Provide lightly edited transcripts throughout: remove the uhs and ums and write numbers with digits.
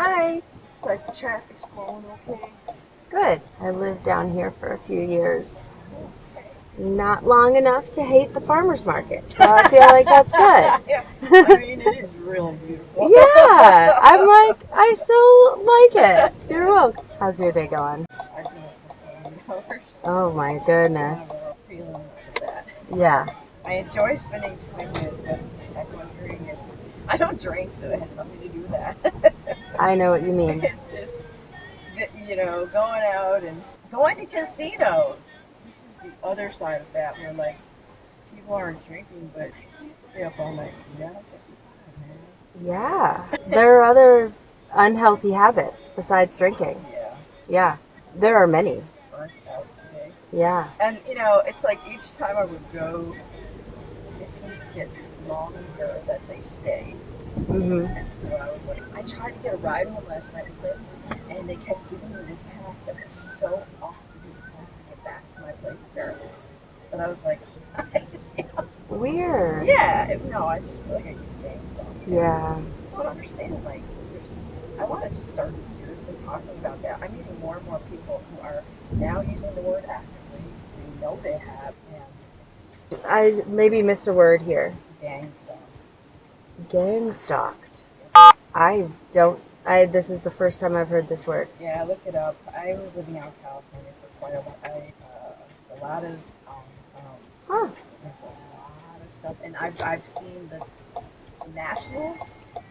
Hi. It's like the traffic's flowing okay. Good. I lived down here for a few years. Not long enough to hate the farmer's market, so I feel like that's good. Yeah. I mean, it is really beautiful. Yeah, I'm like, I still like it. You're welcome. How's your day going? I've been up for 4 hours. Oh my goodness. I'm feeling much of that. Yeah. I enjoy spending time with them. I'm wondering if I don't drink, so it has nothing to do with that. I know what you mean. It's just, going out and going to casinos. This is the other side of that, where like people aren't drinking, but I can't stay up all night. Yeah, Yeah. There are other unhealthy habits besides drinking. yeah. Yeah. There are many. Burnt out today. Yeah. And it's like each time I would go, it seems to get longer that they stay. Mhm. And so I was like, I tried to get a ride home last night with them, and they kept giving me this path that was so off the beaten path to get back to my place there. But I was like, Weird. yeah, no, I just feel like I get gang stuff. Yeah. I don't understand, like, I want to just start seriously talking about that. I'm meeting more and more people who are now using the word actively. They know they have, and it's I maybe missed a word here. gang stuff. Gang stalked. This is the first time I've heard this word. Yeah, look it up. I was living out in California for quite a while. There's a lot of, Huh. there's a lot of stuff, and I've seen the national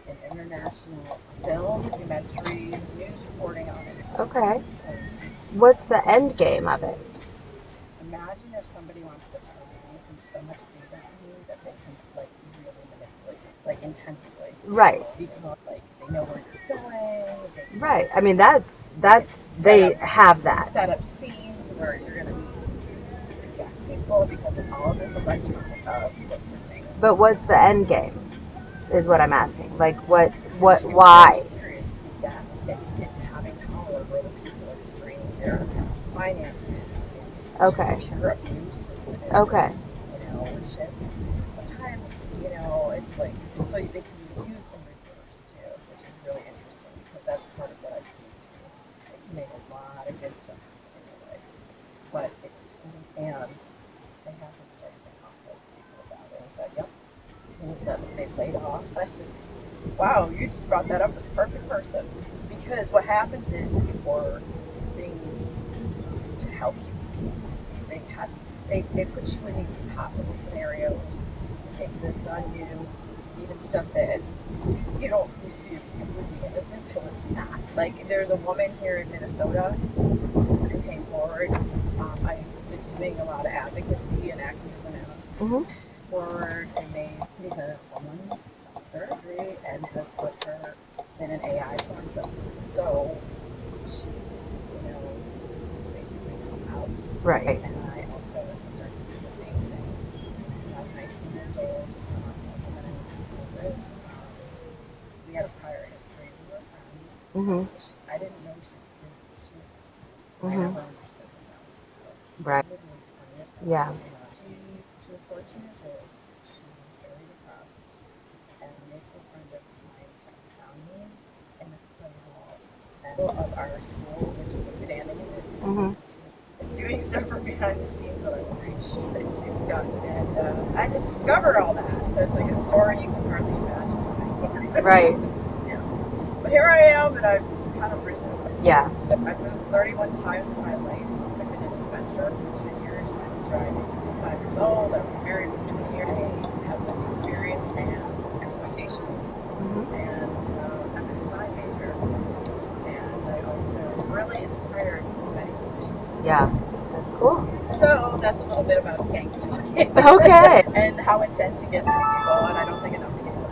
and international film, documentaries, news reporting on it. Okay. It's, What's the end game of it? imagine if somebody wants to turn through so much data on you that they can like really manipulate you, like intensively. Right. Because like they know where you're going. They can Right. I mean, they have that. Set up scenes where you're gonna meet these exact people because of all of this electronic footprinting. But what's the end game? Is what I'm asking. Like, why? It's serious. Yeah, it's having power over other people. It's draining their finances. It's Okay. just pure abuse. Okay. Which sometimes it's like so they can be used in reverse too, which is really interesting because that's part of what I've seen too. It can make a lot of good stuff happen in your life, but it's totally and they haven't started to talk to people about it. And said, yep. And he said they played off. I said, wow, you just brought that up with the perfect person. Because what happens is before things to help keep the peace, they put you in these impossible scenarios, take goods on you, even stuff that you see as completely innocent until it's not. Like there's a woman here in Minnesota who came forward. I've been doing a lot of advocacy and activism forward, and because someone stopped surgery and has put her in an AI form. So she's, basically come out. Right. And I also was subjected to the same thing. When I was 19 years old, a woman I went to school with, we had a prior history. We were friends. I didn't know she was I never understood what that was about. Right. Literally 20 years ago. Yeah. She was 14 years old. She was very depressed. And a mutual friend of mine found me in the study hall of our school, which is standing in it. Doing stuff from behind the scenes that I would reach that she's gotten. And I discovered all that. So it's like a story you can hardly imagine. Right. Yeah. But here I am, and I've kind of risen. Yeah. So I've moved 31 times in my life. I've been an adventurer for 10 years. I was driving 5 years old. I was married for 20 years. I have lived experience and exploitation. And I'm a design major. And I also really inspired these many solutions. Yeah. That's cool. So that's a little bit about gang stalking. Okay. And how intense it gets with people. And I don't think enough people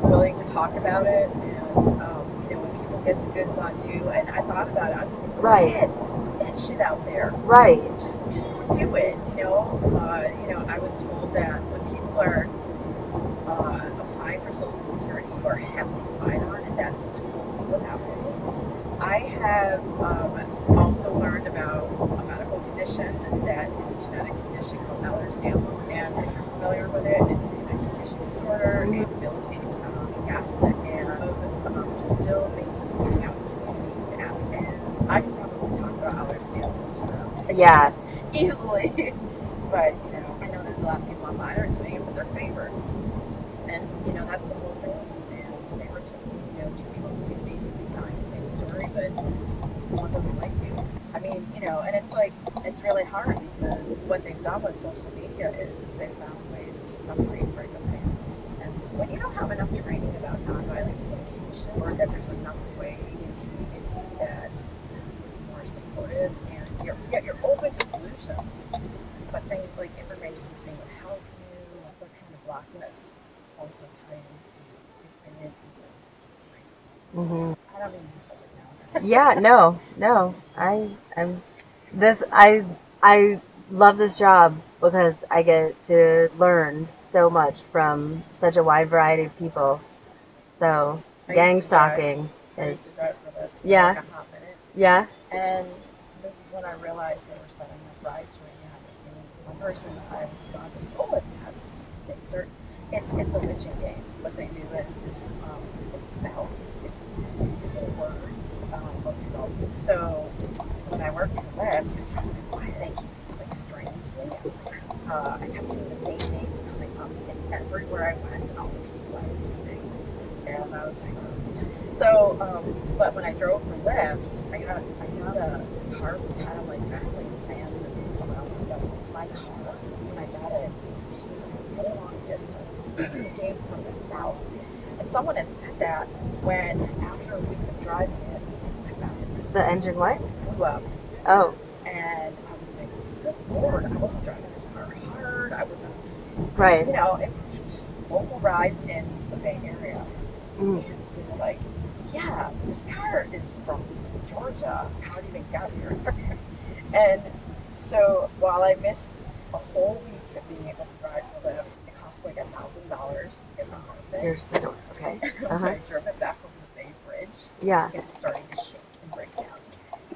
are willing to talk about it. And when people get the goods on you, and I thought about it, I was like, right. That shit out there. Right. Just do it. I was told that when people are applying for Social Security, you are heavily spied on, and that is totally what happened. I have also learned about a medical condition that is a genetic condition called Ehlers-Danlos, and if you're familiar with it, it's a connective tissue disorder, a debilitating gas, and still maintaining Yeah. easily. But, you know, I know there's a lot of people online that are doing it with their favor. And, you know, that's the whole thing. And they were just, you know, two people who can basically tell you the same story, but someone doesn't like you. I mean, you know, and it's like, it's really hard because what they've done with social media is they've found ways to separate and break up families. And when you don't have enough training about nonviolent communication, or that there's enough way in community that you're more supportive and you're open to solutions, but things like information being withheld from you, like what kind of block that also tie into experiences of race. Mm-hmm. I don't mean to be such a downer. Yeah, no. I love this job because I get to learn so much from such a wide variety of people. So gang stalking I is used to drive for like yeah, a hot minute. yeah, And this is when I realized they were setting up rides where you haven't seen one person I've gone to school with. They start, it's a witching game. What they do is it's spells, it's using words, also. So when I worked for Lyft, it was really quiet, like strangely. I was like, I kept seeing the same names coming up in everywhere I went, all the people I was meeting. And I was like, oh. So, but when I drove for Lyft, I got a car with kind of like wrestling fans and someone else's got my car. When I got it, came a long distance. It came from the south. And someone had said that when, after a week of driving it, I found it. the engine what? Blew up. Oh, And I was like, good Lord, I wasn't driving this car hard. I wasn't, right. you know, it just local rides in the Bay Area. Mm. And we were like, yeah, this car is from Georgia. How did it even get here? And so while I missed a whole week of being able to drive for Lyft, it cost like $1,000 to get my car fixed. Here's the door. Okay. When I drove it back over the Bay Bridge, Yeah. it was starting to shake and break down.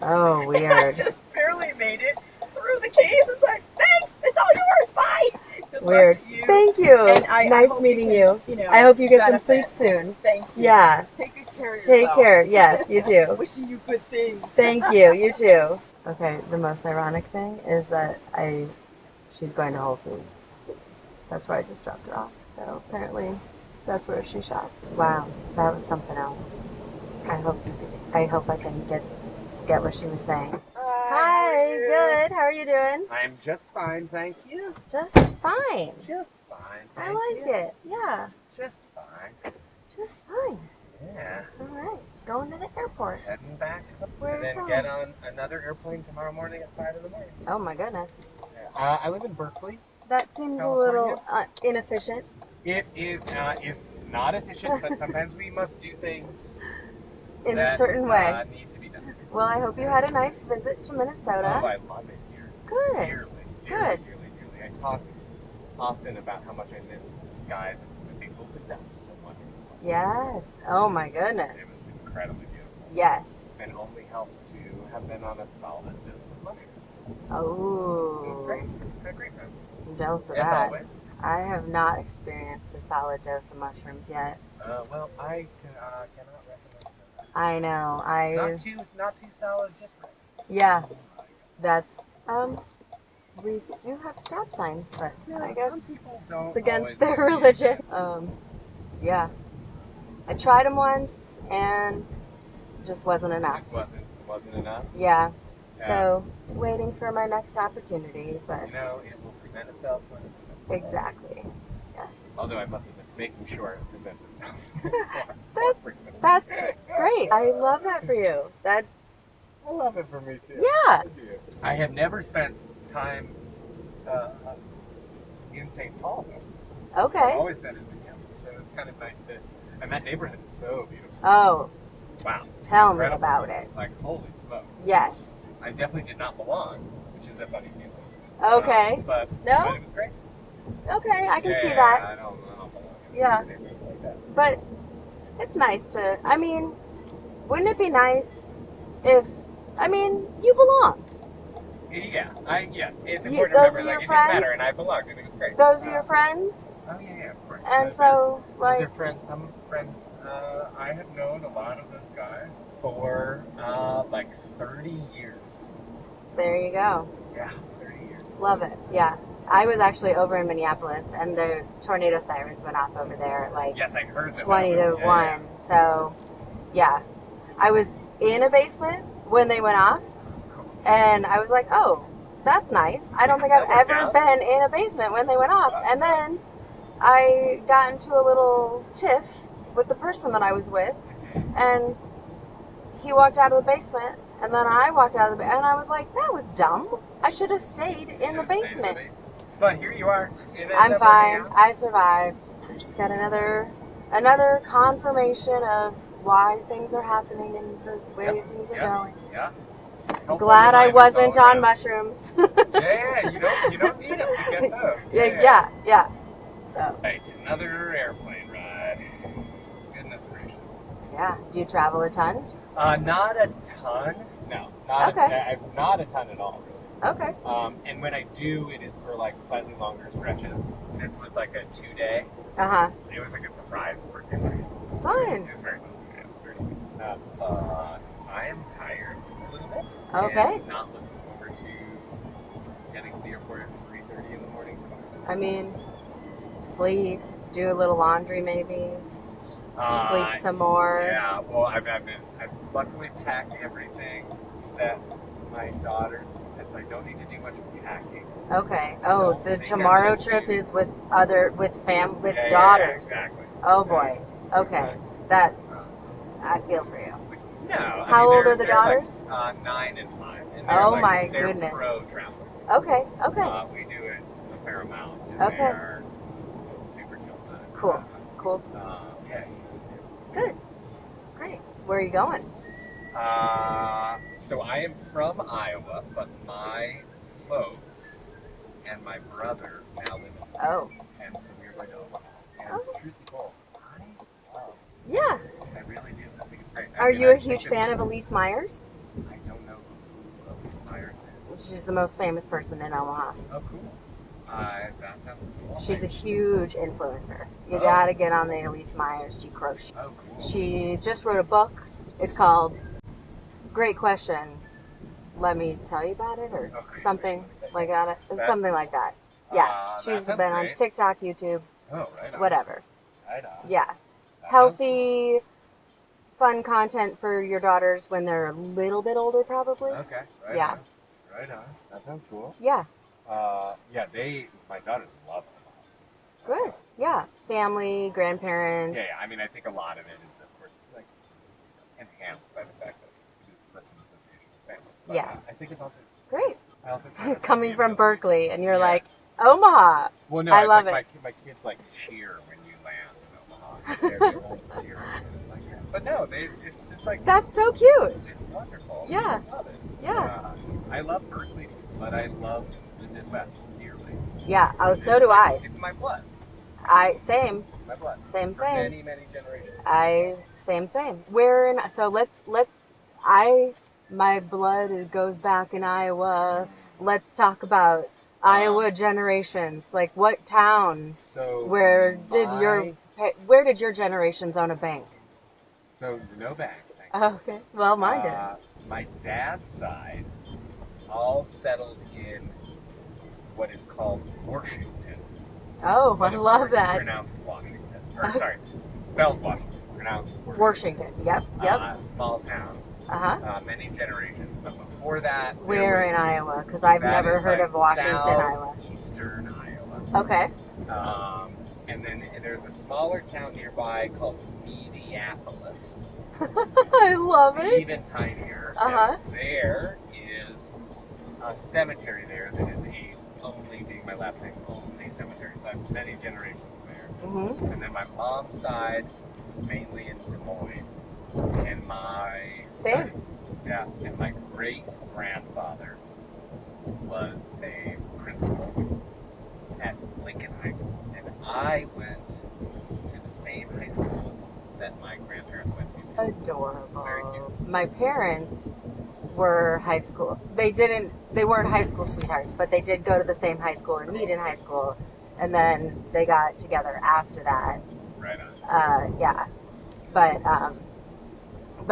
Oh, weird. I just barely made it through the case. It's like, thanks, it's all yours. Bye. Good Weird. luck to you. Thank you. And Nice hope meeting you. you. Know, I hope you get some benefit. sleep soon. Thank you. Yeah. Take good care of yourself. Take care. Yes, you do. Wishing you good things. Thank you. You too. Okay, the most ironic thing is that she's going to Whole Foods. That's where I just dropped her off. So apparently that's where she shops. Wow, that was something else. I hope I can get what she was saying. Hi, good. How are you doing? I'm just fine, thank you. Just fine. Just fine, I thank like you. it. Yeah. Just fine. Just fine. Yeah. All right. Going to the airport. Heading back. Where's and then home? get on another airplane tomorrow morning at 5 in the morning. Oh my goodness. I live in Berkeley. That seems California. a little inefficient. It is not efficient, but sometimes we must do things In that, a certain way. Need to be done. Well, I hope you had a nice visit to Minnesota. Oh, I love it here. Good. Dearly. I talk often about how much I miss the skies that they opened up so wonderfully. Yes. Oh my goodness. It was incredibly beautiful. Yes. And it only helps to have been on a solid dose of mushrooms. Oh. It was great. Had a great time. I'm jealous of As that. always. I have not experienced a solid dose of mushrooms yet. Well, I cannot recommend that. I know. Not too solid, just right. Yeah. That's we do have stop signs, but I guess some people don't it's against always their religion. Yeah. I tried them once and just wasn't enough. It wasn't enough. Yeah. So waiting for my next opportunity, but it will present itself when it presents itself. Exactly. Yes. Although I must admit, making sure it presents itself. That's great. I love that for you. I love it for me too. Yeah. I have never spent time in St. Paul though. Okay. I've always been in Minneapolis, so it's kind of nice to. And that neighborhood is so beautiful. Oh. Wow. Tell Incredible. me about it. Like, holy smokes. Yes. I definitely did not belong, which is a funny feeling. Okay. But it was great. Okay, I can see Yeah, that. I don't belong in Yeah. a neighborhood like that. But it's nice to. I mean, wouldn't it be nice if? I mean, you belong. Yeah, it's important Those to remember are that your it friends? didn't matter, and I belonged, and it was great. Those are your friends, Oh yeah, of course. and so like. Those are friends. Some friends. I have known a lot of those guys for like 30 years. There you go. Yeah, 30 years. Love it. Yeah. I was actually over in Minneapolis, and the tornado sirens went off over there, like Yes, I heard that. 20 that to was, 1. So, yeah. I was in a basement when they went off, and I was like, oh, that's nice. I don't think I've That worked ever out. been in a basement when they went off. And then I got into a little tiff with the person that I was with, and he walked out of the basement, and then I walked out of the basement, and I was like, that was dumb. I should have stayed in the basement. But here you are. It ended I'm up fine. working out. I survived. I just got another confirmation of why things are happening and the way things are going. Yeah. Glad I wasn't on mushrooms. Yeah, you don't need them to get those. Yeah. So, Right, another airplane ride. Goodness gracious. yeah. Do you travel a ton? Not a ton. No, not Okay. not a ton at all, really. Okay. And when I do, it is for like slightly longer stretches. This was like a 2-day. Uh-huh. It was like a surprise birthday party. Fun. It was very fun. Yeah, it was very sweet. But I am tired a little bit. Okay. And not looking forward to getting to the airport at 3:30 in the morning tomorrow. I mean, sleep, do a little laundry maybe, sleep some more. Yeah, well, I've luckily packed everything that my daughters, so I don't need to do much packing. Okay. Oh, the tomorrow trip is with daughters. Yeah, exactly. Oh boy. Okay. That I feel for you. No. How old are the daughters? Like, 9 and 5. And Oh my goodness. They're pro travelers. Okay. We do it a fair amount. And Okay. They're super chill about it. Cool. Yeah. Good. Great. Where are you going? So I am from Iowa, but my folks and my brother now live in Omaha. Oh. And so we're going to Omaha. And truth be told, I love Yeah. I really do. I think it's great. Are you a huge fan of Elise Myers? I don't know who Elise Myers is. She's the most famous person in Omaha. Oh, cool. That sounds cool. She's a huge influencer. You gotta get on the Elise Myers. She crushes. Oh, cool. She just wrote a book. It's called Great Question. Let me tell you about it, or something like that. Something like that. Yeah, she's been on TikTok, YouTube, whatever. Right on. Yeah, healthy, fun content for your daughters when they're a little bit older, probably. Okay. Right Yeah. on. Right on. That sounds cool. Yeah. My daughters love them. Good. Yeah. Family, grandparents. Yeah. I mean, I think a lot of it is, of course, like enhanced by the fact that it's such an association with family. But, Yeah. I think it's also Great. I also kind of Coming from Berkeley, and you're like, Omaha. Well, no, I love it. My kids like cheer when you land in Omaha. They like cheer and like that. But no, it's just like That's so cute. it's wonderful. Yeah. I love it. Yeah. I love Berkeley, but I love the Midwest dearly. Yeah. Oh, so do I. It's my blood. Same. My blood. Same. For many generations. Same. My blood goes back in Iowa. Let's talk about Iowa generations. Like, what town? So Where did your generations own a bank? So no bank. Okay. Well, mine did. My dad's side all settled in what is called Washington. Oh, I love that. Pronounced Washington. Sorry, spelled Washington. Pronounced Washington. Yep. Small town. Many generations. But before that, where in Iowa? Because I've never heard of Washington, Iowa. Eastern Iowa. Okay. And then there's a smaller town nearby called Minneapolis. I love it. Even tinier. Uh-huh. And there is a cemetery there that is only being my last name, only cemetery. So I have many generations there. Mm-hmm. And then my mom's side was mainly in Des Moines. And my great grandfather was a principal at Lincoln High School. And I went to the same high school that my grandparents went to. Adorable. Very cute. My parents were high school. They weren't high school sweethearts, but they did go to the same high school and meet in high school. And then they got together after that. Right on. Yeah. But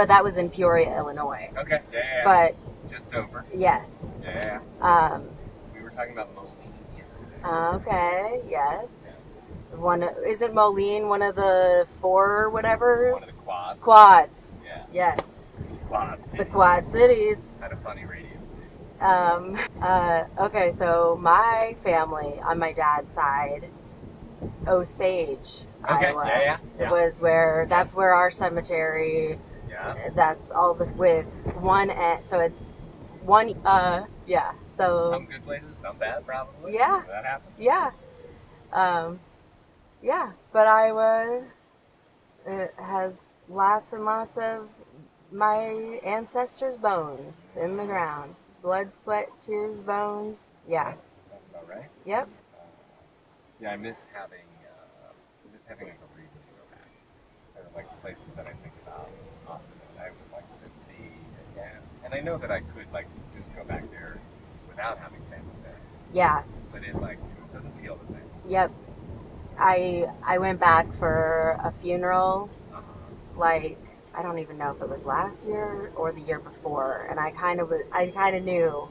that was in Peoria, Illinois. Okay. Yeah. But Just over. Yes. Yeah. Um, We were talking about Moline yesterday. okay, yes. Yeah. Isn't Moline one of the 4 whatevers? One of the quads. Quads. Yeah. Yes. Quad cities. The Quad Cities. Had a funny radio station. Okay, so my family on my dad's side, Osage, Okay. Iowa. Yeah. Was that's where our cemetery. Yeah. That's all this with one end. So it's one. Yeah. So Some good places, some bad, probably. Yeah. That happens. Yeah. Yeah. But Iowa, it has lots and lots of my ancestors' bones in the ground. Blood, sweat, tears, bones. Yeah. That's about right. Yep. Yeah, I miss having like a reason to go back. There are like places that I think about often that I would like to see again. And I know that I could like just go back there without having family there. Yeah. But it like doesn't feel the same. Yep. I went back for a funeral, like I don't even know if it was last year or the year before, and I kind of knew,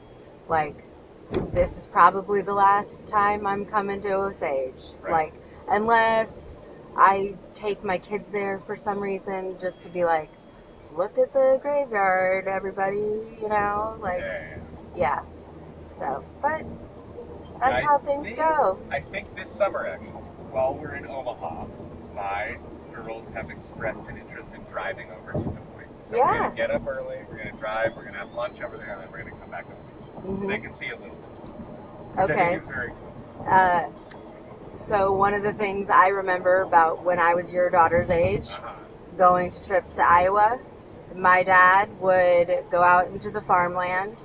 like, this is probably the last time I'm coming to Osage. Right. Like, unless I take my kids there for some reason, just to be like, look at the graveyard, everybody, you know, like, yeah. So, but that's how things go. I think this summer, actually, while we're in Omaha, my girls have expressed an interest in driving over to Des Moines. So we're going to get up early, we're going to drive, we're going to have lunch over there, and then we're going to come back over. Mm-hmm. They can see a little bit. Which I think is very cool. So one of the things I remember about when I was your daughter's age, going to trips to Iowa, my dad would go out into the farmland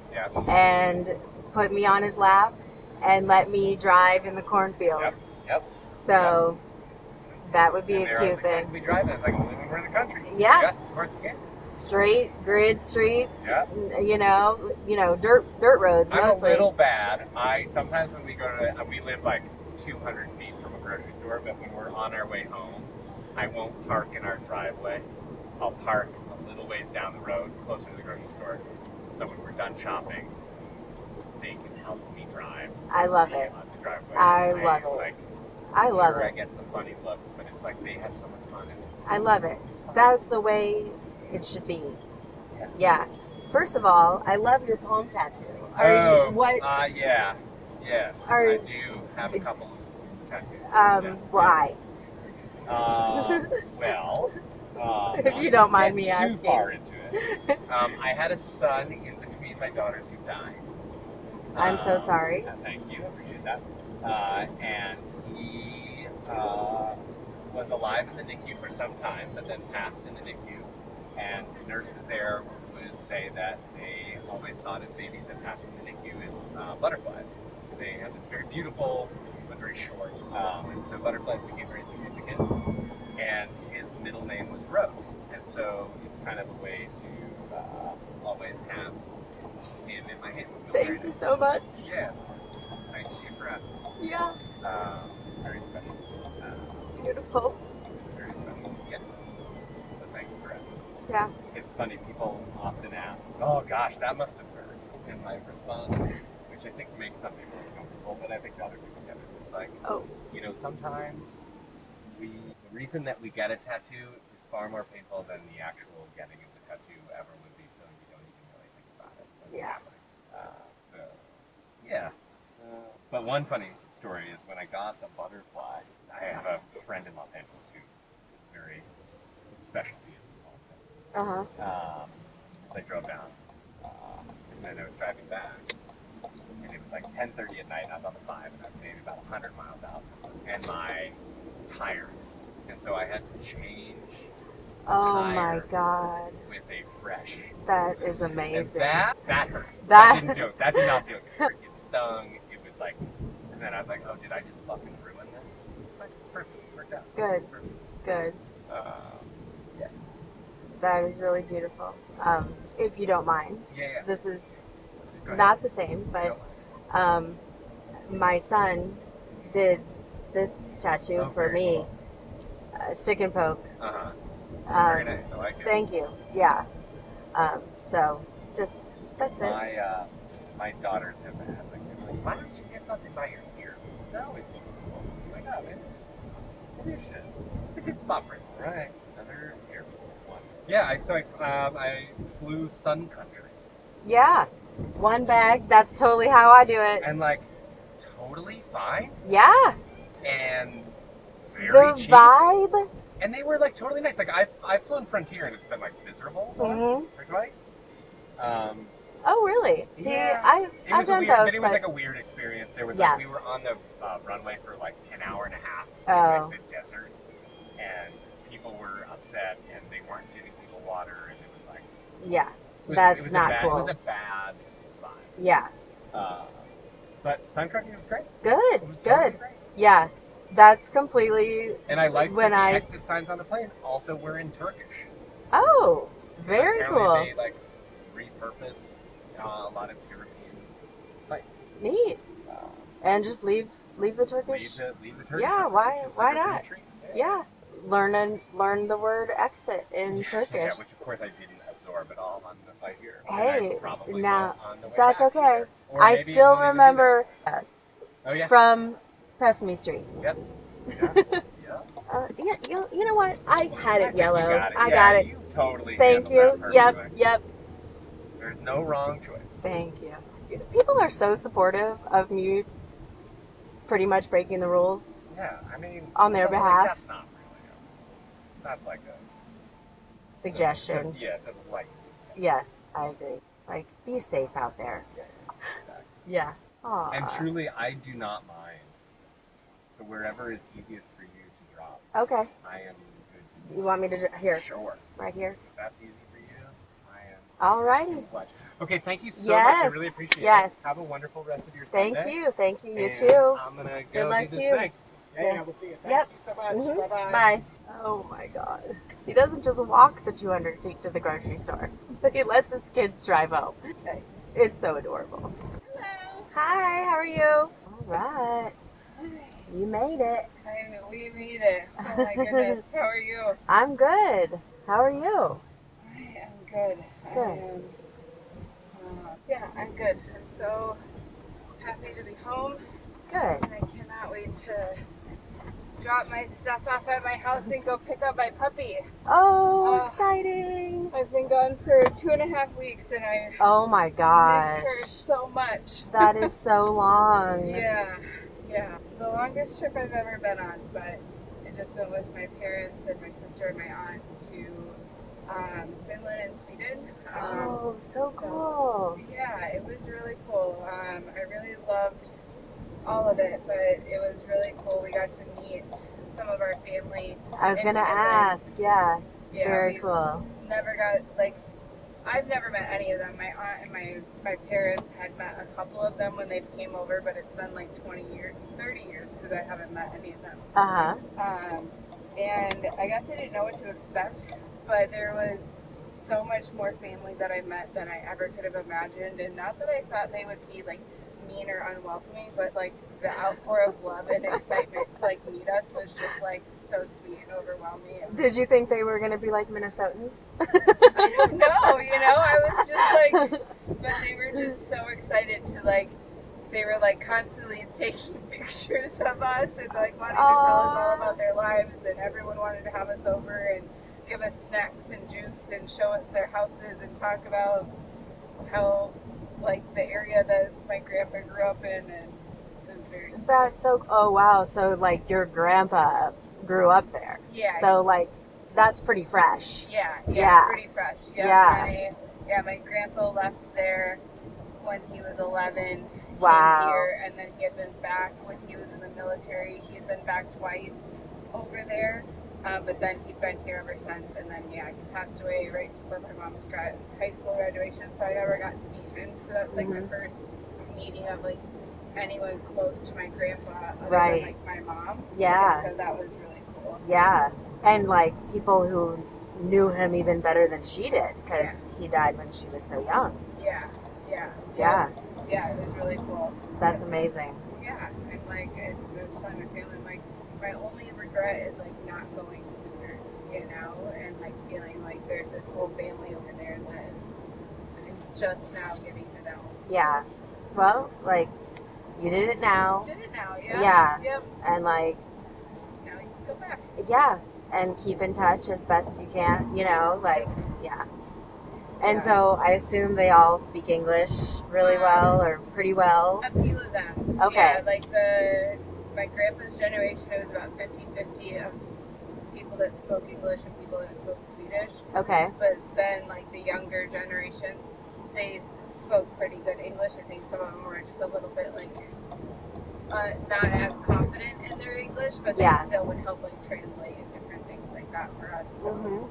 and put me on his lap and let me drive in the cornfields. Yep. So that would be a cute thing. We drive, and it's like when we're in the country. Yeah. Yes, of course you can. Straight grid streets. Yeah. You know, dirt roads mostly. I'm a little bad. Sometimes when we go to, we live like 200 feet from a grocery store, but when we're on our way home, I won't park in our driveway. I'll park a little ways down the road, closer to the grocery store. So when we're done shopping, they can help me drive. I love it. On the driveway. I love it. Like, I love it. I get some funny looks, but it's like they have so much fun in it. I love it. That's the way it should be. Yeah. First of all, I love your palm tattoo. Yeah. Yes. I do have a couple of tattoos. Why? Well, if you don't mind me asking. Too far into it. I had a son in between my daughters who died. I'm so sorry. Thank you. I appreciate that. And he was alive in the NICU for some time, but then passed in the NICU. And nurses there would say that they always thought of babies that passed in the NICU as butterflies. They have this very beautiful, but very short. And so butterflies became very significant. And his middle name was Rose. And so it's kind of a way to always have him in my hand. Thank you so much. Yeah. Thank you for asking. Yeah. It's very special. It's beautiful. It's very special. Yes. So thank you for asking. Yeah. It's funny, people often ask, oh gosh, that must have hurt. And my response, which I think makes some people uncomfortable, but I think other people get it. It's like, sometimes the reason that we get a tattoo is far more painful than the actual getting of the tattoo ever would be, so you don't even really think about it. Yeah. But one funny story is when I got the butterfly, I have a friend in Los Angeles who is his specialty is involved. So I drove down, and I was driving back, and it was like 10:30 at night, and I was on the 5, and I was maybe about 100 miles out, and my tires, and so I had to change the tire my God. with a fresh. That is amazing. And that hurt. That didn't do it. That did not feel good. It stung. It was like, and then I was like, oh, did I just fucking ruin this? It's perfect. It worked out. Good. Perfect. Yeah. That is really beautiful. If you don't mind. Yeah. This is not the same, but my son did this tattoo for me. Cool. Stick and poke. Very nice. I like it. Thank you. Yeah. So just That's it. My daughters have had like, they're like, why don't you get something by your ear? That always looks cool. I'm like, oh, maybe you should. It's a good spot for it. All right, another airport one. Yeah, I flew Sun Country. Yeah. One bag. That's totally how I do it. And like, totally fine. Yeah. And very The cheap. vibe. And they were like totally nice. Like I've flown Frontier and it's been like miserable once or twice. Oh, really? See, yeah, I've done weird, both. but it was like a weird experience. There was like, we were on the runway for like an hour and a half in like, the desert, and people were upset and they weren't giving people water, and it was like that's not cool. It was a bad vibe. Yeah. But Sun Country was great. Good. It was Good. totally great. Yeah. That's completely. And I liked when that the exit signs on the plane also were in Turkish. Oh, very cool. They like repurpose a lot of European sites. Neat. And just leave the Turkish. Leave the Turkish. Yeah. Why not? Yeah. Learn the word exit in Turkish. Yeah, which of course I didn't absorb at all on the flight here. Hey, now on the way that's back okay. I still remember from Sesame Street. Yep. You know what? I had it yellow. I got it. You totally. Thank you. Yep. There's no wrong choice. Thank you. People are so supportive of me pretty much breaking the rules. Yeah, I mean, on their behalf. That's not really that's like a suggestion. It's a light. Yes, I agree. Like, be safe out there. Yeah, exactly. Yeah. Aww. And truly, I do not mind. So wherever is easiest for you to drop. Okay. I am good to do. You want me to here? Sure. Right here. If that's easy for you, I am. Alrighty. Okay, thank you so much. I really appreciate it. Have a wonderful rest of your Sunday. Thank you. You and too. I'm gonna go Good luck do to this you. thing. Yeah, we'll see you. Thank you so much. Bye-bye. Bye. Oh my God. He doesn't just walk the 200 feet to the grocery store. He lets his kids drive home. It's so adorable. Hello. Hi, how are you? All right. You made it. We made it. Oh my goodness. How are you? I'm good. How are you? I am good. Good. I'm good. I'm so happy to be home. Good. And I cannot wait to drop my stuff off at my house and go pick up my puppy. Oh, exciting. I've been gone for 2.5 weeks and I oh my gosh. miss her so much. That is so long. Yeah. The longest trip I've ever been on, but I just went with my parents and my sister and my aunt to Finland and Sweden. Oh, so cool. Yeah, it was really cool. I really loved all of it, but it was really cool. We got to meet some of our family. I was gonna ask, yeah. Very cool. I've never met any of them. My aunt and my parents had met a couple of them when they came over, but it's been like 20 years, 30 years because I haven't met any of them. And I guess I didn't know what to expect, but there was so much more family that I met than I ever could have imagined. And not that I thought they would be like mean or unwelcoming, but like the outpour of love and excitement to like meet us was just like so sweet and overwhelming. Did you think they were gonna be like Minnesotans? I don't know, I was just like, but they were just so excited to like, they were like constantly taking pictures of us and like wanting to tell us all about their lives, and everyone wanted to have us over and give us snacks and juice and show us their houses and talk about how like the area that my grandpa grew up in, and it was very sweet. That's so, oh wow, so like your grandpa grew up there. Yeah. So like, that's pretty fresh. Yeah, pretty fresh. My grandpa left there when he was 11. Wow. Came here, and then he had been back when he was in the military. He had been back twice over there, but then he'd been here ever since. And then he passed away right before my mom's high school graduation, so I never got to meet him. So that's like my first meeting of like anyone close to my grandpa other than like my mom. Yeah. And so that was really cool. Yeah, and like people who knew him even better than she did, because he died when she was so young. Yeah, it was really cool. That's amazing. Yeah, and like it was telling my family, like my only regret is like not going sooner, and like feeling like there's this whole family over there that just now getting to know. Yeah. Well, like, you did it now. Did it now, yeah. Yeah. Yep. And, like, Now you can go back. yeah. And keep in touch as best you can, you know, like, yeah. And Yeah. so I assume they all speak English really well or pretty well. A few of them. Okay. Yeah, like my grandpa's generation, it was about 50-50 of people that spoke English and people that spoke Swedish. Okay. But then, like, the younger generations, they spoke pretty good English. I think some of them were just a little bit, like, not as confident in their English, but they still would help, like, translate and different things like that for us. So,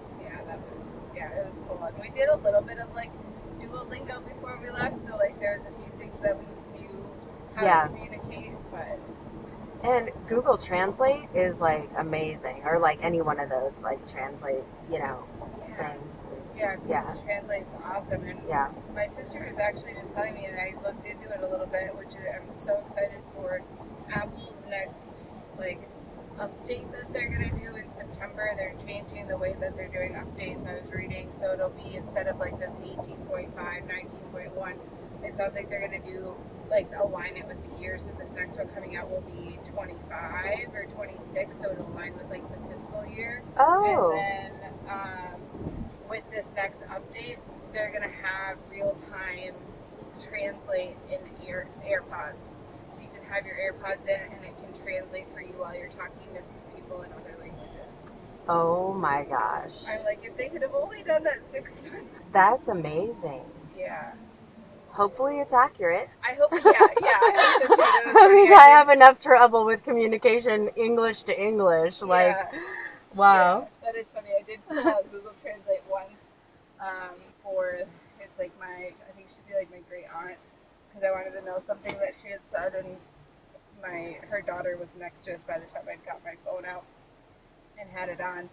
yeah, it was cool. And we did a little bit of, like, Duolingo before we left, so, like, there was a few things that we knew how to communicate, but... And Google Translate is, like, amazing. Or, like, any one of those, like, translate, you know, things. Yeah, Google Translate's awesome. And my sister was actually just telling me, and I looked into it a little bit, which is, I'm so excited for Apple's next, like, update that they're going to do in September. They're changing the way that they're doing updates, I was reading. So it'll be, instead of, like, this 18.5, 19.1, it sounds like they're going to do, like, align it with the year. So this next one coming out will be 25 or 26, so it'll align with, like, the fiscal year. Oh. And then, with this next update, they're going to have real-time translate in AirPods. So you can have your AirPods in and it can translate for you while you're talking to people in other languages. Oh my gosh. I'm like, if they could have only done that 6 months. That's amazing. Yeah. Hopefully it's accurate. I hope, yeah. I hope so too. I mean, I have enough trouble with communication English to English. Like, wow. Yeah, that is funny. I did pull out Google Translate once for, it's like I think she'd be like my great aunt, because I wanted to know something that she had said, and her daughter was next to us by the time I got my phone out and had it on,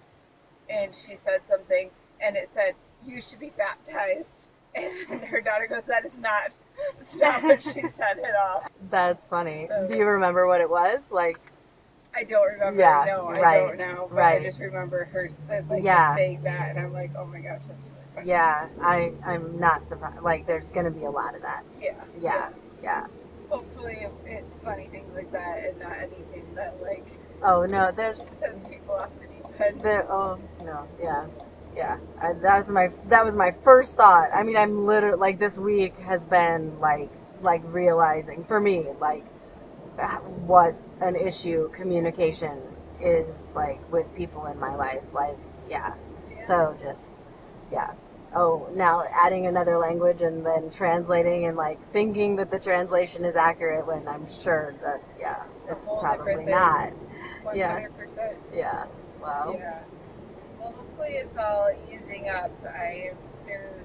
and she said something, and it said, "You should be baptized," and her daughter goes, "That's not what she said at all." That's funny. So, do you remember what it was? Like, I don't remember. Yeah, No, I right, don't know. But right. I just remember her like saying that, and I'm like, oh my gosh, that's really funny. Yeah, I'm not surprised. Like, there's gonna be a lot of that. Yeah. Hopefully, it's funny things like that, and not anything that like. Oh no, there's. Sends people off the deep end. Oh no, yeah. That was my first thought. I mean, I'm literally like, this week has been like realizing for me, like, what an issue communication is, like, with people in my life. Like, so just oh, now adding another language and then translating and, like, thinking that the translation is accurate when I'm sure that it's probably not. 100%. Yeah. Wow. Yeah. Well, hopefully it's all easing up. There was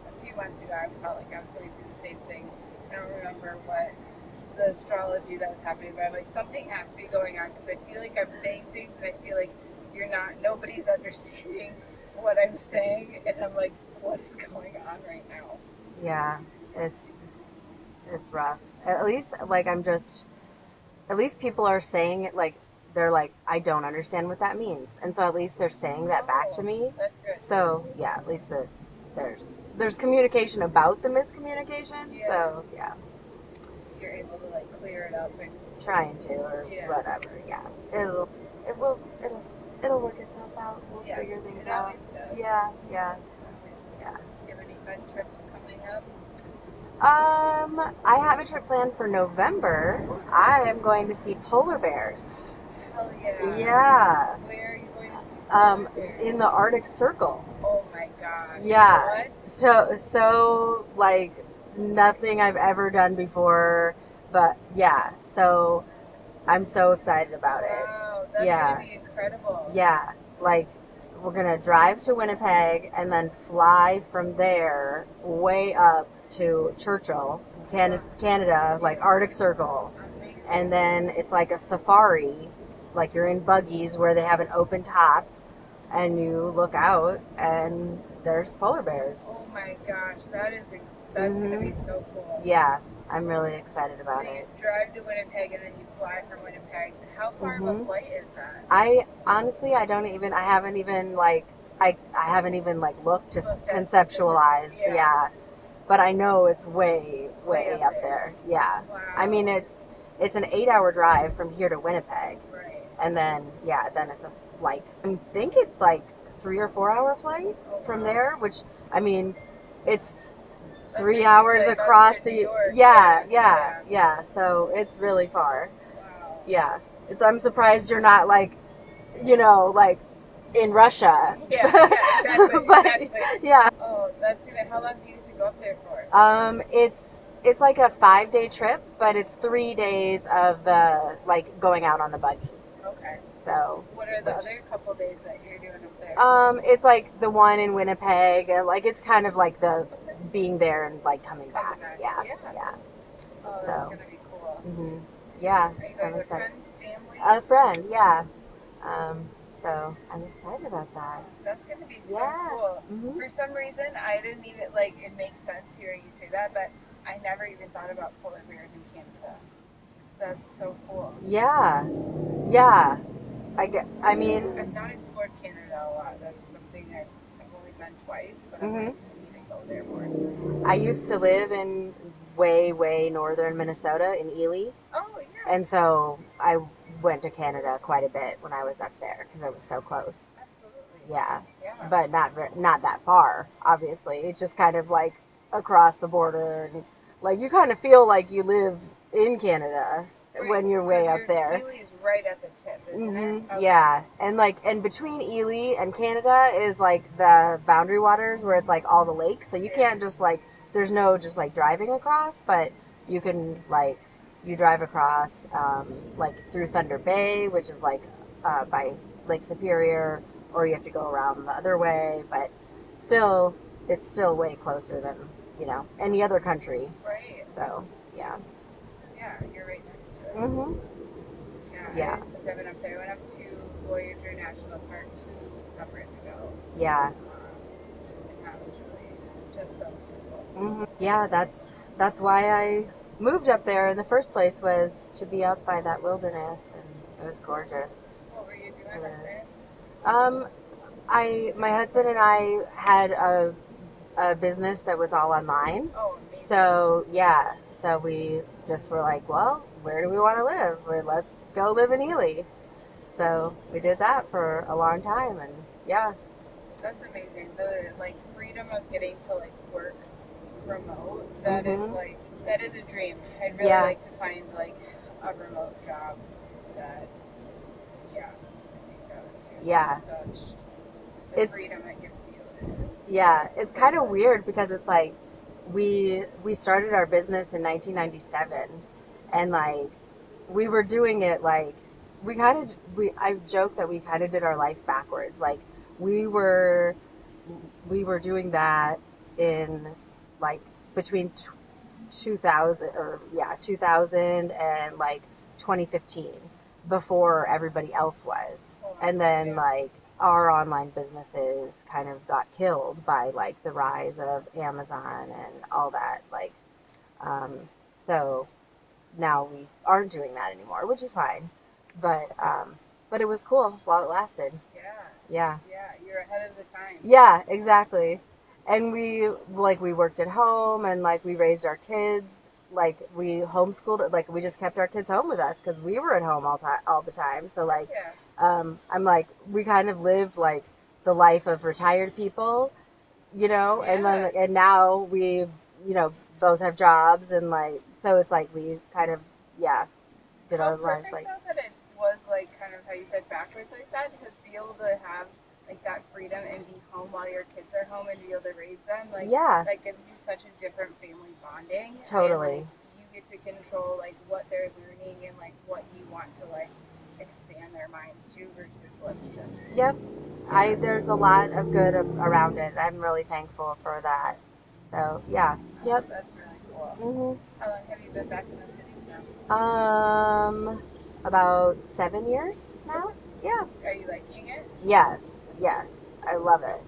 a few months ago, I felt like I was going through the same thing. I don't remember what the astrology that was happening, but I'm like, something has to be going on, because I feel like I'm saying things and I feel like nobody's understanding what I'm saying, and I'm like, what is going on right now? Yeah, it's rough. At least, like, at least people are saying it, like, they're like, I don't understand what that means, and so at least they're saying that back to me. That's good. So yeah, at least there's communication about the miscommunication. Yeah. So you're able to, like, clear it up and trying to, or whatever. Yeah, it'll work itself out. We'll figure things out. Yeah. Do you have any fun trips coming up? I have a trip planned for November. I am going to see polar bears. Hell yeah. Yeah. Where are you going to see polar bears? In the Arctic Circle. Oh my gosh. Yeah. What? So like nothing I've ever done before, but so I'm so excited about it. Wow, that's gonna be incredible. Yeah. Like, we're gonna drive to Winnipeg and then fly from there way up to Churchill, Canada, like Arctic Circle. Amazing. And then it's like a safari, like you're in buggies where they have an open top, and you look out and there's polar bears. Oh my gosh, that's gonna be so cool. Yeah, I'm really excited about it. You drive to Winnipeg and then you fly from Winnipeg. How far of a flight is that? I haven't even looked to conceptualize. Yeah. but I know it's way Way up there. Yeah. Wow. I mean, it's an 8-hour drive from here to Winnipeg, Right. and then then it's I think it's like 3 or 4 hour flight from there, which I mean, it's That's 3 hours basically across to the New York. yeah. So it's really far. Wow. Yeah. I'm surprised you're not like, like in Russia. Yeah, exactly. But, exactly. yeah. Oh, that's good. How long do you need to go up there for? It's like a 5-day trip, but it's 3 days of the like going out on the buggy. Okay. So What are the other couple days that you're doing up there? it's like the one in Winnipeg, like it's kind of like the being there and like coming back. Yeah. Oh, that's So. gonna be cool. Mhm. Yeah. Are you So I'm going with excited. friends, family? A friend, yeah. So I'm excited about that. That's gonna be so Yeah. cool. Mhm. For some reason, I didn't even it makes sense hearing you say that, but I never even thought about polar bears in Canada. That's so cool. Yeah. I mean, I've not explored Canada a lot. That's something I've only been twice, but I need to go there more. I used to live in way northern Minnesota in Ely, Oh yeah. and so I went to Canada quite a bit when I was up there because it was so close. Absolutely. Yeah, Yeah. but not that far. Obviously, it's just kind of like across the border, and like you kind of feel like you live in Canada when you're way up there. Ely is right at the tip, isn't it? Okay. Yeah, and between Ely and Canada is like the boundary waters where it's like all the lakes, so you can't just like there's no just like driving across, but you can like you drive across like through Thunder Bay, which is like by Lake Superior, or you have to go around the other way, but still it's still way closer than any other country. Right. So yeah. Yeah, you're right next to it. Mhm. Yeah. I've been up there. I went up to Voyager National Park 2 summers ago. Yeah. And that was really just so cool. Yeah, that's why I moved up there in the first place, was to be up by that wilderness, and it was gorgeous. What were you doing up there? My husband and I had a business that was all online. Oh, amazing. So so we just were like, well, where do we want to live? Let's go live in Ely. So we did that for a long time, and yeah. That's amazing. The freedom of getting to work remote. That is a dream. I'd really like to find a remote job that I think that would be such the freedom it gives you. Yeah, it's kind of weird because it's like we started our business in 1997, and we were doing it I joke that we kind of did our life backwards. Like we were doing that in between 2000 and 2015, before everybody else was. And then our online businesses kind of got killed by the rise of Amazon and all that. So now we aren't doing that anymore, which is fine. But it was cool while it lasted. Yeah. Yeah, you're ahead of the time. Yeah, exactly. And we worked at home, and we raised our kids. We homeschooled. We just kept our kids home with us because we were at home all the time. So I'm we kind of lived the life of retired people, and now we both have jobs, and so it's we kind of did our lives that it was kind of how you said backwards like that, because be able to have that freedom and be home while your kids are home and be able to raise them, that gives you such a different family bonding. Totally. And, you get to control what they're learning and what you want to expand their minds to versus what's just. Yep. There's a lot of good around it. I'm really thankful for that. So yeah. Yep. That's really cool. How long have you been back in the city now? About 7 years now. Yeah. Are you liking it? Yes, I love it.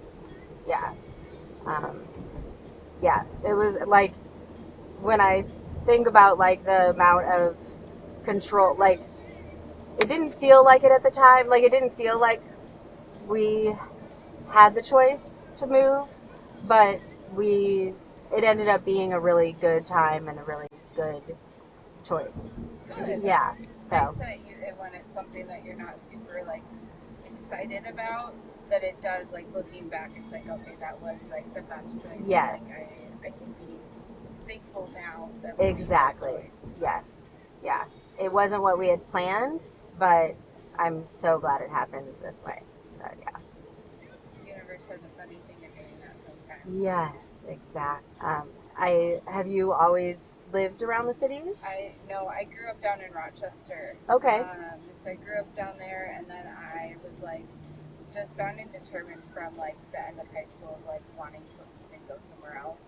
Yeah. Yeah, it was when I think about the amount of control, it didn't feel like it at the time. It didn't feel like we had the choice to move, but we it ended up being a really good time and a really good choice. Good. Yeah. It's So. nice that when it's something that you're not super like excited about, that it does, like, looking back, it's like, okay, that was like the best choice. Yes. Like, I can be thankful now that we made that Exactly. choice. Yes. Yeah. It wasn't what we had planned, but I'm so glad it happened this way. So yeah. The universe has a funny thing of doing that sometimes. Yes, exactly. Have you always lived around the cities? I grew up down in Rochester. Okay. So I grew up down there, and then I was like just bound and determined from like the end of high school, like wanting to leave and go somewhere else.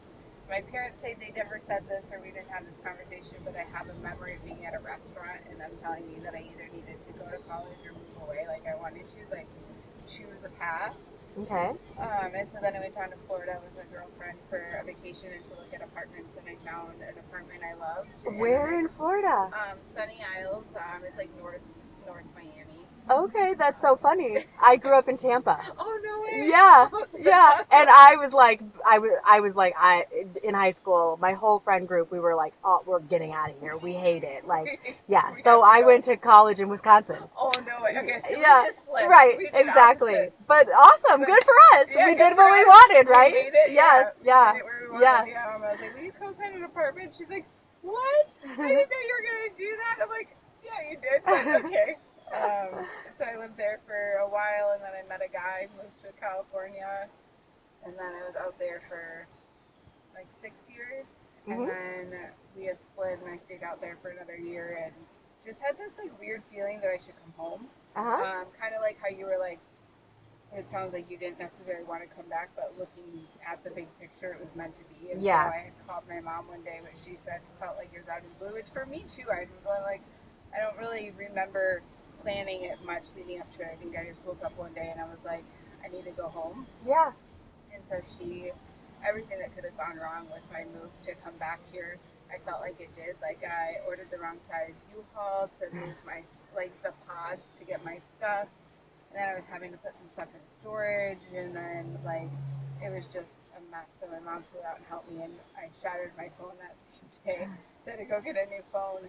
My parents say they never said this, or we didn't have this conversation, but I have a memory of being at a restaurant and them telling me that I either needed to go to college or move away. Like, I wanted to like choose a path. Okay. And so then I went down to Florida with a girlfriend for a vacation and to look at apartments, and I found an apartment I loved. Where in Florida? Sunny Isles. It's like north Miami. Okay, that's so funny. I grew up in Tampa. Oh, no way. Yeah, yeah. And I was like, in high school, my whole friend group, we were like, oh, we're getting out of here. We hate it. Like, yeah. So I went to college in Wisconsin. Oh, no way. Okay, so yeah, we just flipped. right, exactly. But awesome, good for us. Yeah, we did what we wanted, right? We made it. Yes, yeah. We did it where we wanted. Yeah. Yeah. I was like, will you co-sign an apartment? She's like, what? I didn't know you were going to do that. I'm like, yeah, you did, but okay. So I lived there for a while, and then I met a guy, moved to California, and then I was out there for like 6 years, and then we had split, and I stayed out there for another year, and just had this like weird feeling that I should come home. Kind of like how you were like, it sounds like you didn't necessarily want to come back, but looking at the big picture, it was meant to be. And so I had called my mom one day, but she said it felt like it was out of the blue, which for me too, I was going like, I don't really remember planning it much leading up to it. I think I just woke up one day and I was like, I need to go home. Yeah. And so everything that could have gone wrong with my move to come back here, I felt like it did. Like, I ordered the wrong size U-Haul to move the pods to get my stuff. And then I was having to put some stuff in storage, and then like it was just a mess. So my mom flew out and helped me, and I shattered my phone that same day. So I had to go get a new phone.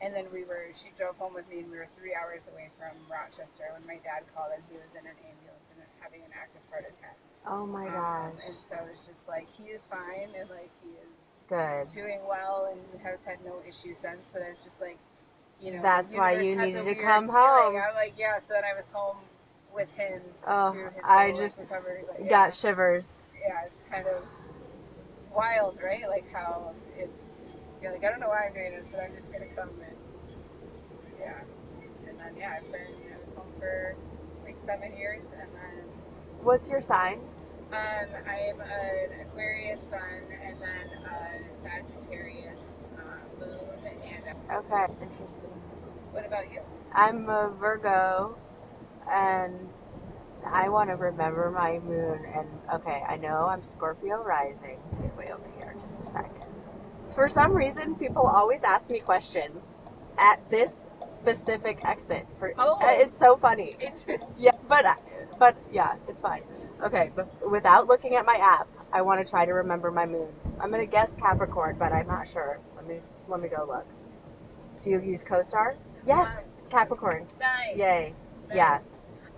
And then she drove home with me, and we were 3 hours away from Rochester when my dad called, and he was in an ambulance and having an active heart attack. Oh my gosh. And so it's just like, he is fine, and like he is good, doing well, and has had no issues since. But it's just like, you know, that's why you needed to come home. home. I was like, yeah. So then I was home with him. Oh, I just recovery, but, got shivers. Yeah, it's kind of wild, right? Like how you're like, I don't know why I'm doing this, but I'm just gonna come and and then I was home for like 7 years, and then. What's your sign? I am an Aquarius sun, and then a Sagittarius moon, and. Okay, interesting. What about you? I'm a Virgo, and I want to remember my moon. And okay, I know I'm Scorpio rising. Wait over here, just a second. For some reason, people always ask me questions at this specific exit. It's so funny. Interesting. Yeah, but yeah, it's fine. Okay, but without looking at my app, I want to try to remember my moon. I'm gonna guess Capricorn, but I'm not sure. Let me go look. Do you use CoStar? Yes, Capricorn. Nice. Yay. Nice. Yeah.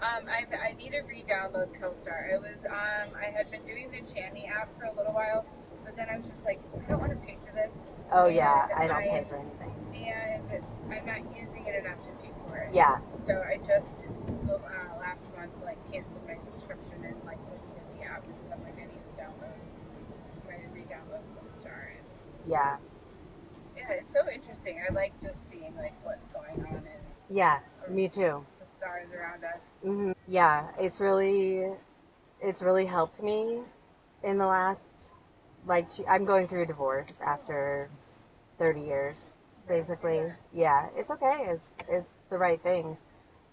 I need to re-download CoStar. I had been doing the Channy app for a little while, but then I was just like, I don't want to pay for this. Oh yeah, I don't pay for anything. And I'm not using it enough to pay for it. Yeah. So I just last month canceled my subscription and looked at the app, and so I'm like, I need to re-download CoStar. Yeah. Yeah, it's so interesting. I like just seeing what's going on and. Yeah, me too. The stars around us. Mm-hmm. Yeah, it's really helped me in the last I'm going through a divorce after 30 years, basically. Yeah, it's okay. It's the right thing,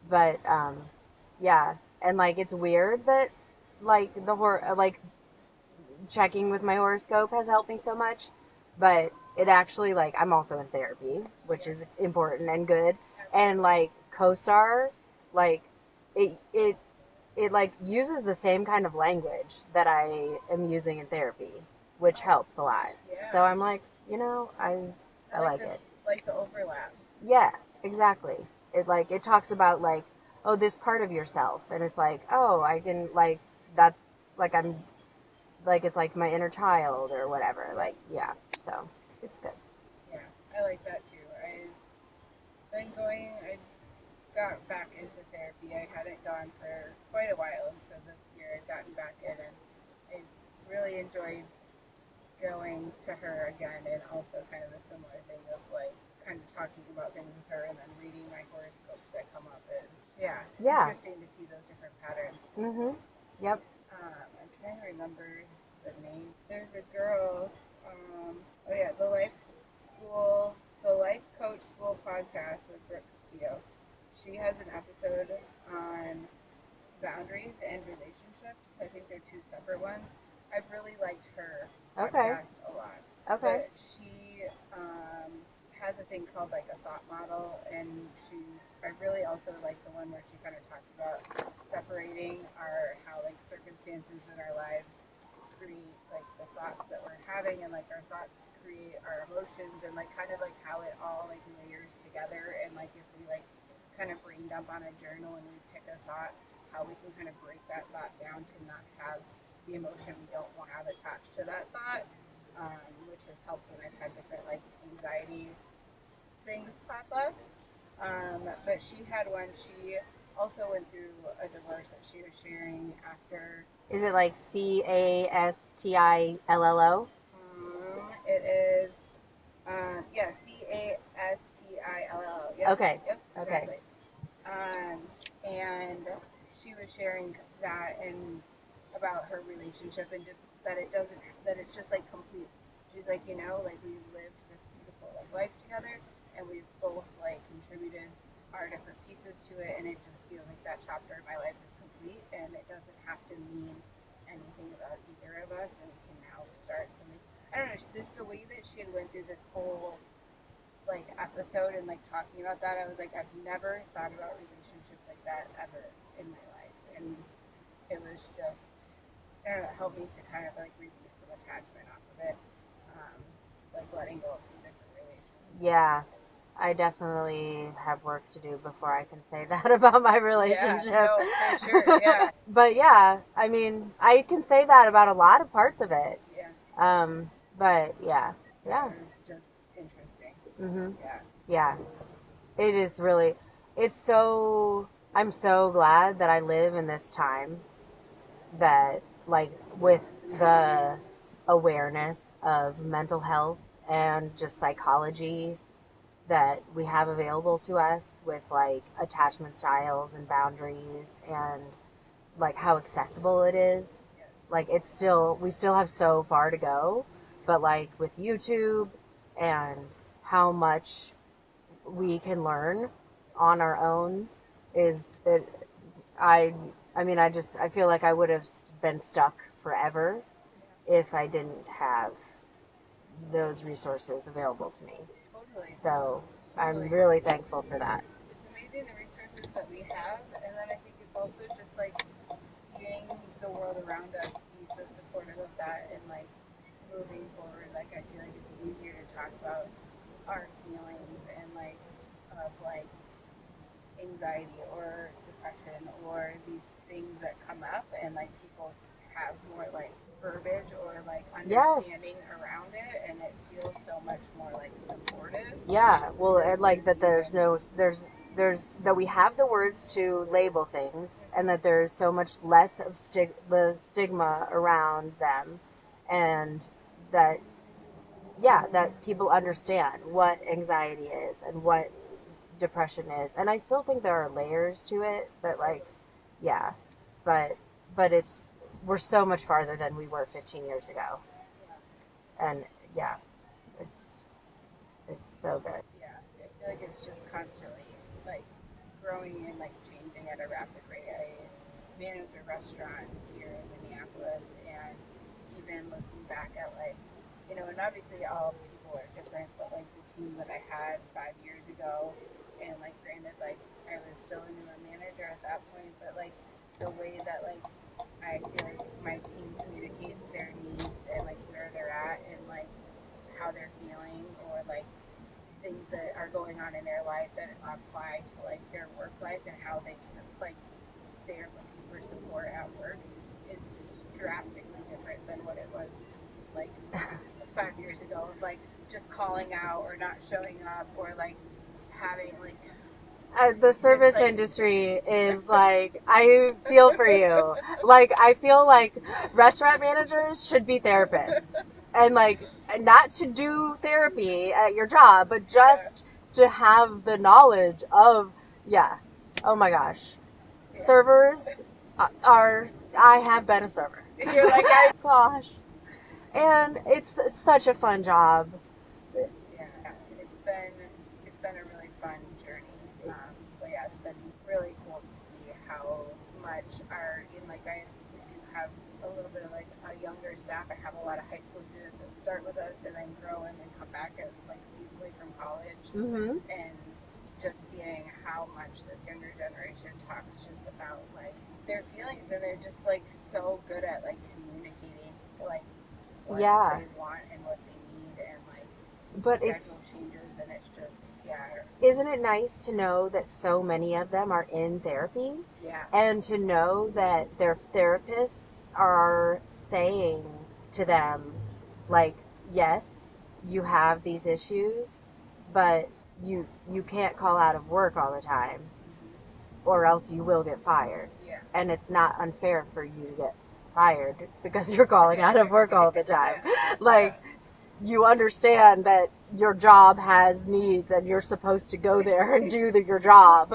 but yeah, and it's weird that checking with my horoscope has helped me so much, but it actually I'm also in therapy, which is important and good, and CoStar, it uses the same kind of language that I am using in therapy. which helps a lot. Yeah. So I'm like, you know, I like it. Like the overlap. Yeah, exactly. It talks about like, oh, this part of yourself, and it's like, oh, I can like that's like I'm like it's like my inner child or whatever. Like, yeah. So it's good. Yeah, I like that too. I got back into therapy. I hadn't gone for quite a while, and so this year I've gotten back in, and I really enjoyed going to her again, and also kind of a similar thing of like kind of talking about things with her, and then reading my horoscopes that come up. And yeah, interesting to see those different patterns. Mhm. Yep. I'm trying to remember the name. There's a girl. The Life Coach School podcast with Brooke Castillo. She has an episode on boundaries and relationships. I think they're two separate ones. I've really liked her podcast a lot. Okay. But she has a thing called like a thought model, and I really also like the one where she kind of talks about separating how like circumstances in our lives create like the thoughts that we're having, and like our thoughts create our emotions, and like kind of like how it all like layers together, and like if we like kind of brain dump on a journal and we pick a thought, how we can kind of break that thought down to not have the emotion we don't want to have attached to that thought, which has helped when I've had different like anxiety things pop up. But she had one. She also went through a divorce that she was sharing after. Is it like CASTILLO? It is, CASTILLO. Yep. Okay. Yep. Okay. Exactly. And she was sharing that and about her relationship, and just that it's just like complete. She's like, like we've lived this beautiful like life together, and we've both like contributed our different pieces to it, and it just feels like that chapter of my life is complete, and it doesn't have to mean anything about either of us, and we can now start something. I don't know, just the way that she had went through this whole like episode and like talking about that, I was like, I've never thought about relationships like that ever in my life, and it was just, I don't know, it helped me to kind of like release some attachment off of it, like letting go of some different relationships. Yeah. I definitely have work to do before I can say that about my relationship. Yeah, no, for sure, yeah. But yeah, I mean, I can say that about a lot of parts of it. Yeah. But yeah. It's just interesting. Mhm. Yeah. Yeah. It is really, I'm so glad that I live in this time that, like, with the awareness of mental health and just psychology that we have available to us with, like, attachment styles and boundaries and, like, how accessible it is. Like, we still have so far to go, but, like, with YouTube and how much we can learn on our own I mean, I feel like I would have been stuck forever if I didn't have those resources available to me. Totally. So I'm really thankful for that. It's amazing the resources that we have, and then I think it's also just like seeing the world around us be so supportive of that, and like moving forward. Like I feel like it's easier to talk about our feelings and like of like anxiety or depression or these things that come up, and like people have more like verbiage or like understanding around it, and it feels so much more like supportive. Yeah, well, and like that there's that we have the words to label things, and that there's so much less of the stigma around them, and that that people understand what anxiety is and what depression is. And I still think there are layers to it, but like, yeah, but we're so much farther than we were 15 years ago. And yeah, it's so good. Yeah, I feel like it's just constantly like growing and like changing at a rapid rate. I manage a restaurant here in Minneapolis, and even looking back at like, and obviously all people are different, but like the team that I had 5 years ago, and like granted, like I was still a newer manager at that point, but like the way that like I feel like my team communicates their needs and like where they're they're at and like how they're feeling, or like things that are going on in their life that apply to like their work life and how they can like they're looking for support at work is drastically different than what it was like 5 years ago of like just calling out or not showing up or like having like the service like, industry is like, I feel for you. Like, I feel like restaurant managers should be therapists. And like, not to do therapy at your job, but just to have the knowledge of, oh my gosh. Yeah. Servers I have been a server. You're like, gosh. And it's such a fun job. Yeah, it's been a really fun journey. But yeah, it's been really cool to see how much are in like we do have a little bit of like a younger staff. I have a lot of high school students that start with us and then grow and then come back as like seasonally from college. Mm-hmm. And just seeing how much this younger generation talks just about like their feelings, and they're just like so good at like communicating like what they want and what they need, and like but schedule changes, and it's just isn't it nice to know that so many of them are in therapy? Yeah. And to know that their therapists are saying to them, like, yes, you have these issues, but you can't call out of work all the time, or else you will get fired. Yeah. And it's not unfair for you to get fired because you're calling out of work all the time. Like, you understand that your job has needs and you're supposed to go there and do your job.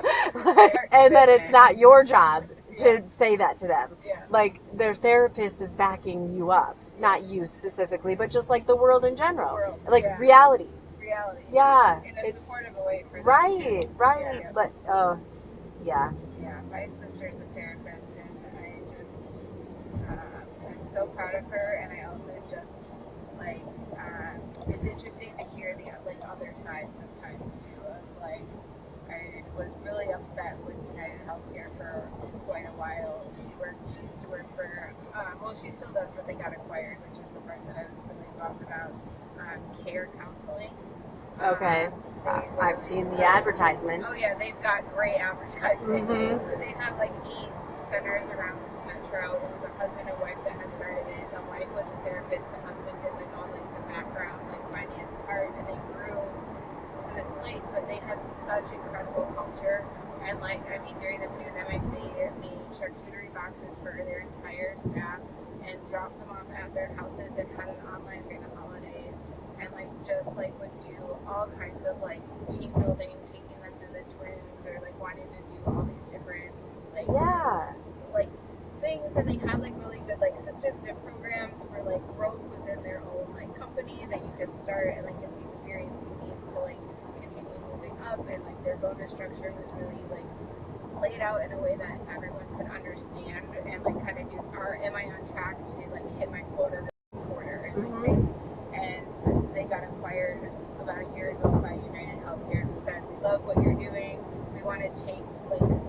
And that it's not your job to say that to them. Like, their therapist is backing you up. Not you specifically, but just like the world in general. Like, reality. Yeah. In a supportive way for them. Right. Yeah. But, Yeah, my sister's a therapist, and I just, I'm so proud of her, and I also just, like, it's interesting to hear the, like, other side sometimes, too, of, like, I was really upset with United Healthcare for quite a while. She used to work for, well, she still does, but they got acquired, which is the part that I was really bummed about, care counseling. Okay. I've seen the advertisements. Oh yeah, they've got great advertising. Mm-hmm. So they have like 8 centers around this metro. It was a husband and wife that had started it. The wife was a therapist. The husband did like all like the background, like finance part, and they grew to this place. But they had such incredible culture. And like, I mean, during the pandemic, they made charcuterie boxes for their entire staff and dropped them off at their houses and had an online during the holidays. And like just like would do all kinds of like team building, taking them to the twins, or like wanting to do all these different like like things. And they had like really good like systems and programs for like growth within their own like company that you could start and like get the experience you need to like continue moving up. And like their bonus structure was really like laid out in a way that everyone could understand and like kind of do, am I on track to like hit my quota this quarter, and like things. And they got acquired about a year ago by United Healthcare, who said, we love what you're doing. We want to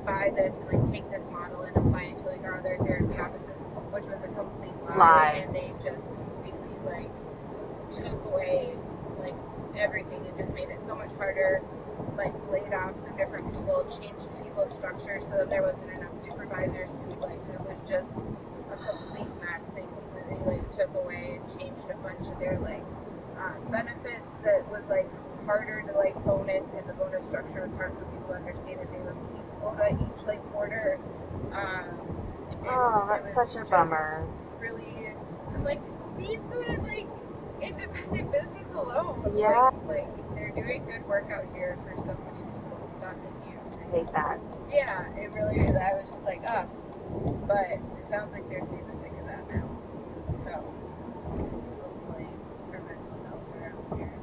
buy this and like take this model and apply it to like our other therapy offices, which was a complete lie. And they just completely like took away like everything and just made it so much harder, like laid off some different people, changed people's structure so that there wasn't enough supervisors to like, it was just a complete mess. They completely like took away and changed a bunch of their like benefits that was like harder to like bonus, and the bonus structure was hard for people to understand that they were meeting quota each like quarter. That's such a bummer. Really, like, leave the like independent business alone. Yeah. Like they're doing good work out here for so many people. Stop it, you. I hate that. Yeah, it really is. I was just like, but it sounds like they're doing the thing of that now. So hopefully for mental health around here.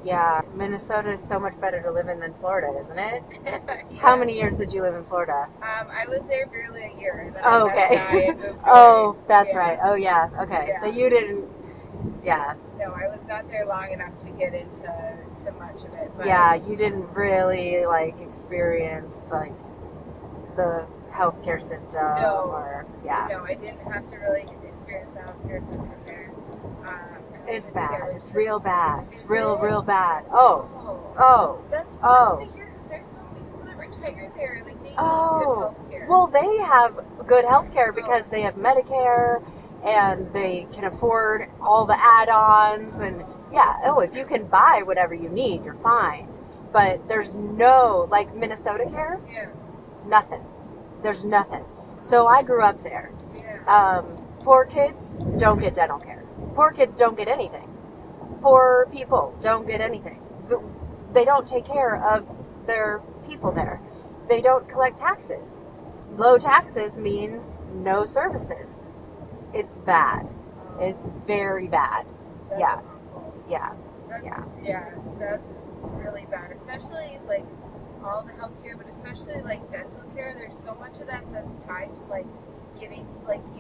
Yeah, Minnesota is so much better to live in than Florida, isn't it? Yeah. How many years did you live in Florida? I was there barely a year. And then Oh, I had a guy and moved oh, that's yeah. right. Oh, yeah. Okay, Yeah. so you didn't. Yeah. No, I was not there long enough to get into much of it. But yeah, you didn't really like experience like the healthcare system. No. Or No, I didn't have to really experience the healthcare system there. It's Yeah, bad. which It's is- real bad. It's Is real, it? real bad. Oh, That's oh. to hear because there's so many people that retire there. Like they need Oh. good health care. Well, they have good health care because they have Medicare and they can afford all the add-ons. And yeah, if you can buy whatever you need, you're fine. But there's no, like Minnesota care, Yeah. nothing. There's nothing. So I grew up there. Yeah. Poor kids don't get dental care. Poor kids don't get anything. Poor people don't get anything. They don't take care of their people there. They don't collect taxes. Low taxes means no services. It's bad. It's very bad. That's Yeah. awful. Yeah. That's, Yeah. yeah, that's really bad. Especially like all the healthcare, but especially like dental care. There's so much of that that's tied to like getting like if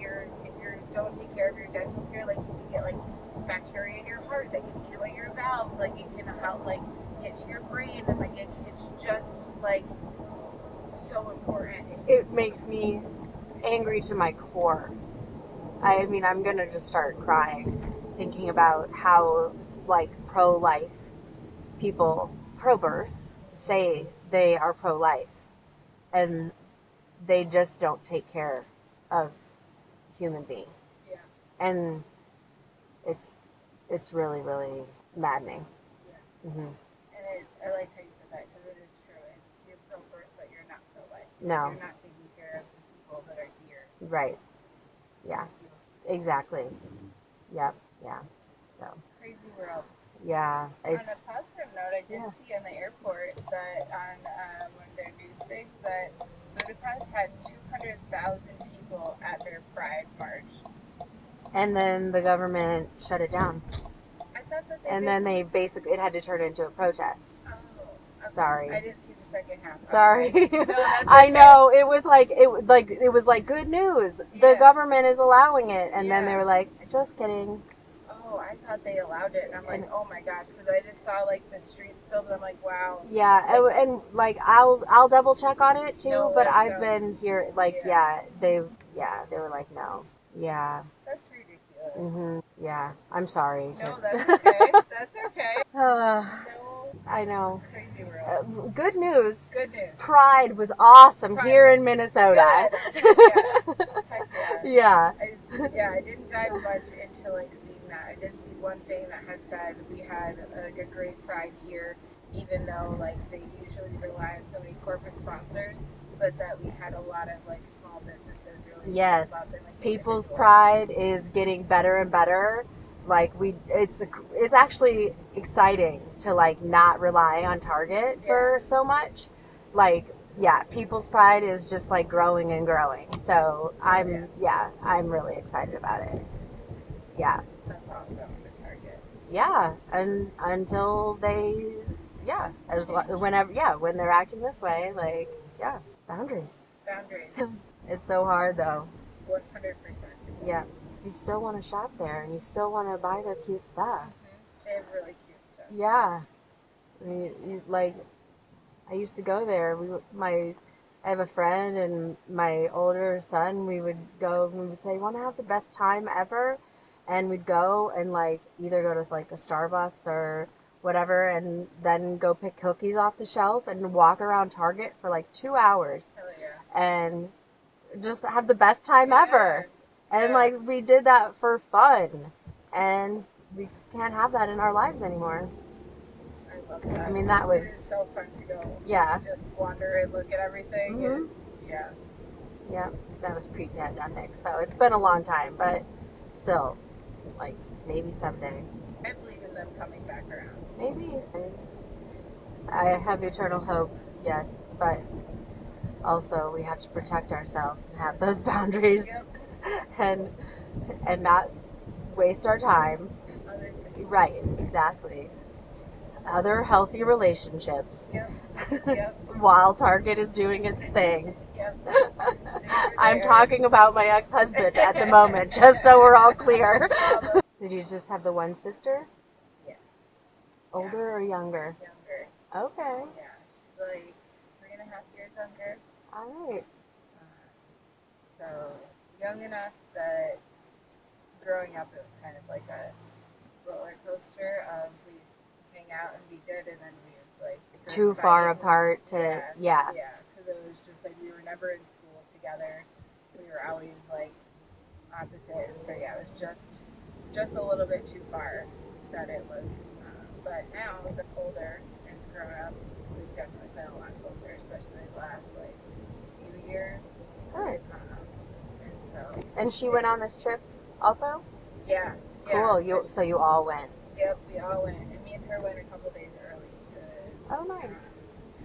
you don't take care of your dental care, like you can get like bacteria in your heart that can eat away your valves. Like it can help like get to your brain, and like it's just like so important. It makes me angry to my core. I mean, I'm gonna just start crying thinking about how like pro-life people, pro-birth, say they are pro-life, and they just don't take care of human beings. Yeah. And it's really, really maddening. Yeah. Mm-hmm. And I like how you said that because it is true. You're pro-birth, but you're not pro-life. No. You're not taking care of the people that are here. Right. Yeah. Exactly. Yep. Yeah. So. Crazy world. Yeah. On a It's. positive note, I did see in the airport that on one of their news things that Budapest had 200,000 people at their Pride March. And then the government shut it down. I thought that they and did. then they basically, it had to turn into a protest. Oh, okay. Sorry. I didn't see the second half. Sorry. Okay. No, that's I okay. know, it was like good news. The Yeah. government is allowing it, and then Yeah. they were like, just kidding. Oh, I thought they allowed it, and I'm like, oh my gosh, because I just saw like the streets filled, and I'm like, wow. Yeah, and like I'll double check on it too, No, but that I've sounds- been here like they were like no. Yeah. That's ridiculous. Mhm. Yeah. I'm sorry. No, that's okay. That's okay. No. I know. Crazy world. Good news. Good news. Pride was awesome Pride here was in Minnesota. Good. Heck Yeah. I didn't dive much into like seeing that. I did see one thing that had said we had like a great pride here, even though like they usually rely on so many corporate sponsors, but that we had a lot of like small businesses really Yes. step up and, like, People's individuals. pride is getting better and better. Like it's actually exciting to like not rely on Target for so much. Like People's Pride is just like growing and growing. So I'm really excited about it. Yeah. That's awesome. The Target. Yeah, and until they when they're acting this way, like boundaries. Boundaries. It's so hard though. 100%. Yeah, because you still want to shop there and you still want to buy their cute stuff. They have really cute stuff. Yeah, like I used to go there. I have a friend and my older son. We would go and we would say, "Want to have the best time ever?" And we'd go and like either go to like a Starbucks or whatever, and then go pick cookies off the shelf and walk around Target for like 2 hours. Hell yeah. And just have the best time ever. And like we did that for fun, and we can't have that in our lives anymore. I love that. I mean, that was It is so fun to go. Yeah. Just wander and look at everything. Mhm. And, Yeah, that was pre-pandemic, so it's been a long time, but still, like maybe someday. I believe in them coming back around. Maybe. I have eternal hope, yes, but also we have to protect ourselves and have those boundaries. Yep. and not waste our time. Other things. Right, exactly. Other healthy relationships. Yep. Yep. While Target is doing its thing. Yep. I'm talking about my ex-husband at the moment, just so we're all clear. So do you just have the one sister? Yes. Older or younger? Younger. Okay. Yeah, she's like 3.5 years younger. All right. So young enough that growing up it was kind of like a roller coaster of we hang out and be good, and then we like Too far apart to, yeah. because it was just like we were never in school together. We were always like opposite, and so yeah, it was just a little bit too far that it was. But now with the older and grown up, we've definitely been a lot closer, especially the last like few years. Good. And so. And she went on this trip also? Yeah. Cool. Yeah. So you all went. Yep, we all went, and me and her went a couple days early to. Oh, nice.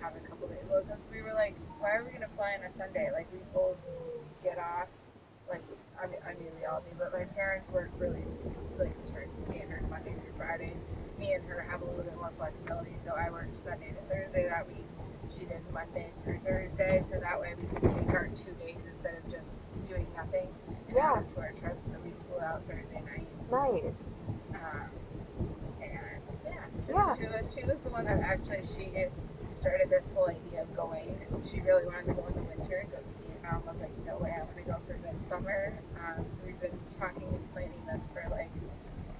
Have a couple days. Well, because we were like, why are we gonna fly on a Sunday? Like we both get off. Like I mean we all do, but my parents work really like strict. Me and her Monday through Friday. Me and her have a little bit more flexibility, so I worked Sunday to Thursday that week. She did Monday through Thursday, so that way we could take our 2 days instead of just doing nothing and add it to our trip. So we flew out Thursday night. Nice. And yeah, she was the one that actually she started this whole idea of going. She really wanted to go in the winter and go skiing. I was like, no way, I'm gonna go for midsummer. So we've been talking and planning this for like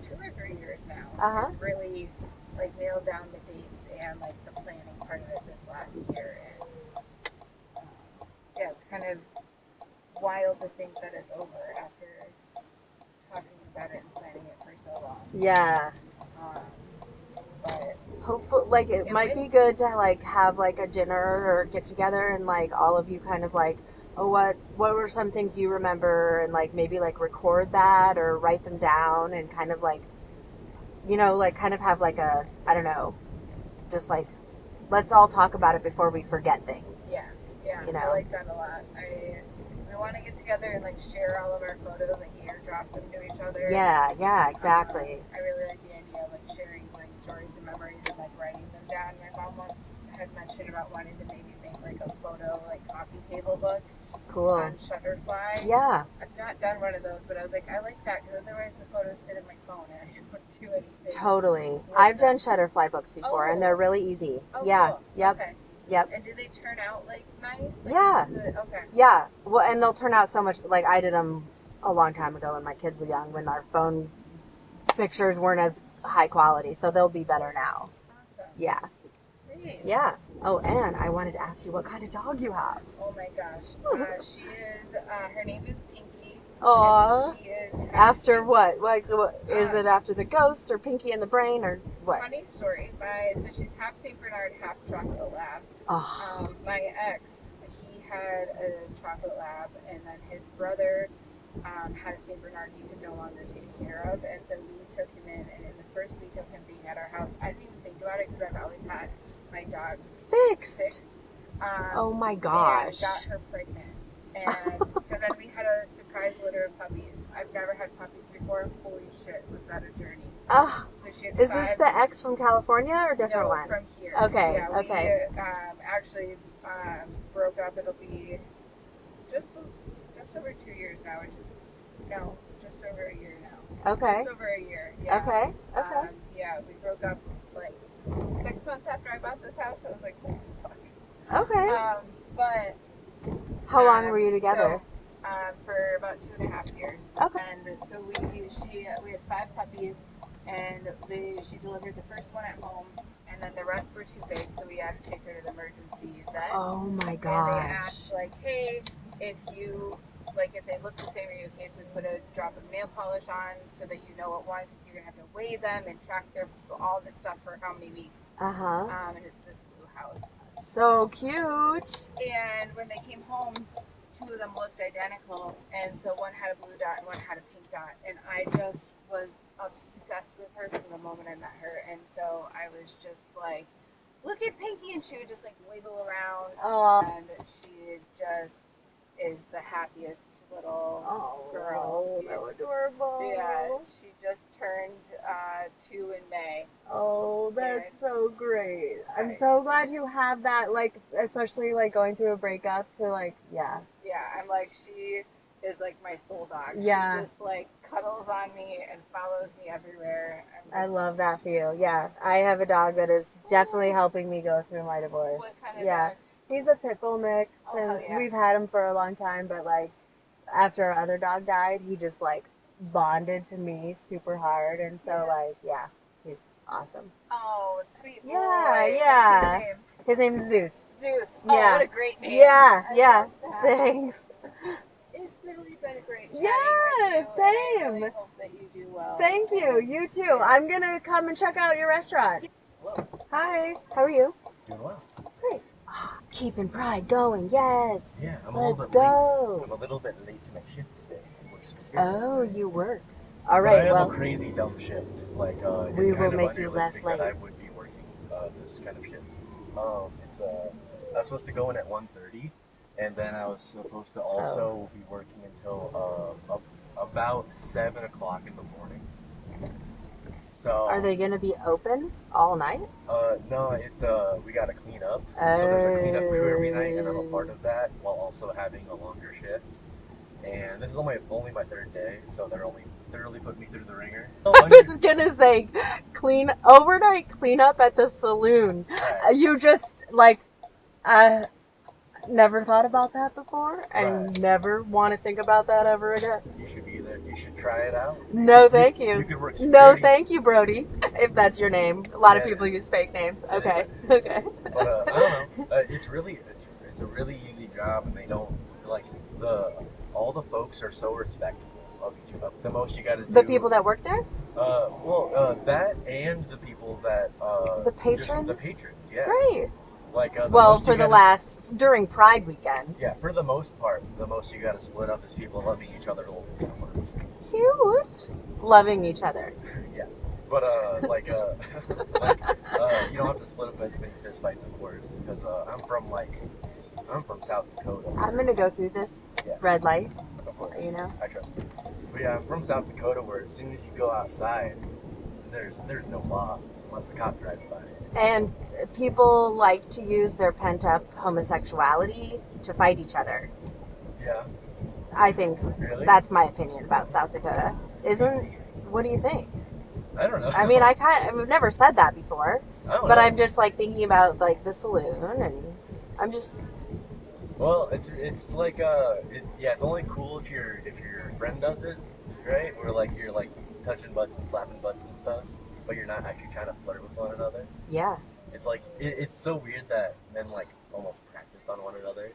2 or 3 years now. And really like nailed down the dates and like the planning part of it this last year. And yeah, it's kind of wild to think that it's over after talking about it and planning it for so long. Yeah. But hopefully, like it might be good to like have like a dinner or get together and like all of you kind of like, oh, what were some things you remember, and like maybe like record that or write them down and kind of like, you know, like kind of have like a, I don't know, just like let's all talk about it before we forget things. Yeah, you know? I like that a lot. We want to get together and like share all of our photos, like airdrop them to each other. Yeah, exactly. I really like the idea of like sharing like stories and memories and like writing them down. My mom once had mentioned about wanting to maybe make like a photo like coffee table book. Cool. On Shutterfly. Yeah. I've not done one of those, but I was like, I like that because otherwise the photos sit in my phone and I don't do anything. Totally. I've done Shutterfly books before, and they're really easy. Oh, yeah. Cool. Yep. Okay. Yep. And do they turn out like nice? Like, Yeah. Okay. Yeah. Well, and they'll turn out so much. Like I did them a long time ago when my kids were young, when our phone pictures weren't as high quality, so they'll be better now. Awesome. Yeah. Sweet. Yeah. Oh, and I wanted to ask you what kind of dog you have. Oh my gosh. She is. Her name is Pinky. Aww. She is. After what? Like, what, is it after the ghost or Pinky in the Brain or what? Funny story. So she's half Saint Bernard, half chocolate lab. Oh. My ex, he had a chocolate lab, and then his brother had a Saint Bernard he could no longer take care of, and so we took him in. And in the first week of him being at our house, I didn't even think about it because I've always had my dogs fixed. Oh my gosh. And got her pregnant. And so then we had a surprise litter of puppies. I've never had puppies before. Holy shit, was that a journey. So she had is this the ex from California or a different one? From here. Okay, yeah, okay. We actually broke up. It'll be just over 2 years now, which is, no, just over a year now. Okay. Just over a year, yeah. Okay. Yeah, we broke up like 6 months after I bought this house. I was like, holy fuck. Okay. But how long were you together? So, for about 2.5 years. Okay. And so we had 5 puppies, and she delivered the first one at home, and then the rest were too big, so we had to take her to the emergency vet. Oh my gosh. And they asked like, hey, if they look the same, are you okay if we put a drop of nail polish on so that you know what one, because you're gonna have to weigh them and track all this stuff for how many weeks. And it's this blue house. So cute. And when they came home, 2 of them looked identical, and so one had a blue dot and one had a pink dot, and I just was obsessed with her from the moment I met her, and so I was just like, look at Pinky, and she would just like wiggle around, and she just is the happiest little girl. So adorable. Yeah, she just turned 2 in May. Oh, that's so great. I'm so glad you have that, like, especially like going through a breakup to like, yeah. Yeah, I'm like, she is like my soul dog. Yeah. She just like cuddles on me and follows me everywhere. I love that for you. Yeah, I have a dog that is definitely helping me go through my divorce. What kind of dog? He's a pit bull mix, and yeah. we've had him for a long time, but like after our other dog died, he just like bonded to me super hard, and so like, yeah, he's awesome. Oh, sweet boy. Yeah, What's yeah. his name? His name's Zeus. Zeus. Oh, Yeah. what a great name. Yeah, I yeah. love that. Thanks. It's really been great chatting Yeah, with you. And I same. really hope that you do well. Thank you. You too. I'm gonna come and check out your restaurant. Hello. Hi. How are you? Doing well. Great. Keeping pride going. Yes. Yeah, I'm Let's go. I'm a little bit late to my shift today. Oh, you work. All But right. I have Well, a crazy dumb shift. Like, we it's will kind of make you less unrealistic late. that I would be working this kind of shift. It's I was supposed to go in at 1:30, and then I was supposed to also be working until about 7 o'clock in the morning. So Are they gonna be open all night? no, it's we gotta clean up. So there's a cleanup crew every night, and I'm a part of that while also having a longer shift. And this is only my third day, so they're only putting me through the ringer. I was gonna say, overnight cleanup at the saloon. Right. You just like, never thought about that before, and Right. never want to think about that ever again. You should be there. You should try it out. No, thank you. You could work No, security. thank you, Brody. If that's your name, a lot of Yeah, it people is. use fake names. It Okay, is. okay. But I don't know. It's a really easy job, and they don't like all the folks are so respectful of each other. The most you got to do. The people that work there? That and the people that The patrons? The patrons, yeah. Great. Like Well, for the during Pride weekend. Yeah, for the most part, the most you got to split up is people loving each other a little bit too much. Cute. Loving each other. Yeah, but you don't have to split up as many fist fights, of course, because I'm from South Dakota. I'm gonna go through this red light. Of course. You know. I trust you. But yeah, I'm from South Dakota, where as soon as you go outside, there's no law unless the cop drives by. And people like to use their pent-up homosexuality to fight each other. Yeah. I think that's my opinion about South Dakota. What do you think? I don't know. I mean, I've never said that before, but I'm just like thinking about like the saloon, and I'm just. Well, it's like it's only cool if your friend does it, right? Where like you're like touching butts and slapping butts and stuff, but you're not actually trying to flirt with one another. Yeah. It's like it's so weird that men like almost practice on one another.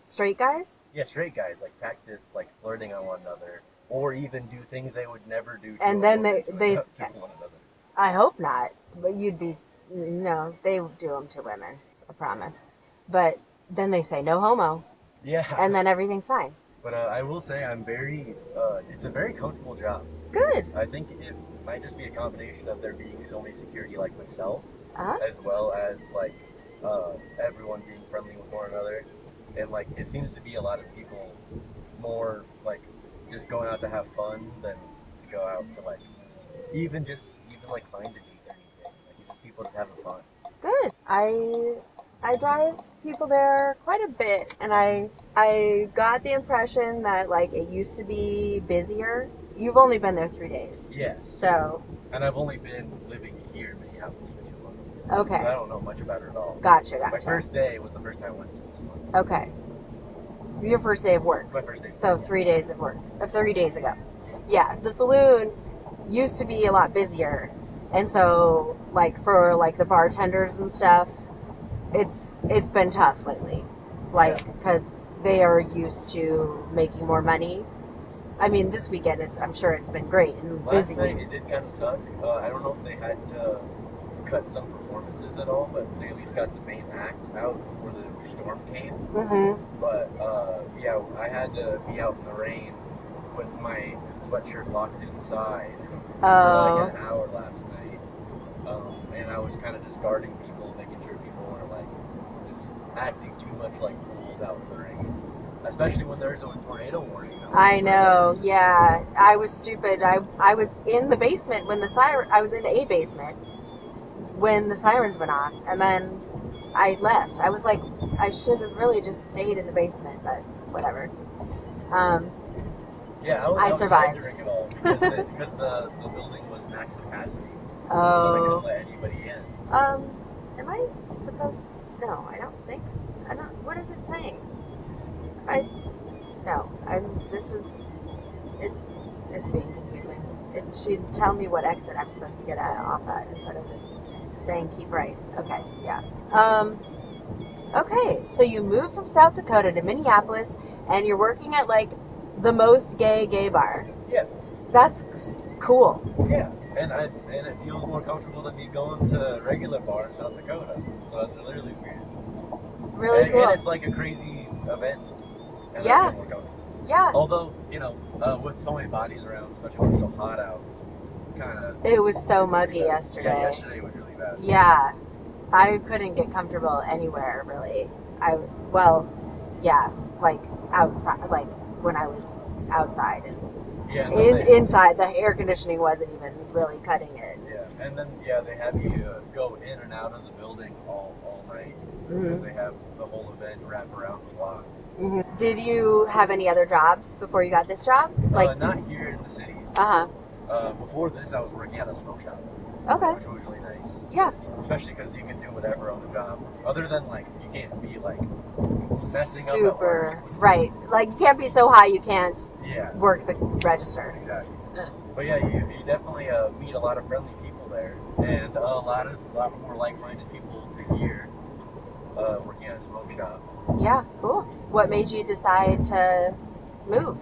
Straight guys? Yeah, straight guys like practice like flirting on one another, or even do things they would never do. And then they to one another. I hope not, but they do them to women. I promise. But then they say no homo. Yeah. And then everything's fine. But I will say it's a very comfortable job. Good. I think it might just be a combination of there being so many security like myself, Uh-huh. as well as like everyone being friendly with one another, and like it seems to be a lot of people more like just going out to have fun than to go out to like even like find a date or anything. Like it's just people just having fun. Good. I drive people there quite a bit, and I got the impression that like it used to be busier. You've only been there 3 days. Yes. So. And I've only been living here in Minneapolis for 2 months. Okay. So I don't know much about it at all. Gotcha. My first day was the first time I went to this one. Okay. Your first day of work. My first day. So 3 days of work. 3 days ago. Yeah, the saloon used to be a lot busier, and so like for like the bartenders and stuff, it's been tough lately, like because they are used to making more money. I mean, this weekend I'm sure it's been great and busy. Last night it did kind of suck. I don't know if they had to cut some performances at all, but they at least got the main act out before the storm came. Mm-hmm. But I had to be out in the rain with my sweatshirt locked inside for like an hour last night, and I was kind of just guarding people, making sure people weren't like just acting too much like fools out in the rain, especially when there's a tornado warning. I know, yeah. I was stupid. I was in the basement when I was in a basement when the sirens went off, and then I left. I was like, I should have really just stayed in the basement, but whatever. Yeah, I was survived during it all because the building was max capacity, Oh. so they couldn't let anybody in. Am I supposed to? No, I don't think. What is it saying? It's being confusing. She'd tell me what exit I'm supposed to get off at instead of just saying keep right. Okay, yeah. Okay, so you moved from South Dakota to Minneapolis, and you're working at like the most gay bar. Yeah. That's cool. Yeah, and it feels more comfortable than me going to a regular bar in South Dakota. So it's really weird. Really cool. And it's like a crazy event. And Yeah. I feel more comfortable. Yeah. Although, you know, with so many bodies around, especially when it's so hot out, it's kind of... It was so muggy yesterday. Yeah, yesterday was really bad. Yeah. I couldn't get comfortable anywhere, really. Like outside, like when I was outside. And yeah, inside, the air conditioning wasn't even really cutting it. Yeah, and then, they have you go in and out of the building all night. Because they have the whole event wrap around the block. Mm-hmm. Did you have any other jobs before you got this job? Like not here in the cities. Before this, I was working at a smoke shop. Okay. Which was really nice. Yeah. Especially because you can do whatever on the job. Other than, like, you can't be, like, messing up at Super. work. Right. Like, you can't be so high you can't work the register. Exactly. But yeah, you definitely meet a lot of friendly people there. And a lot more like-minded people to here working at a smoke shop. Yeah, cool. What made you decide to move?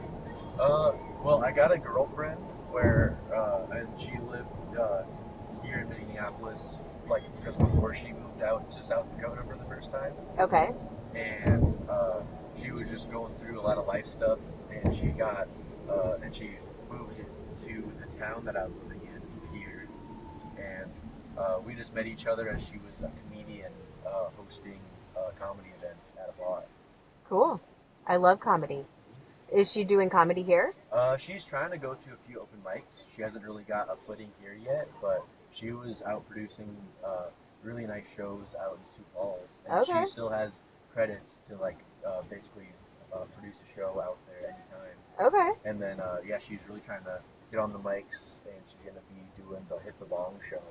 Well, I got a girlfriend and she lived here in Minneapolis, like just before she moved out to South Dakota for the first time. Okay. And she was just going through a lot of life stuff, and she moved to the town that I was living in here, and we just met each other as she was a comedian hosting a comedy event at a bar. Cool. I love comedy. Is she doing comedy here? She's trying to go to a few open mics. She hasn't really got a footing here yet, but she was out producing really nice shows out in Sioux Falls. And she still has credits to basically produce a show out there anytime. Okay. And then she's really trying to get on the mics, and she's gonna be doing the Hit the Bong show.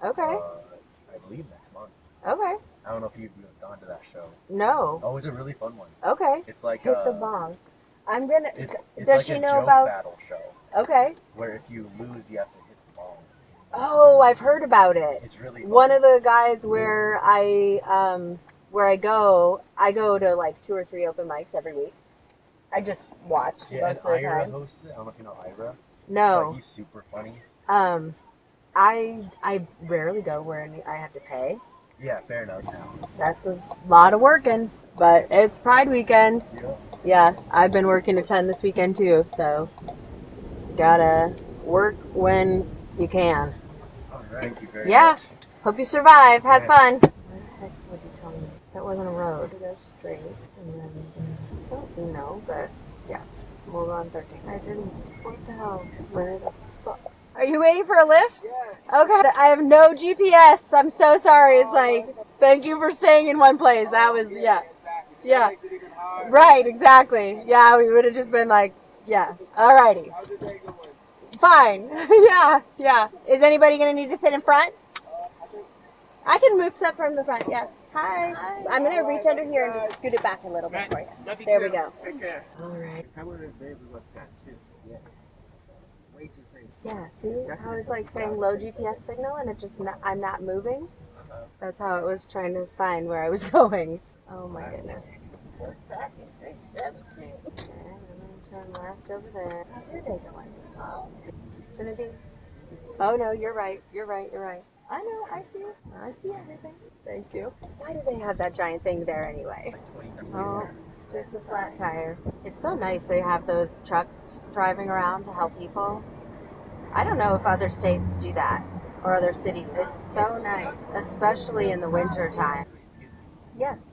Okay. I believe next month. Okay. I don't know if you've gone to that show. No. Oh, it's a really fun one. Okay. It's like Hit the Bong. I'm gonna. It's does like she a know joke about? Battle show. Okay. Where if you lose, you have to hit the bong. Oh, I've heard about it. It's really fun. One of the guys where I go to like 2 or 3 open mics every week. I just watch most of the Ira time. hosts it. I don't know if you know Ira. No. But he's super funny. I rarely go where I have to pay. Yeah, fair enough. That's a lot of working, but it's Pride weekend. Yeah, I've been working a ton this weekend too, so gotta work when you can. All right, thank you very much. Hope you survive. Have fun. Where the heck would you tell me? That wasn't a road. To go straight, and then I don't know, but yeah, we'll go on 13. I didn't. What the hell? Where the fuck? Are you waiting for a lift? Yeah. Okay. I have no GPS. I'm so sorry. It's like, thank you for staying in one place. That was, yeah. Right, exactly. Yeah, we would have just been like, yeah. Alrighty. Fine. Yeah. Is anybody going to need to sit in front? I can move stuff from the front, yeah. Hi. I'm going to reach under here and just scoot it back a little bit for you. There we go. Take care. Alright. I would have been able to that too. Yes. Way too crazy. Yeah, see how it's like saying low GPS signal and I'm not moving? That's how it was trying to find where I was going. Oh my goodness. 17. Okay, I'm going to turn left over there. How's your day going? Shouldn't it be? Oh no, you're right. I know, I see it. I see everything. Thank you. Why do they have that giant thing there anyway? Oh, just a flat tire. It's so nice they have those trucks driving around to help people. I don't know if other states do that, or other cities. It's so nice, especially in the winter time. Yes.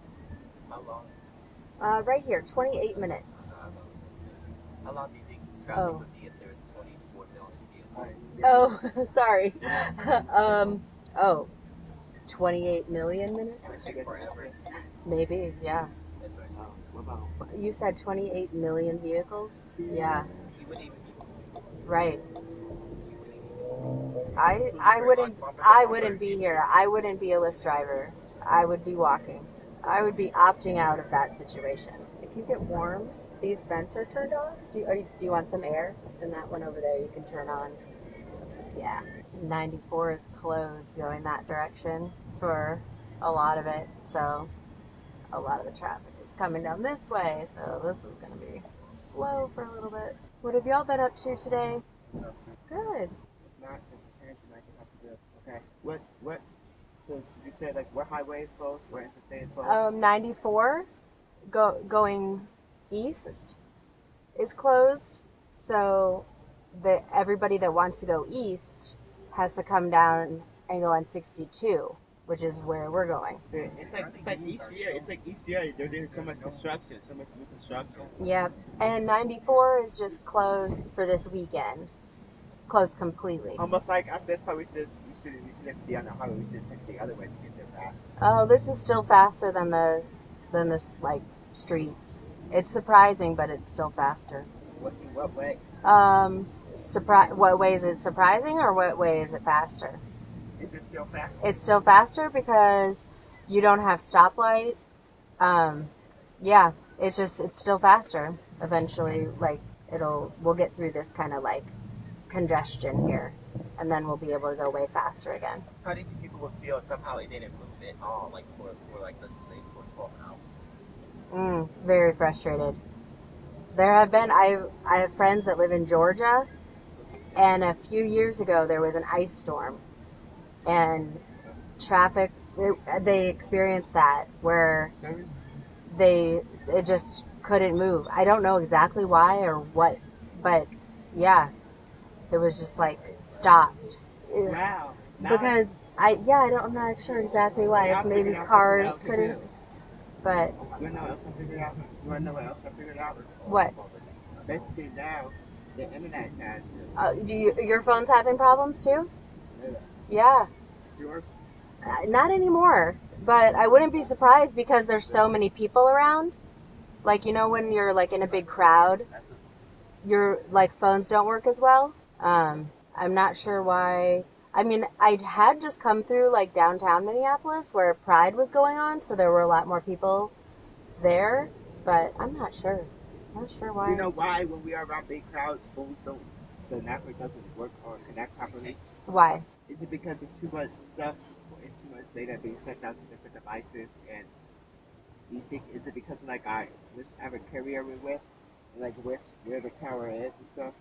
How long? Right here, 28 minutes. How long do you think traffic would be if there was 24 million vehicles? Oh, sorry. 28 million minutes? Forever. Maybe, yeah. You said 28 million vehicles? Yeah. You wouldn't even be. Right. I wouldn't be here. I wouldn't be a Lyft driver. I would be walking. I would be opting out of that situation. If you get warm, These vents are turned off. Do you want some air? And that one over there you can turn on. Yeah. 94 is closed going that direction for a lot of it. So a lot of the traffic is coming down this way. So this is going to be slow for a little bit. What have y'all been up to today? Good. Not just a chance and I can have to do. Okay. What? So you said like what highway is closed? Where interstate is closed? 94 going east is closed. So everybody that wants to go east has to come down and go on 62, which is where we're going. It's like each year. It's like each year they're doing so much construction, so much new construction. Yep. And 94 is just closed for this weekend. Closed completely. Almost like after this part, we shouldn't be on the highway. We should take the other way to get there fast. Oh, this is still faster than the like streets. It's surprising, but it's still faster. In what way? What way is it surprising, or what way is it faster? Is it still fast? It's still faster because you don't have stoplights. Yeah, it's still faster. Eventually, like we'll get through this kind of like congestion here, and then we'll be able to go way faster again. How do you think people would feel if somehow it didn't move at all, like for like let's just say for 12 hours? Very frustrated. There have been I have friends that live in Georgia, and a few years ago there was an ice storm, and traffic they experienced that where it just couldn't move. I don't know exactly why or what, but yeah, it was just like stopped. Wow. Because I'm not sure exactly why. If maybe cars couldn't, but You know what else I figured out? You want to know what else I figured out? what? Basically now, the internet has Your phone's having problems too? it. Yeah. It's yours? Not anymore, but I wouldn't be surprised because there's so many people around. Like, when you're like in a big crowd, your like phones don't work as well. I'm not sure why. I mean, I had just come through like downtown Minneapolis where Pride was going on, so there were a lot more people there, but I'm not sure. Not sure why. Do you know why when we are around big crowds, the network doesn't work or connect properly? Why? Is it because it's too much stuff, it's too much data being sent out to different devices, and you think, is it because of like whichever carrier we're with, and like where the tower is and stuff?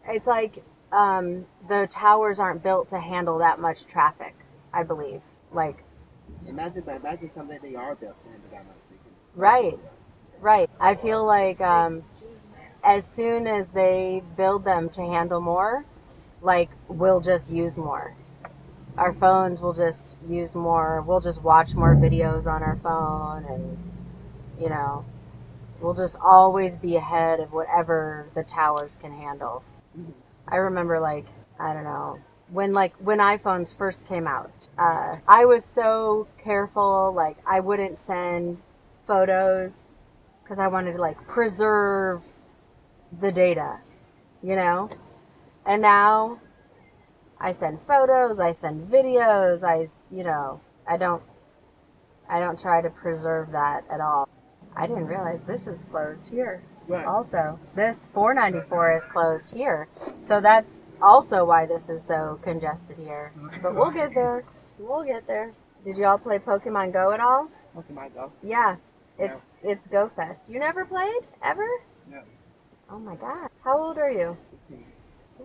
It's like the towers aren't built to handle that much traffic, I believe. Like, Imagine something they are built to handle that much. right. I feel like as soon as they build them to handle more, like, we'll just use more. Our phones will just use more. We'll just watch more videos on our phone, and we'll just always be ahead of whatever the towers can handle. I remember, like, I don't know, when iPhones first came out, I was so careful. Like, I wouldn't send photos because I wanted to like preserve the data, and now I send photos, I send videos, I don't try to preserve that at all. I didn't realize this is closed here. Right. Also, this 494 is closed here. So that's also why this is so congested here. But we'll get there. Did y'all play Pokemon Go at all? Pokemon Go? Yeah. It's Go Fest. You never played? Ever? No. Oh my god. How old are you? 18.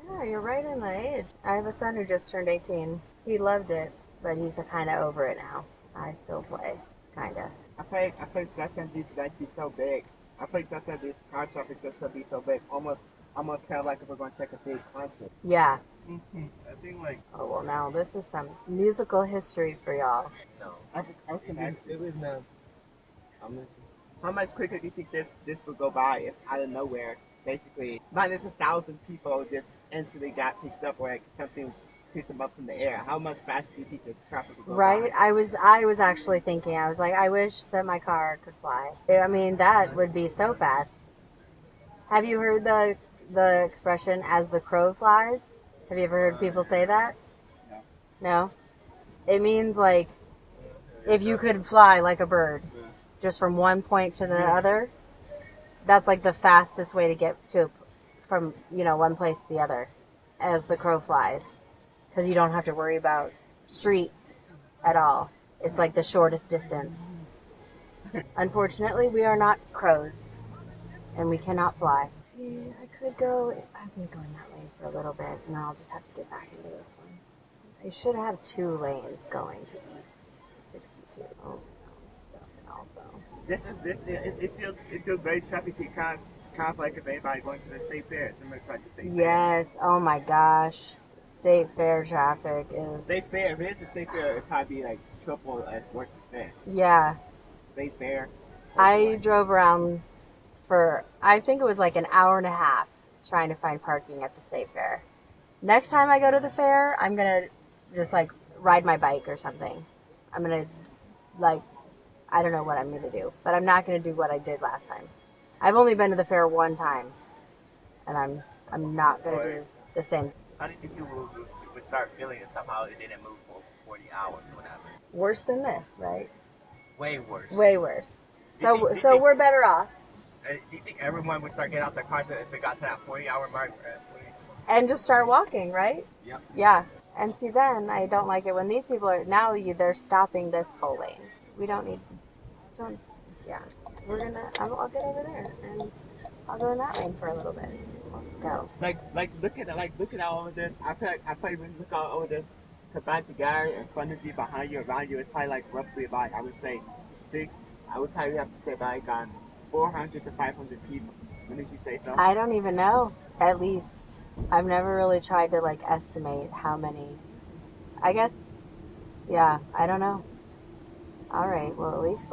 Yeah, you're right in the age. I have a son who just turned 18. He loved it, but he's kind of over it now. I still play, kind of. I played sometimes these guys be so big. I played sometimes these car traffic systems be so big. Almost kind of like if we're going to take a big concert. Yeah. I think like Oh, well, now this is some musical history for y'all. no. I was imagine. It was no. How much quicker do you think this would go by if out of nowhere, basically, minus 1,000 people just instantly got picked up, or like something picked them up from the air? How much faster do you think this traffic would go Right? by? I was actually thinking, I was like, I wish that my car could fly. I mean, that would be so fast. Have you heard the expression, as the crow flies? Have you ever heard people say that? No. No? It means like, if you could fly like a bird, just from one point to the other, That's like the fastest way to get to from, one place to the other as the crow flies. Because you don't have to worry about streets at all. It's like the shortest distance. Unfortunately, we are not crows. And we cannot fly. See, I've been going that way for a little bit, and I'll just have to get back into this one. I should have 2 lanes going to East 62. Oh, no, it's stopping also. It feels very trafficy, kind of like if anybody going to the state fair. Somebody tried to state fair. Yes, oh my gosh. State fair traffic is... State fair, if it is a state fair, it'd probably be like triple as worse as this. Yeah. State fair. I drove around for, I think it was like an hour and a half trying to find parking at the state fair. Next time I go to the fair, I'm going to just like ride my bike or something. I'm going to I don't know what I'm going to do, but I'm not going to do what I did last time. I've only been to the fair one time, and I'm not going to do the same. How did you think people would start feeling it somehow it didn't move for 40 hours or whatever? Worse than this, right? Way worse. Way worse. Do you think We're better off. Do you think everyone would start getting out their cars if it got to that 40-hour mark? And just start walking, right? Yep. Yeah. And see, then I don't like it when these people are they're stopping this whole lane. We don't need. Yeah. I'll get over there and I'll go in that lane for a little bit. Let's go. Looking at all of this, I feel like when you look at all of this, combined together in front of you, behind you, around you, it's probably like roughly about, I would say, I would probably have to say about 400 to 500 people. Wouldn't you say so? I don't even know. At least. I've never really tried to estimate how many. I guess, yeah, I don't know. All right, well, at least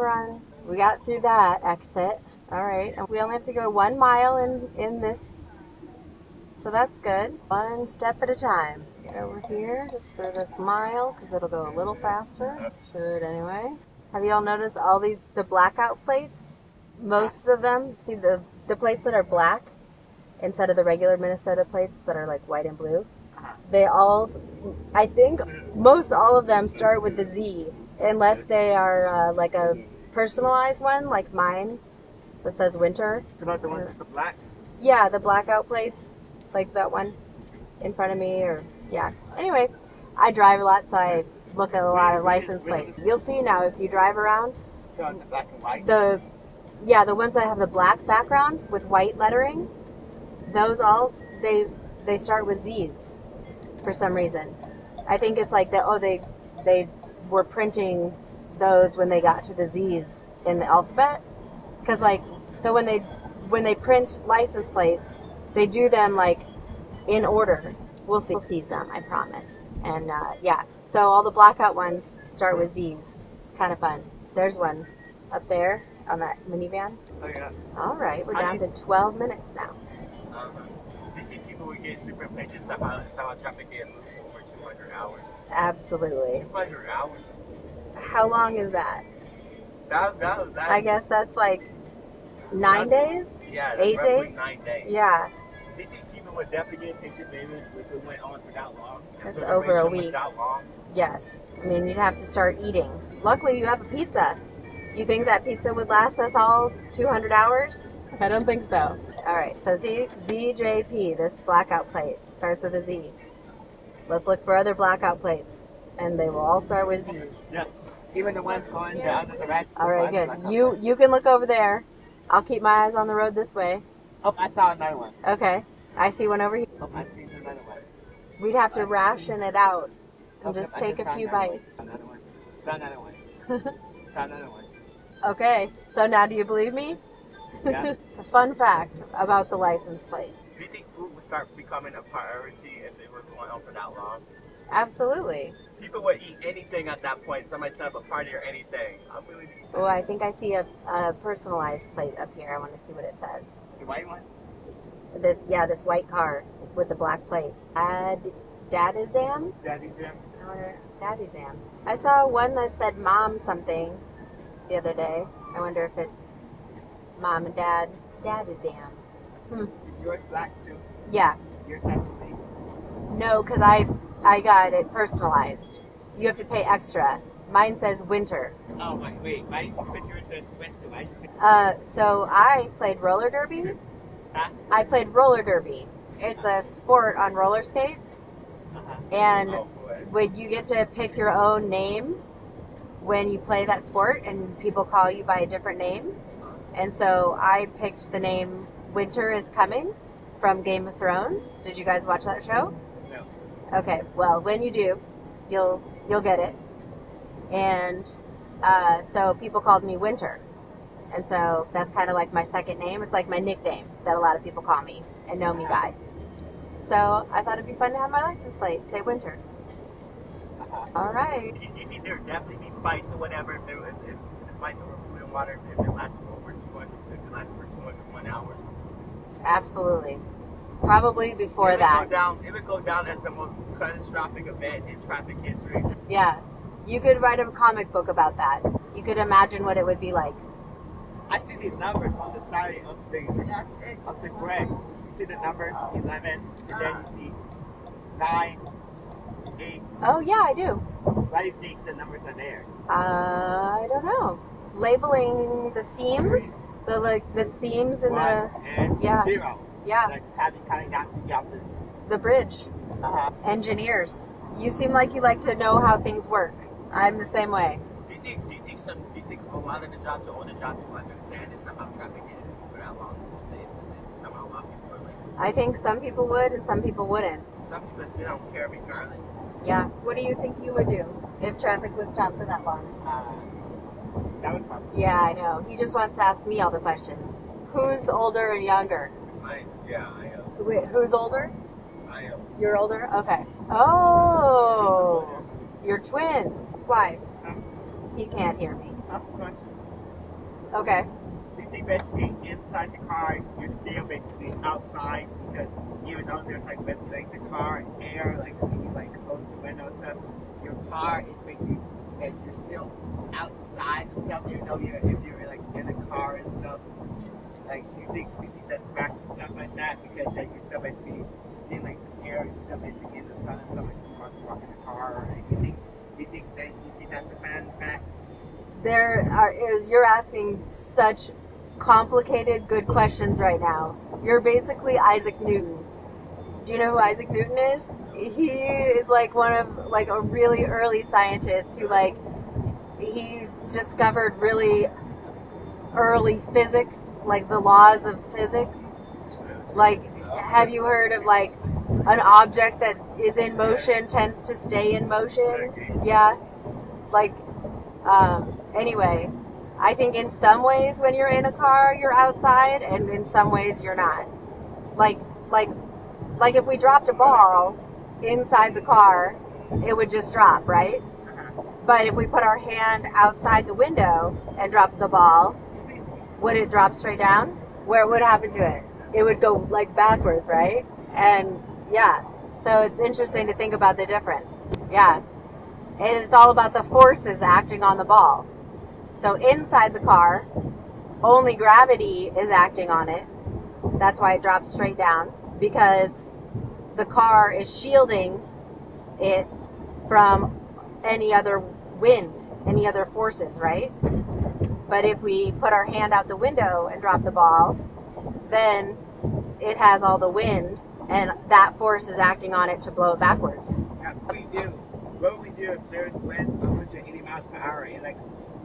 we got through that exit. All right, and we only have to go 1 mile in this, so that's good. 1 step at a time. Get over here just for this mile, because it'll go a little faster. Should anyway. Have you all noticed the blackout plates? Most of them, see the plates that are black instead of the regular Minnesota plates that are white and blue? They all, I think most all of them start with the Z, unless they are a personalized one like mine that says winter. About the ones with the black? Yeah, the blackout plates, like that one in front of me, or yeah. Anyway, I drive a lot, so I look at a lot of license plates. You'll see now if you drive around. The black and white? The ones that have the black background with white lettering, those they start with Z's for some reason. I think it's like that. Oh, they were printing those when they got to the Z's in the alphabet, because so when they print license plates, they do them in order. We'll see them, I promise. And yeah, so all the blackout ones start with Z's. It's kind of fun. There's one up there on that minivan. Oh yeah. All right, we're down to 12 minutes now. Do you think people would get super impatient somehow traffic get moved for over 200 hours? Absolutely. 200 hours? How long is that? That I guess that's 9 days? Yeah, 8 roughly days? 9 days. Yeah. Do you think people would definitely get impatient maybe if it went on for that long? That's If it over a went week. that long? Yes. I mean, you'd have to start eating. Luckily, you have a pizza. You think that pizza would last us all 200 hours? I don't think so. All right, so ZJP, this blackout plate, starts with a Z. Let's look for other blackout plates, and they will all start with Z's. Yeah. Even the ones going the other direction. All right, good. You can look over there. I'll keep my eyes on the road this way. Oh, I saw another one. Okay. I see one over here. Oh, I see another one. We'd have to ration it out and Okay, just I take just a saw few another bites. one. Another one. Saw another one. Saw another one. Okay, so now do you believe me? Yeah. It's a fun fact about the license plate. Do you think food would start becoming a priority if it was going on for that long? Absolutely. People would eat anything at that point. Somebody set up a party or anything. I'm really. Oh, I think I see a personalized plate up here. I want to see what it says. The white one? This white car with the black plate. Dadizam? Dadizam. Dadizam. I saw one that said mom something the other day. I wonder if it's mom and dad. Dadizam. Is yours black too? Yeah. Yours has to be. No, because I got it personalized. You have to pay extra. Mine says winter. Oh, wait. My picture says winter. So I played roller derby. Huh? I played roller derby. It's a sport on roller skates, and Oh, boy. when you get to pick your own name when you play that sport, and people call you by a different name. And so I picked the name Winter is Coming from Game of Thrones. Did you guys watch that show? No. Okay, well, when you do, you'll get it. And so people called me Winter. And so that's kind of like my second name. It's like my nickname that a lot of people call me and know me by. So I thought it'd be fun to have my license plate say Winter. All right. You think there would definitely be fights or whatever if the fights over food and water if it lasts for over 201 hours? Absolutely. Probably before that. It would go down as the most catastrophic event in traffic history. Yeah. You could write a comic book about that. You could imagine what it would be like. I see the numbers on the side of the grid. You see the numbers 11, and then you see 9, 8. Oh, yeah, I do. Why do you think the numbers are there? I don't know. Labeling the seams? The seams in 1 and yeah. 0. Yeah. Like counting down to the office. The bridge. Engineers. You seem like you like to know how things work. I'm the same way. Do you think a lot of the jobs are older jobs to understand if somehow traffic is for that long? They somehow a lot of people are like. I think some people would and some people wouldn't. Some people still don't care regardless. Yeah. What do you think you would do if traffic was stopped for that long? That was probably. Yeah, I know. He just wants to ask me all the questions. Who's older and younger? I am. Wait, who's older? I am. You're older? Okay. Oh, you're twins. Why? He can't hear me. Question. Okay. Do you think basically inside the car you're still basically outside because even though there's like the car air like when you like close the window and stuff, your car is basically like you're still outside and stuff even though if you're like in a car and stuff. Like do you think that's facts and stuff like that because like you're still basically getting like some air, you're still basically in the sun and stuff like you want to walk in the car or you think that's a fact? You're asking such complicated, good questions right now. You're basically Isaac Newton. Do you know who Isaac Newton is? He is like one of like a really early scientist who like he discovered really early physics, like the laws of physics. Like, have you heard of like an object that is in motion tends to stay in motion? Yeah. Like, anyway, I think in some ways when you're in a car, you're outside, and in some ways you're not. Like if we dropped a ball inside the car, it would just drop, right? But if we put our hand outside the window and drop the ball, would it drop straight down? Where would happen to it? It would go like backwards, right? And yeah, so it's interesting to think about the difference. Yeah. And it's all about the forces acting on the ball. So inside the car, only gravity is acting on it. That's why it drops straight down, because the car is shielding it from any other wind, any other forces, right? But if we put our hand out the window and drop the ball, then it has all the wind, and that force is acting on it to blow it backwards. What would we do if there's wind 180 miles per hour and like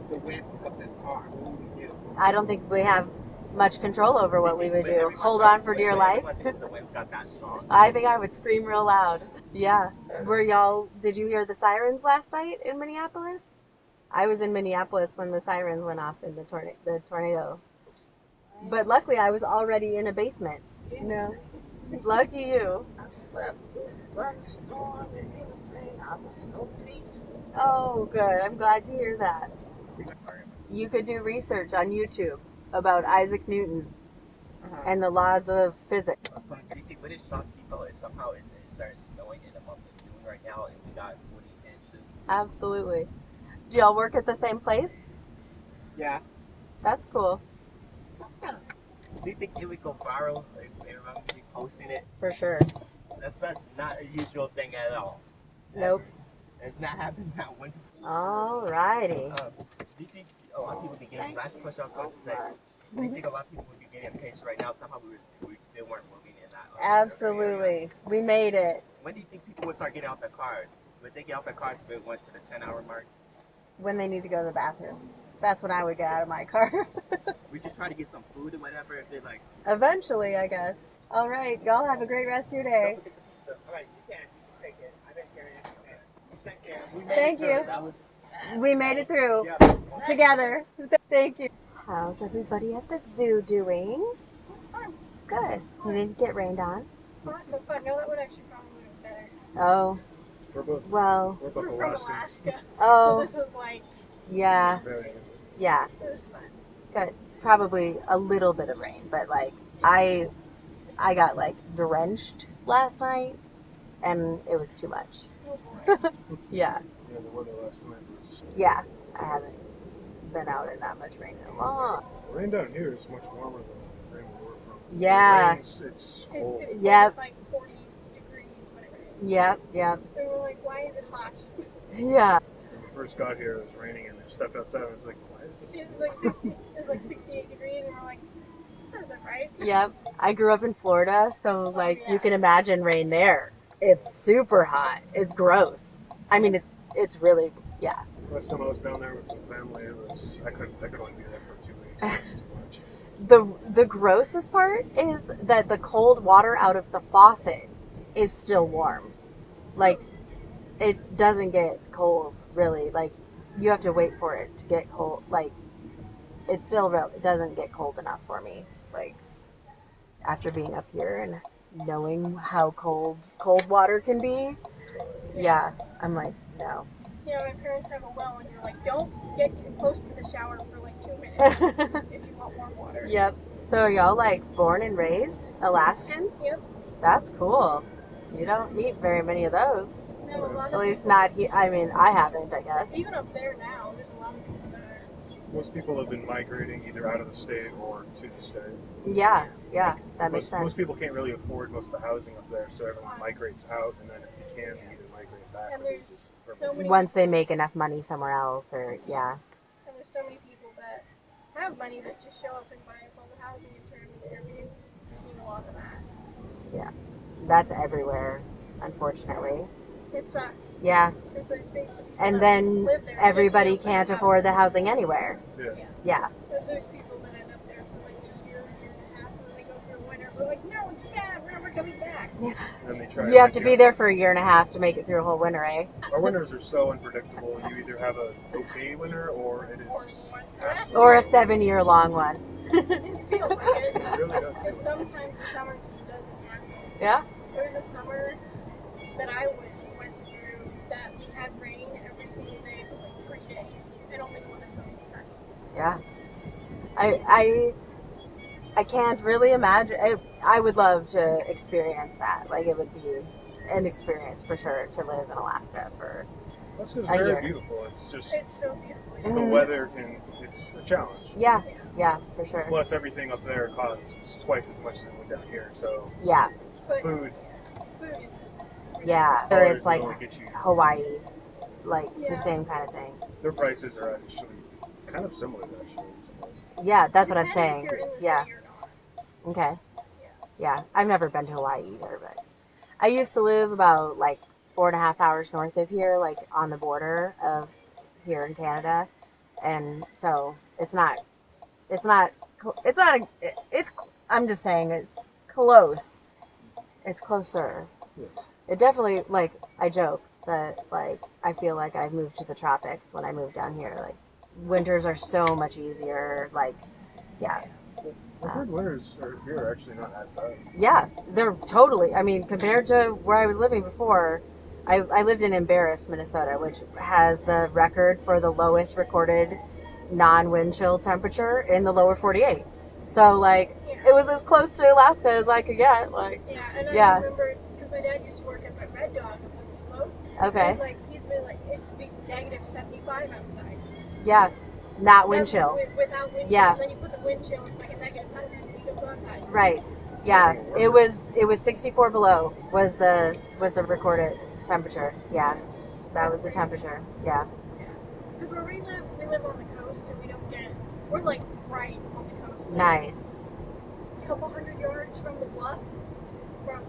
the wind of this car? What would we do? I don't think we have much control over what we would do. Hold on for dear life. The wind's got that strong. I think I would scream real loud. Yeah. Did you hear the sirens last night in Minneapolis? I was in Minneapolis when the sirens went off in the tornado. But luckily I was already in a basement. No. Lucky you. I slept through the storm and everything. I was so peaceful. Oh, good. I'm glad to hear that. You could do research on YouTube about Isaac Newton and the laws of physics. Would it shock people if somehow it starts snowing in the month of June right now and we got 40 inches? Absolutely. Do y'all work at the same place? Yeah. That's cool. Do you think it would go viral if everyone would be posting it? For sure. That's not a usual thing at all. Nope. It's not happening that winter. Alrighty. Do you think a lot of people would be getting, last question I was going to say, do you think a lot of people would be getting impatient right now? Somehow we still weren't moving in that. Absolutely. We made it. When do you think people would start getting off their cars? Would they get off their cars if it went to the 10-hour mark? When they need to go to the bathroom. That's when I would get out of my car. We just try to get some food or whatever if they're like, Eventually, I guess. All right. Y'all have a great rest of your day. don't forget the pizza. All right, you can take it. I didn't carry it. Okay. You take care. We made Thank it you. through. That was, We made it through yeah. together. Thank you. How's everybody at the zoo doing? It's fun. Good. You didn't get rained on? Fun, but fun. No, that would actually probably would have been better. Oh, We're both well. we're both We're from Alaskans. Alaska. So Oh, this was like, yeah. Very Yeah. it was fun. Good. Probably a little bit of rain, but like I got like drenched last night and it was too much. Oh boy. Yeah. Yeah, the weather last night was. Yeah. I haven't been out in that much rain in a long. The rain down here is much warmer than the rain we were from. Yeah. The rain's, it's cold. It's Yep. It's like 40 degrees when it rains. Yep. Yep. And we're like, why is it hot? Yeah. When we first got here, it was raining, and I stepped outside. I was like, "Why is this?" It was like 60, it was like 68 degrees, and we're like, that isn't right. Yep. I grew up in Florida, so like you can imagine rain there. It's super hot. It's gross. I mean, it's really, yeah. Last time I was down there with some family, I could only be there for 2 weeks. It was too much. The grossest part is that the cold water out of the faucet is still warm. Like, it doesn't get cold, really. Like, you have to wait for it to get cold. Like, it still it doesn't get cold enough for me. Like, after being up here and knowing how cold water can be, yeah, I'm like, no. You know, my parents have a well, and you're like, don't get close to the shower for like 2 minutes if you want warm water. Yep. So are y'all like born and raised Alaskans? Yep. That's cool. You don't meet very many of those. No, a lot At of least people, not here. I mean, I haven't, I guess. even up there now, there's a lot of people that are. Most people have been migrating either out of the state or to the state. Yeah, yeah, that makes sense. Most people can't really afford most of the housing up there, so everyone migrates out, and then if you can, they either migrate back And or they there's just so many Once they people, make enough money somewhere else, or yeah. and there's so many people that have money that just show up and buy up all the housing and turn it into Airbnb. I've seen a lot of that. That's everywhere, unfortunately. It sucks. Yeah, Because I think the people and that then live there, everybody they don't can't have afford the houses. housing anywhere. Yeah. Yeah, But there's people that end up there for like a year and a half, and they go through winter. We're like, no, it's bad. We're never coming back. And then they try you have to rent be out. there for a year and a half to make it through a whole winter, eh? Our winters are so unpredictable. You either have a okay winter or it Or is one absolutely Or a 7-year long one. It feels like it. It really does. Because sometimes the summer just doesn't happen. Yeah. There was a summer that I went through that we had rain every single day for like 3 days, and only one of them was sunny. Yeah. I can't really imagine. I would love to experience that. Like, it would be an experience for sure to live in Alaska for Alaska's a year. very beautiful. It's just It's so beautiful. the Mhm. weather it's a challenge. Yeah, yeah, for sure. Plus, everything up there costs twice as much as it would down here. So Yeah, But food, food is. yeah. Or dollars it's like would only get you. Hawaii, like Yeah. the same kind of thing. Their prices are actually kind of similar, actually, in some ways. Yeah, that's what I'm Depending saying. if you're in the Yeah. city or not. Okay. Yeah. Yeah, I've never been to Hawaii either, but I used to live about like 4.5 hours north of here, like on the border of here in Canada, and so it's I'm just saying it's close. It's closer. Yeah. It definitely, like, I joke that, like, I feel like I've moved to the tropics when I moved down here. Like, winters are so much easier. Like, yeah. I've heard winters here are actually not as bad. Yeah, they're totally, I mean, compared to where I was living before, I lived in Embarrass, Minnesota, which has the record for the lowest recorded non-wind chill temperature in the lower 48. So, like, it was as close to Alaska as I could get. Like, Yeah, and Yeah. I remember because my dad used to work at my Red Dog up on the slope. It okay, was like he'd be like it'd be negative 75 outside. yeah, not wind That's chill. Without wind Yeah. chill. Then you put the wind chill, it's like a negative 100 and he goes outside. Right. Yeah, it was 64 below was the recorded temperature. Yeah, that was the temperature. Yeah. Because where we live on the coast, and we don't get. We're like right on the coast. Like, Nice. a couple hundred yards from the bluff,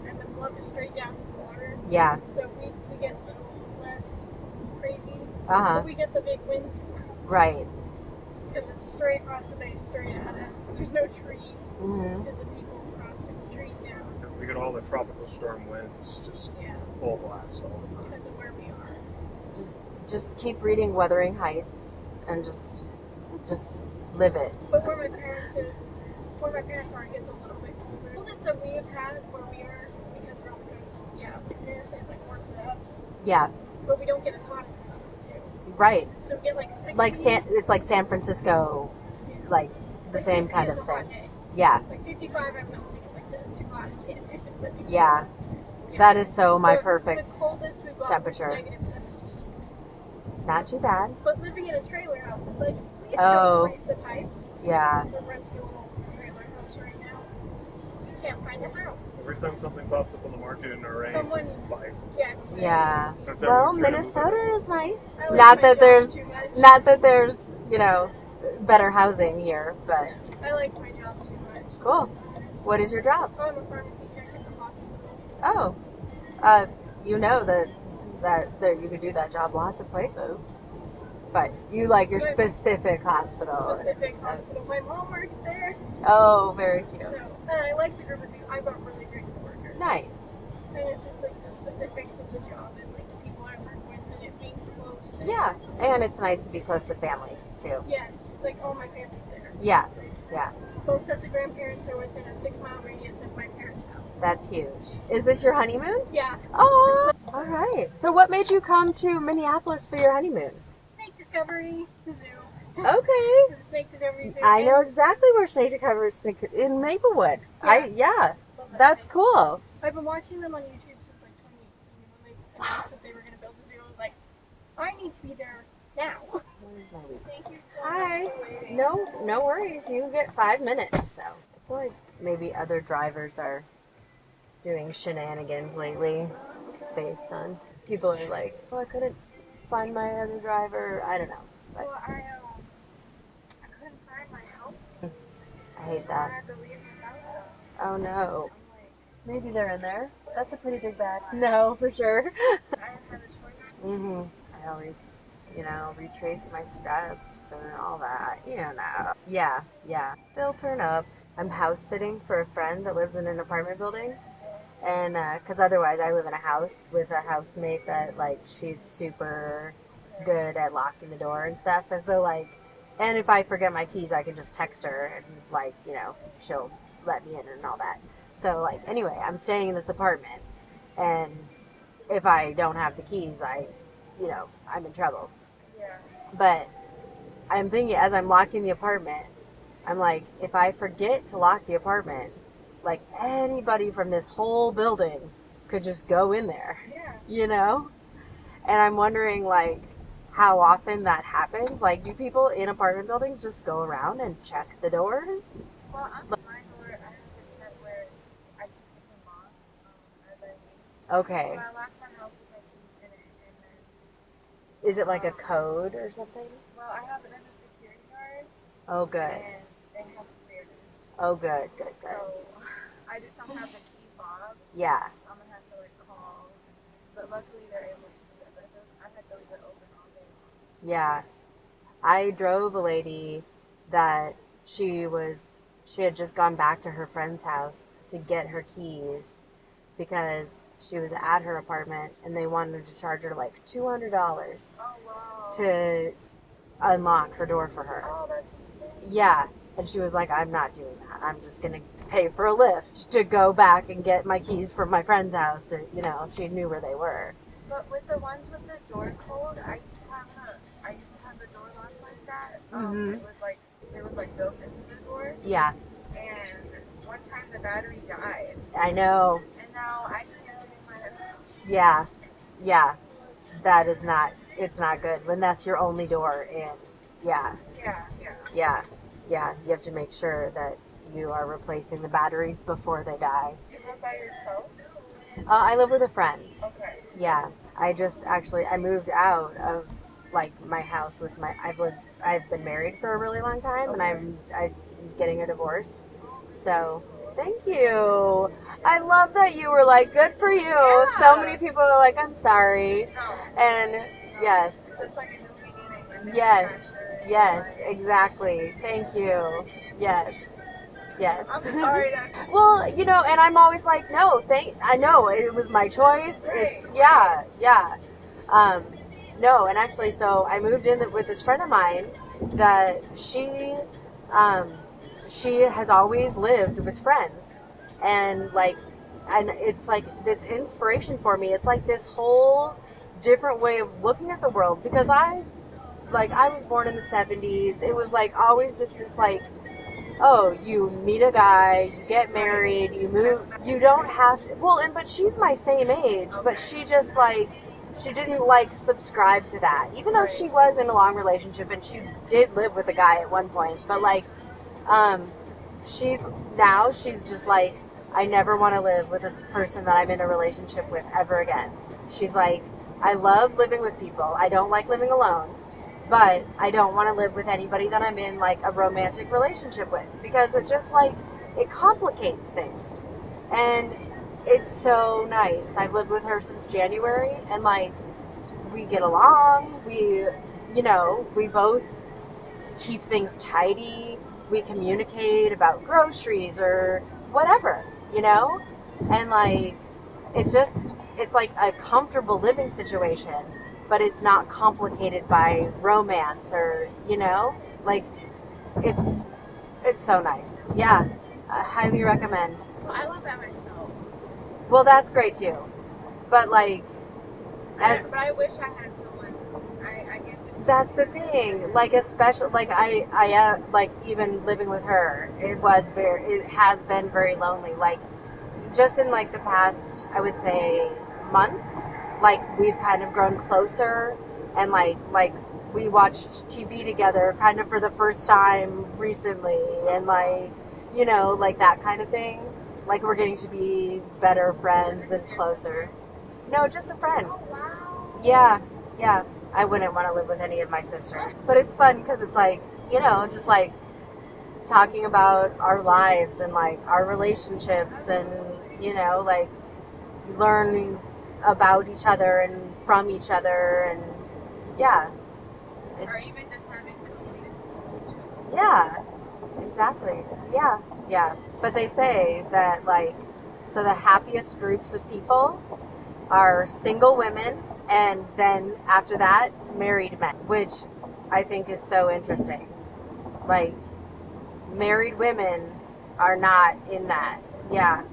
and the bluff is straight down to the water. Yeah. So we get a little less crazy. Uh-huh. But we get the big windstorm. Right. Because it's straight across the bay, straight at us. There's no trees. Mm-hmm. Because the people crossed the trees down. We get all the tropical storm winds, just full blast all the time. Because of where we are. Just keep reading Wuthering Heights and just live it. But where my parents are, it gets a little bit colder. The coldest that we have had where we are, because we're on the coast, it like warms it up. Yeah. But we don't get as hot in the summer too. Right. So we get like 60. It's like San Francisco, like the like same 60 kind is of a hot thing. day. Yeah. Like 55, I'm melting. I'm like, this is too hot. I can't do this anymore. Yeah. That is so my perfect The coldest we've got temperature. was negative 17. Not too bad. But living in a trailer house, it's like, please Oh. don't replace the pipes. Yeah. We're renting a little trailer house right now. We can't find a house. Every time something pops up on the market in a range, Someone- it's buys. Yeah. That's Well, every year. Minnesota is nice. I like Not my that job there's too much. not that there's, better housing here, but I like my job too much. cool. What is your job? I'm a pharmacy tech at the hospital. Oh. You know that you could do that job lots of places. But you like your specific hospital. Specific hospital. My mom works there. Oh, very cute. So, and I like the group of people. I've got really great coworkers. Nice. And it's just like the specifics of the job and like the people I work with and it being close. And Yeah. And it's nice to be close to family, too. yes, like all my family's there. Yeah. Yeah. Both sets of grandparents are within a 6-mile radius of my parents' house. That's huge. Is this your honeymoon? Yeah. Oh, all right. So what made you come to Minneapolis for your honeymoon? Snake Discovery, the zoo. Okay. The Snake Discovery Zoo. I know exactly where Snake Discovery is in Maplewood. That's cool. I've been watching them on YouTube since like 2018. When they announced that they were going to build the zoo, I was like, I need to be there now. Thank you so Hi. much for waiting. No worries. You get 5 minutes. So I feel like maybe other drivers are doing shenanigans lately based on people are like, oh, I couldn't find my other driver. I don't know. But Well, I couldn't find my house key. I hate So I that. had to leave my house. Oh no. I'm like, Maybe they're in there. That's a pretty big bag. No, for sure. I didn't have a choice. Mhm. I always, retrace my steps and all that. Yeah. They'll turn up. I'm house sitting for a friend that lives in an apartment building. And, because otherwise I live in a house with a housemate that, like, she's super good at locking the door and stuff. And so, like, and if I forget my keys, I can just text her and, like, she'll let me in and all that. So, like, anyway, I'm staying in this apartment. And if I don't have the keys, I'm in trouble. Yeah. But I'm thinking, as I'm locking the apartment, I'm like, if I forget to lock the apartment, like, anybody from this whole building could just go in there, Yeah. And I'm wondering, like, how often that happens. Like, do people in apartment buildings just go around and check the doors? Well, my door, I have it set where I can keep them locked as I leave. Okay. So I locked my house with my keys in it, and then, Is it like a code or something? well, I have it as a security guard, Oh, good. and they have spares. Oh, good. So I just don't have the key fob. Yeah. I'm gonna have to like call, but luckily they're able to do that. But I've had to leave it open all day long. Yeah. I drove a lady that she had just gone back to her friend's house to get her keys because she was at her apartment and they wanted to charge her like $200 Oh wow. to unlock her door for her. Oh, that's insane. Yeah. And she was like, I'm not doing that. I'm just going to pay for a Lyft to go back and get my keys from my friend's house. And, she knew where they were. But with the ones with the door code, I used to have the door locked like that. Mhm. It was like built into the door. Yeah. And one time the battery died, I know. and now I can't get in my house. Yeah. Yeah. That is not, it's not good when that's your only door in. Yeah. Yeah. Yeah. You have to make sure that you are replacing the batteries before they die. You live by yourself? I live with a friend. Okay. Yeah. I moved out of like my house with I've been married for a really long time, and I'm getting a divorce. So thank you. I love that you were like, good for you. Yeah. So many people are like, I'm sorry. And yes, It's like a new beginning. And yes, it's time for yes, somebody. exactly. Thank you. Yes, yes. I'm sorry that. Well, you know, and I'm always like, no, I know it was my choice. Right, It's yeah. Um, no, and actually, so I moved in with this friend of mine that um, she has always lived with friends, and like, and it's like this inspiration for me. It's like this whole different way of looking at the world because I was born in the 70s. It was like always just this like, oh, you meet a guy, you get married, you move, you don't have to, well, and but she's my same age, but she just like, she didn't like subscribe to that, even though she was in a long relationship and she did live with a guy at one point, but like, um, she's just like, I never want to live with a person that I'm in a relationship with ever again. She's like, I love living with people. I don't like living alone. But I don't want to live with anybody that I'm in like a romantic relationship with because it just like it complicates things. And it's so nice. I've lived with her since January and like we get along. We both keep things tidy. We communicate about groceries or whatever, And like it's like a comfortable living situation, but it's not complicated by romance or, like it's so nice. Yeah. I highly recommend. Well, I love that myself. Well, that's great too. But like But I wish I had someone. I get this. That's the thing. Like, especially, like, like, even living with her, it has been very lonely. Like, just in, like, the past, I would say, month, like, we've kind of grown closer, and, like, we watched TV together kind of for the first time recently, and, like, like, that kind of thing. Like, we're getting to be better friends and closer. No, just a friend. Oh, wow. Yeah. I wouldn't want to live with any of my sisters. But it's fun because it's like, just like talking about our lives and like our relationships and, like learning about each other and from each other and yeah. Or even just having company. Yeah, exactly. Yeah. But they say that like, so the happiest groups of people are single women, and then after that, married men, which I think is so interesting. Like, married women are not in that. Yeah.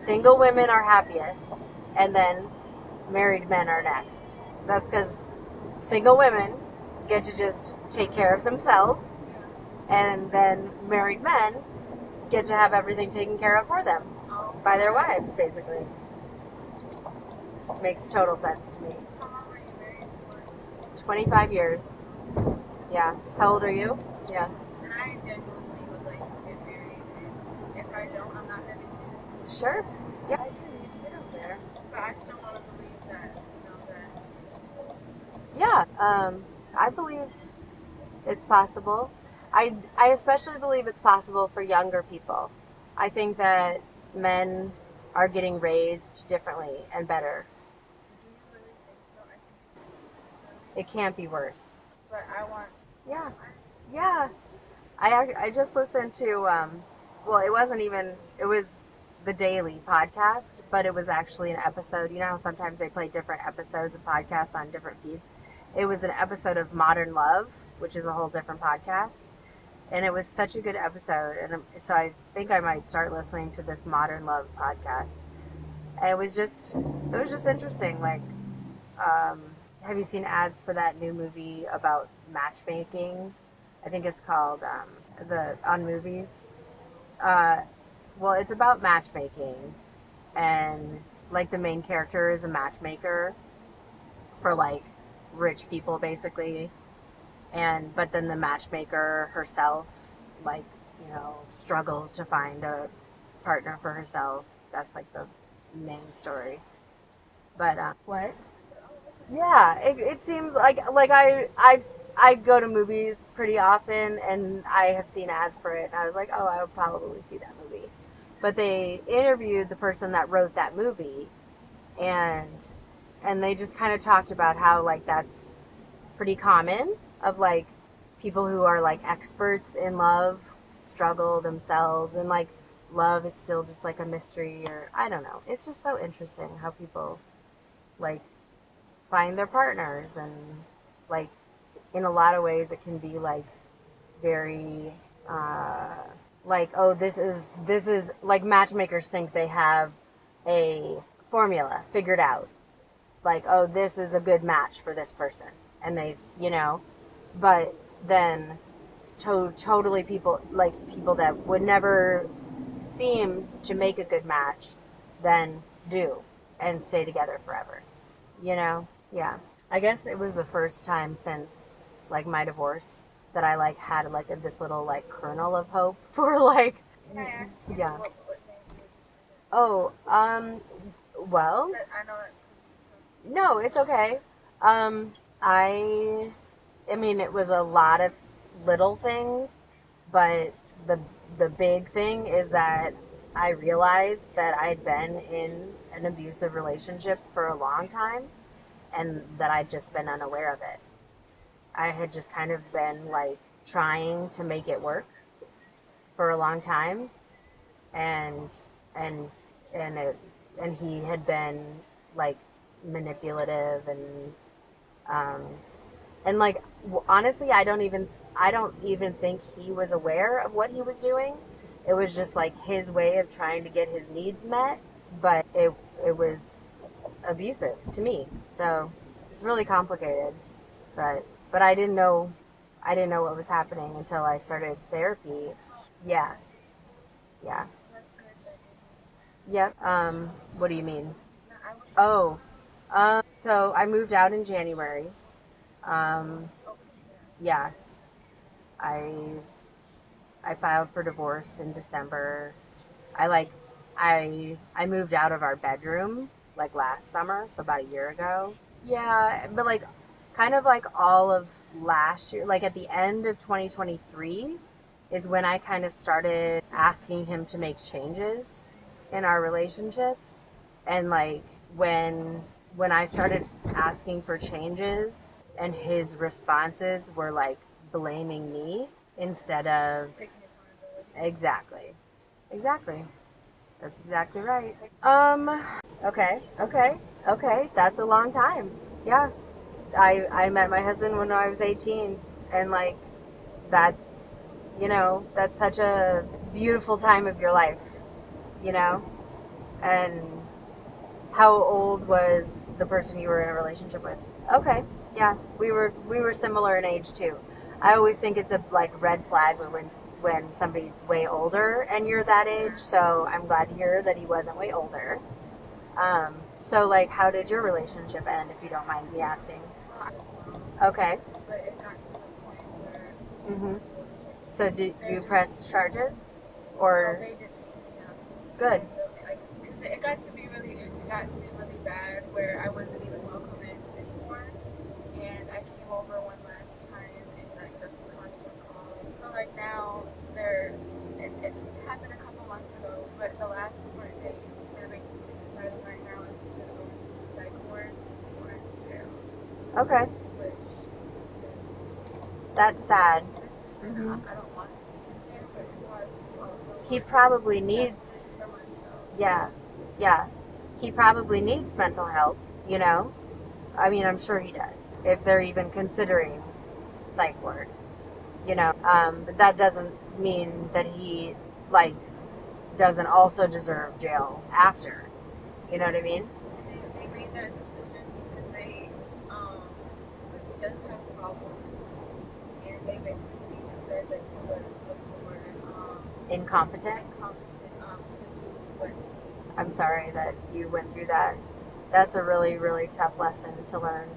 Single women are happiest, and then married men are next. That's because single women get to just take care of themselves, and then married men get to have everything taken care of for them by their wives, basically. Makes total sense to me. How long were you married for? 25 years. Yeah. How old are you? Yeah. And I genuinely would like to get married, and if I don't, I'm not having kids. Sure. Yeah, I do. You need to get up there. But I still want to believe that, that's... Yeah. I believe it's possible. I especially believe it's possible for younger people. I think that men are getting raised differently and better. Do you really think so? I think It can't be worse. But I want... Yeah. I just listened to, well, it was the Daily podcast, but it was actually an episode. You know how sometimes they play different episodes of podcasts on different feeds? It was an episode of Modern Love, which is a whole different podcast. And it was such a good episode. And so I think I might start listening to this Modern Love podcast. And it was just interesting. Like, have you seen ads for that new movie about matchmaking? I think it's called on Movies. Well, it's about matchmaking, and like the main character is a matchmaker for like rich people, basically. And but then the matchmaker herself, like struggles to find a partner for herself. That's like the main story. But what? Yeah, it seems like I go to movies pretty often, and I have seen ads for it, and I was like, oh, I would probably see that movie. But they interviewed the person that wrote that movie, and they just kind of talked about how like that's pretty common of like people who are like experts in love struggle themselves, and like love is still just like a mystery, or I don't know. It's just so interesting how people like find their partners, and like in a lot of ways it can be like very uh, like, oh, this is like matchmakers think they have a formula figured out, like, oh, this is a good match for this person, and they, but then totally people that would never seem to make a good match then do and stay together forever, yeah. I guess it was the first time since like my divorce that I like had like this little like kernel of hope for like, Can I ask you yeah. what made you decide Oh, well, that? I know it. no, it's okay. Um, I, I mean, it was a lot of little things, but the the big thing is that I realized that I'd been in an abusive relationship for a long time, and that I'd just been unaware of it. I had just kind of been like trying to make it work for a long time, and and and it and he had been like manipulative, um and like honestly I don't even think he was aware of what he was doing. It was just like his way of trying to get his needs met, but it was abusive to me. So it's really complicated, but I didn't know what was happening until I started therapy. Yeah, yeah. That's good that Yep. What do you mean? no, I was Oh, so I moved out in January. Um, yeah, I I filed for divorce in December. I like I moved out of our bedroom like last summer, so about a year ago. Yeah, but like kind of like all of last year, like at the end of 2023 is when I kind of started asking him to make changes in our relationship. And like when I started asking for changes and his responses were like blaming me instead of taking accountability. exactly. Exactly. That's exactly right. Okay. That's a long time. Yeah. I met my husband when I was 18, and like that's that's such a beautiful time of your life, you know? And how old was the person you were in a relationship with? Okay. Yeah, we were similar in age too. I always think it's a like red flag when somebody's way older and you're that age. So I'm glad to hear that he wasn't way older. So like, how did your relationship end, if you don't mind me asking? Okay. But it got to the point where Mhm. So did you press charges, or they did take me out. good? Like, because it got to be really bad where I wasn't even welcome in anymore. And I came over one last time, and like the cops were called. So like now it's happened a couple months ago, but the last court date they're basically deciding right now if he's gonna go into the psych ward or into jail, Okay, which is that's sad. I don't want to see him there, but it's hard to also He like probably justice needs, for myself. yeah, yeah. He probably needs mental help. You know, I mean, I'm sure he does. If they're even considering psych ward, but that doesn't mean that he like doesn't also deserve jail after. You know what I mean? They made that decision because because he does have problems, and they basically declared that he was, what's the word, Incompetent. incompetent, to do what I'm sorry that you went through that. That's a really, really tough lesson to learn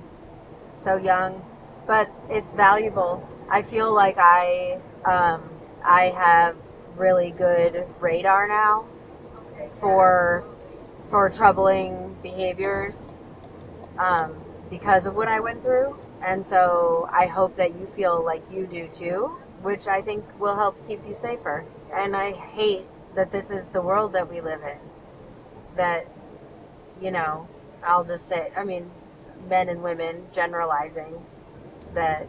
so young, but it's valuable. I feel like I have really good radar now okay, yeah, for absolutely. troubling behaviors. Um, because of what I went through. And so I hope that you feel like you do too, which I think will help keep you safer. And I hate that this is the world that we live in. That, you know, I'll just say, I mean, men and women generalizing that,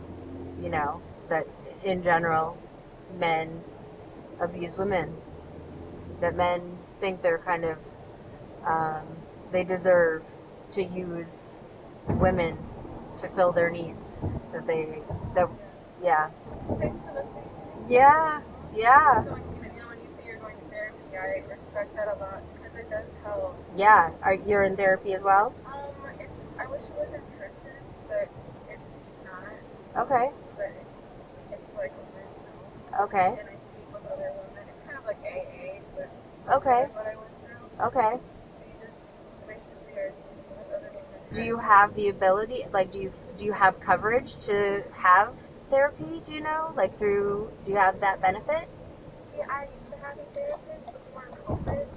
you know, that in general, men abuse women. That men think they're kind of, they deserve to use women to fill their needs. Yeah. Thanks for listening to me. Yeah, yeah. So, when you say you're going to therapy, I respect that a lot because it does help. Yeah. You're in therapy as well? I wish it was in person, but it's not. Okay. But it's like over Zoom. Okay. And I speak with other women. It's kind of like AA, but Okay. what I went through. Okay. So you just basically are speaking with other women. Do you have the ability, like, do you have coverage to have therapy? Do you know, like, do you have that benefit? See, I used to have a therapist before COVID,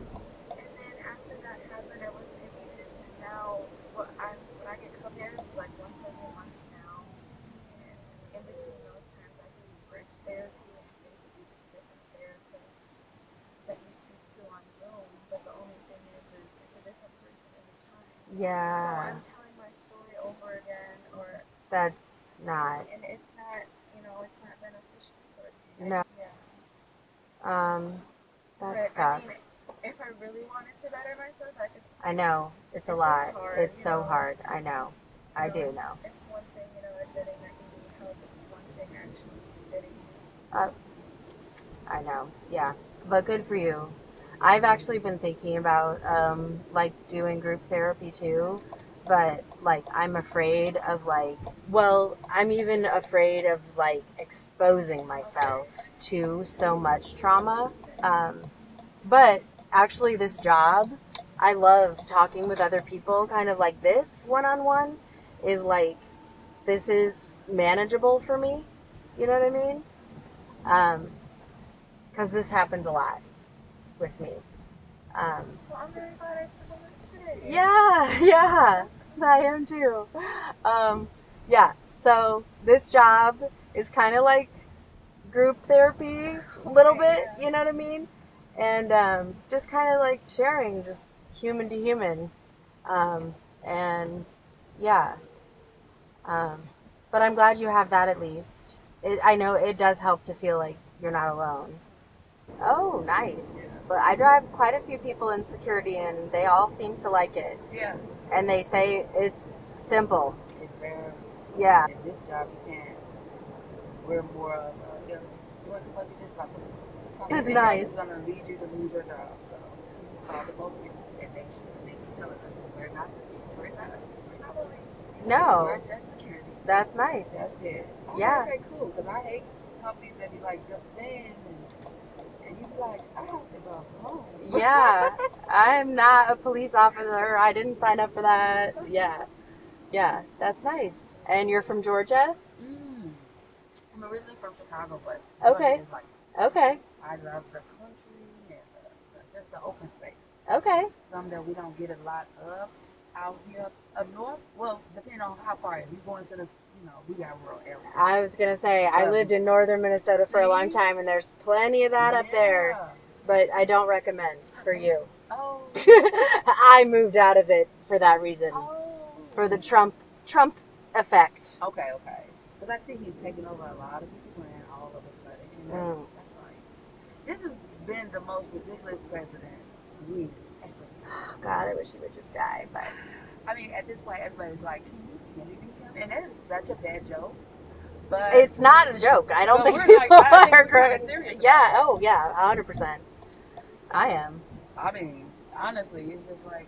and then after that happened, I wasn't able to. And now, when I get therapy, like once every month now, and in between those times, I can bridge therapy, and it's basically just different therapists that you speak to on Zoom. But the only thing is it's a different person every time. Yeah. So I'm telling my story over again, or That's not. and it's not, it's not beneficial towards you. No. Yeah. That But, sucks. I mean, if I really wanted to better myself, I could. I know. It's a lot. Hard, it's so hard. I know. I do know. It's one thing, admitting that you need help. It's one thing actually getting it. I know. Yeah. But good for you. I've actually been thinking about, like, doing group therapy too. But, like, I'm afraid of, like, I'm even afraid of, like, exposing myself to so much trauma. But actually this job, I love talking with other people, kind of like this one-on-one is like, this is manageable for me. You know what I mean? Because this happens a lot with me. Well, I'm very glad I took a look today. Yeah, I am too. Yeah, so this job is kind of like group therapy a little bit, you know what I mean? And just kind of like sharing, just human to human. And yeah. But I'm glad you have that at least. I know it does help to feel like you're not alone. Oh, nice. But I drive quite a few people in security, and they all seem to like it. Yeah. And they say it's simple. It's very. Yeah. In this job, you can't. We're more of you want to you just got police. It's nice. It's gonna lead you to lose your job. So you call the police, and they keep telling us we're not police. No. We're just security. That's nice. That's it. Yeah. Okay, cool. Because I hate companies that be like just in and you be like, I have to go home. Yeah. I'm not a police officer. I didn't sign up for that. Yeah. Yeah. That's nice. And you're from Georgia? I'm originally from Chicago, but okay. Okay. I love the country and just the open space. Okay. Something that we don't get a lot of out here up north. Well, depending on how far you go into the, we got rural areas. I was going to say, I lived in northern Minnesota for a long time, and there's plenty of that up there. But I don't recommend for you. Oh. I moved out of it for that reason. Oh. For the Trump effect. Okay. Because I see he's taking over a lot of people and all of a sudden. And that's like, this has been the most ridiculous president we've ever. Oh, God, I wish he would just die. But I mean, at this point, everybody's like, can you really do him? And that is such a bad joke. But it's not a joke. I don't think people are kind of serious. Yeah, oh, yeah, 100%. I am. I mean, honestly, it's just like...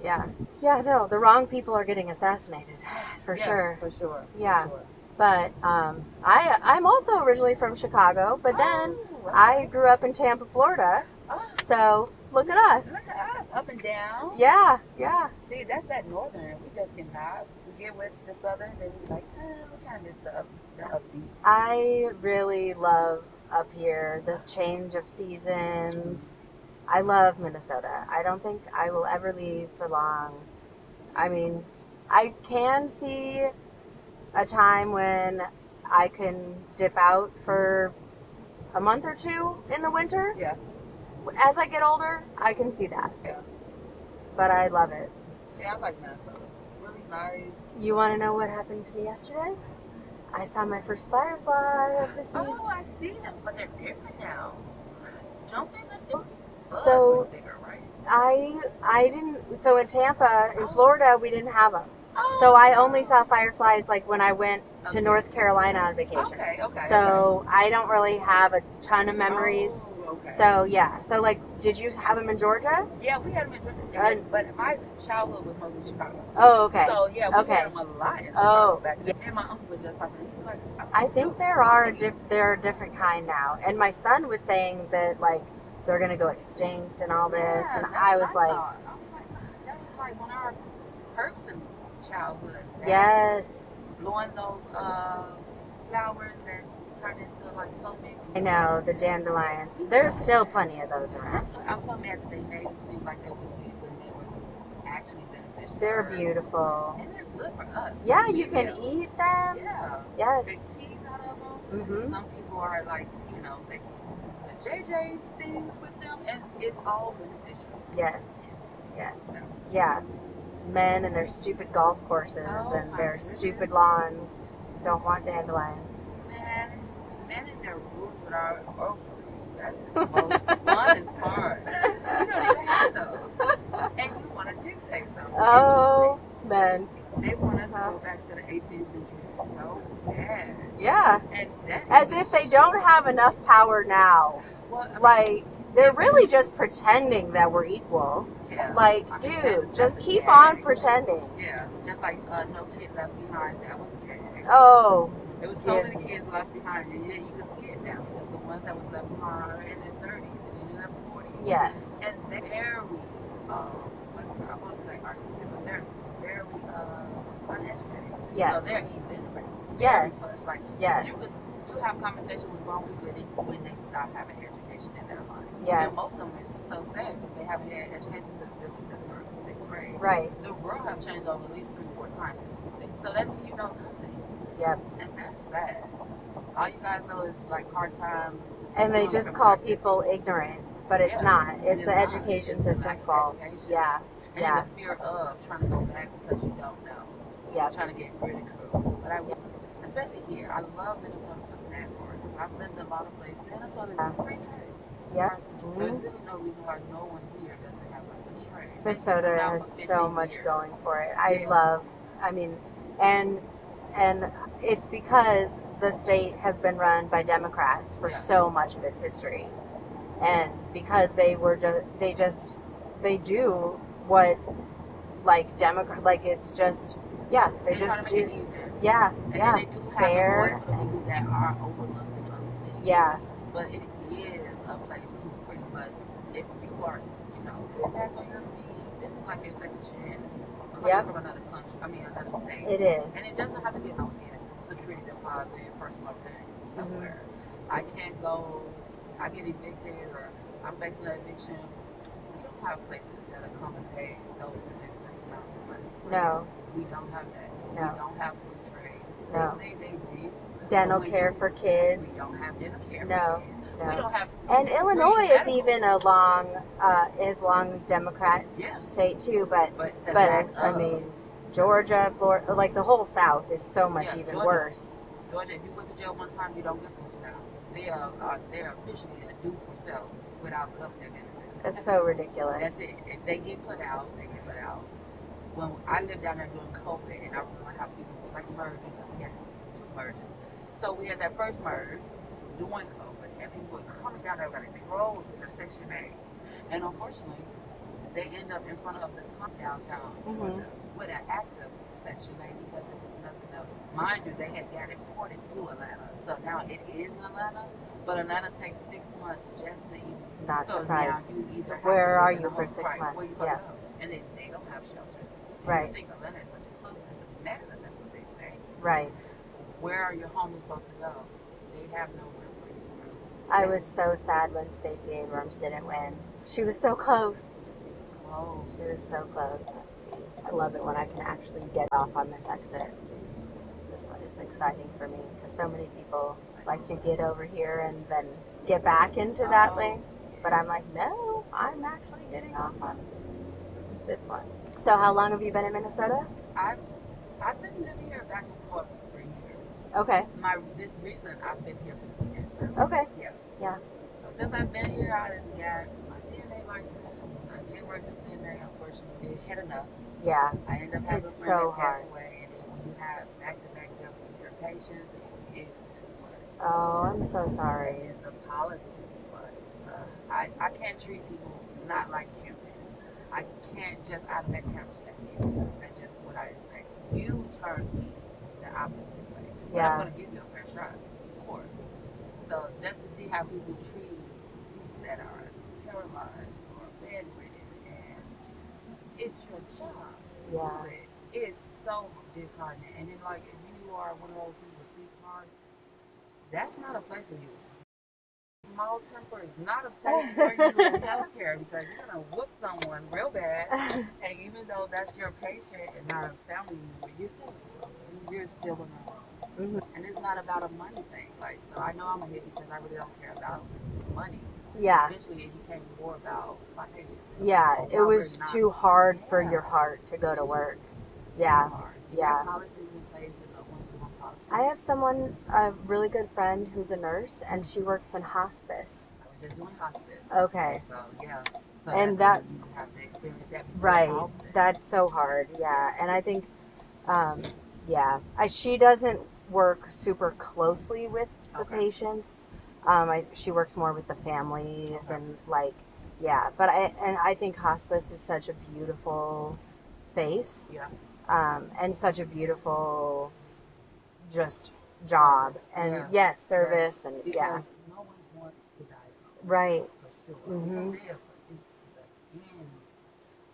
Yeah. Yeah, no, the wrong people are getting assassinated. For sure. For sure. Yeah. For sure. But I'm also originally from Chicago, but then I grew up in Tampa, Florida. So look at us. Look at us, up and down. Yeah. See, that's that northern. We just can hide. We get with the southern, and we're like, we kind of miss the upbeat. I really love up here the change of seasons. I love Minnesota. I don't think I will ever leave for long. I mean, I can see a time when I can dip out for a month or two in the winter. Yeah. As I get older, I can see that. Yeah. But I love it. Yeah, I like Minnesota. Really nice. You want to know what happened to me yesterday? I saw my first firefly of the season. Oh, I see them, but they're different now. Don't they look different? So Bigger, right? I didn't. So in Tampa, in Florida, we didn't have them. So I only saw fireflies like when I went to North Carolina on vacation. Okay. So I don't really have a ton of memories. Oh, okay. So yeah. So like, did you have them in Georgia? Yeah, we had them in Georgia. But my childhood was mostly Chicago. Oh, okay. So yeah, we had them a lot in Chicago back then. And my uncle was just talking. He was like, I think there are a different kind now. And my son was saying that like they're gonna go extinct and all this, and I was like, that was like one of our perks in childhood. Yes. Blowing those flowers that turn into like so many. I know, the dandelions. There's still plenty of those around. I'm so mad that they made it seem like they were weeds and they were actually beneficial. They're beautiful. And they're good for us. Yeah, you can eat them. Yeah. Yes. Big teas out of them. Mm-hmm. Some people are like, they the JJ things with them, and it's all beneficial. Yes. Yeah. Men and their stupid golf courses and their stupid lawns don't want dandelions. Men and their rules with our ovaries. That's the most funnest part. You don't even have those. And you want to dictate them. Oh, men. They want us to go back to the 18th century so bad. Yeah. And as if they don't have enough power now. Well, like, they're really just pretending that we're equal. Yeah. Like, dude, just keep on pretending. Yeah. Just like No Kid Left Behind. That was gay. Oh. There was so many kids left behind. And you can see it now. The ones that was left behind are in their 30s and in their 40s. Yes. And they're very, I want to say artistic, but they're very uneducated. Yes. So they're illiterate. Yes. Like, yes. You have conversation with grown people when they stop having education in their life. Yes. And most of them is so sad because they haven't had education since the 6th grade. Right. The world have changed over at least 3 or 4 times since we've been. So that means you know nothing. Yep. And that's sad. All you guys know is like hard times. And they just call people ignorant, but it's not. It's the education system's fault. Yeah. And the fear of trying to go back because you don't know. Yeah. Trying to get ridiculed. But especially here, I love Minnesota for that part. I've lived in a lot of places. Minnesota is free trade. Yep. There's really no reason why no one here doesn't have like a trade. Minnesota has so much going for it. And it's because the state has been run by Democrats for so much of its history, and because they do what it's just they just do fair. That are overlooked and unseen. Yeah. But it is a place to pretty much, if you are, get back on your feet, this is like your second chance. Coming from another country, another state. It is. And it doesn't have to be an organic security deposit, personal thing, somewhere. I can't go, I get evicted, or I'm facing an eviction. We don't have places that are come and pay those ridiculous amounts of money. No. We don't have that. No. We don't have free trade. No. They do. Dental care for kids. We don't have dental care no. for kids. No. We don't have. And Illinois is even a long Democrat state too, but Georgia, Florida, like the whole South is so much even worse. Georgia, if you went to jail one time, you don't get food stamps. They're officially a do for self without government benefits. That's so ridiculous. That's it. If they get put out, they get put out. When I lived down there during COVID, and I remember how people were like merging because we had 2 merges. So we had that first merge during COVID, and people were coming down there like droves to their Section 8. And unfortunately, they end up in front of the downtown Georgia with an active Section 8 because there was nothing else. Mind you, they had got imported to Atlanta. So now it is in Atlanta, but Atlanta takes 6 months just to even. Not so surprised. Now you either where are you for 6 months? Where you go? And they don't have shelters. Right. I think Atlanta is such a close to Atlanta, that's what they say. Right. Where are your homeless supposed to go? They have nowhere for you to go. I was so sad when Stacey Abrams didn't win. She was so close. Oh. She was so close. exciting. I love it when I can actually get off on this exit. This one is exciting for me because so many people like to get over here and then get back into that lane. But I'm like, no, I'm actually getting off on this one. So how long have you been in Minnesota? I've been living here back and forth for years. Okay. This recent, I've been here for 2 years now. Okay. Yeah. Yeah. So since I've been here, I got my CNA license. I did work with CNA, unfortunately, it had enough. Yeah. I ended up having It's a friend so that hard. passed away, and then when you have back-to-back deaths with your patients, it's too much. Oh, I'm so sorry. It's a policy, but I can't treat people not like human. I can't just automatically respect you. That's just what I expect. You turn me the opposite way. But Yeah. I'm going to give you a fair shot, of course. So just to see how people treat people that are paralyzed or bedridden, and it's your job. Yeah. But it's so disheartening. And then, like, if you are one of those people with sleep hard, that's not a place for you. Mild temper is not a place for you in healthcare because you're going to whoop someone real bad. And even though that's your patient and not a family member, you're still in the wrong. Mm-hmm. And it's not about a money thing. Like, so I know I'm a hit because I really don't care about money. Yeah. Eventually, it became more about my patients. Yeah. It was too hard for your heart to go to work. Yeah. Yeah. Policies in place and no one's doing policy. I have someone, a really good friend who's a nurse, and she works in hospice. I was just doing hospice. Okay. So, yeah. So and that, you have to experience that. Right. That's so hard. Yeah. And I think, yeah, she doesn't work super closely with the patients. She works more with the families and like, yeah. But I think hospice is such a beautiful space. Yeah. And such a beautiful just job and service and because no one wants to die. Right. For sure. Mm-hmm. Live, but it's the end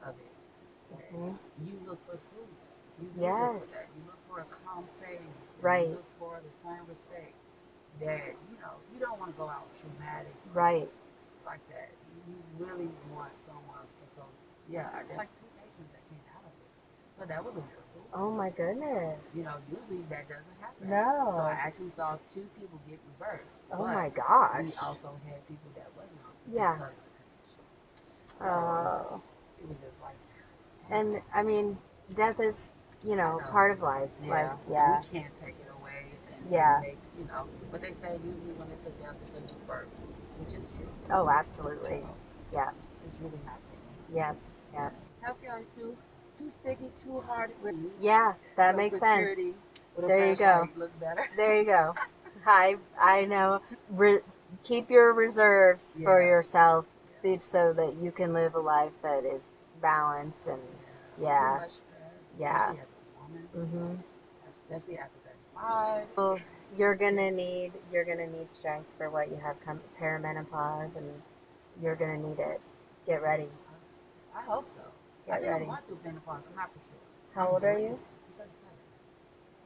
of it. Mm-hmm. You look for soothe. You Yes. look for that. You look for a calm face. Right. You look for the same respect that, you don't want to go out traumatic. Right. Like that. You really want someone. So, yeah, I did like 2 patients that came out of it. So that was a miracle. Oh my goodness. Usually that doesn't happen. No. So I actually saw 2 people get rebirth. Oh my gosh. We also had people that wasn't on Yeah. because of the condition. So it was just like. And I mean, death is, part of life. Yeah. Like, yeah. We can't take it away. And Yeah. It makes, but they say usually when it's a death, it's a new birth, which is true. Oh, absolutely. So, yeah. It's really happening. Yeah. Yeah. Health feelings too sticky, too hard. Yeah, that makes sense. There you go. Look better. There you go. I know. Keep your reserves for yourself so that you can live a life that is balanced and yeah. Too much stress, yeah. especially as a woman. Mm-hmm. Especially after 35. Well, you're gonna need strength for what you have perimenopause, and you're gonna need it. Get ready. I hope so. Get ready. I want to menopause. I'm not for sure. How old are you? 37.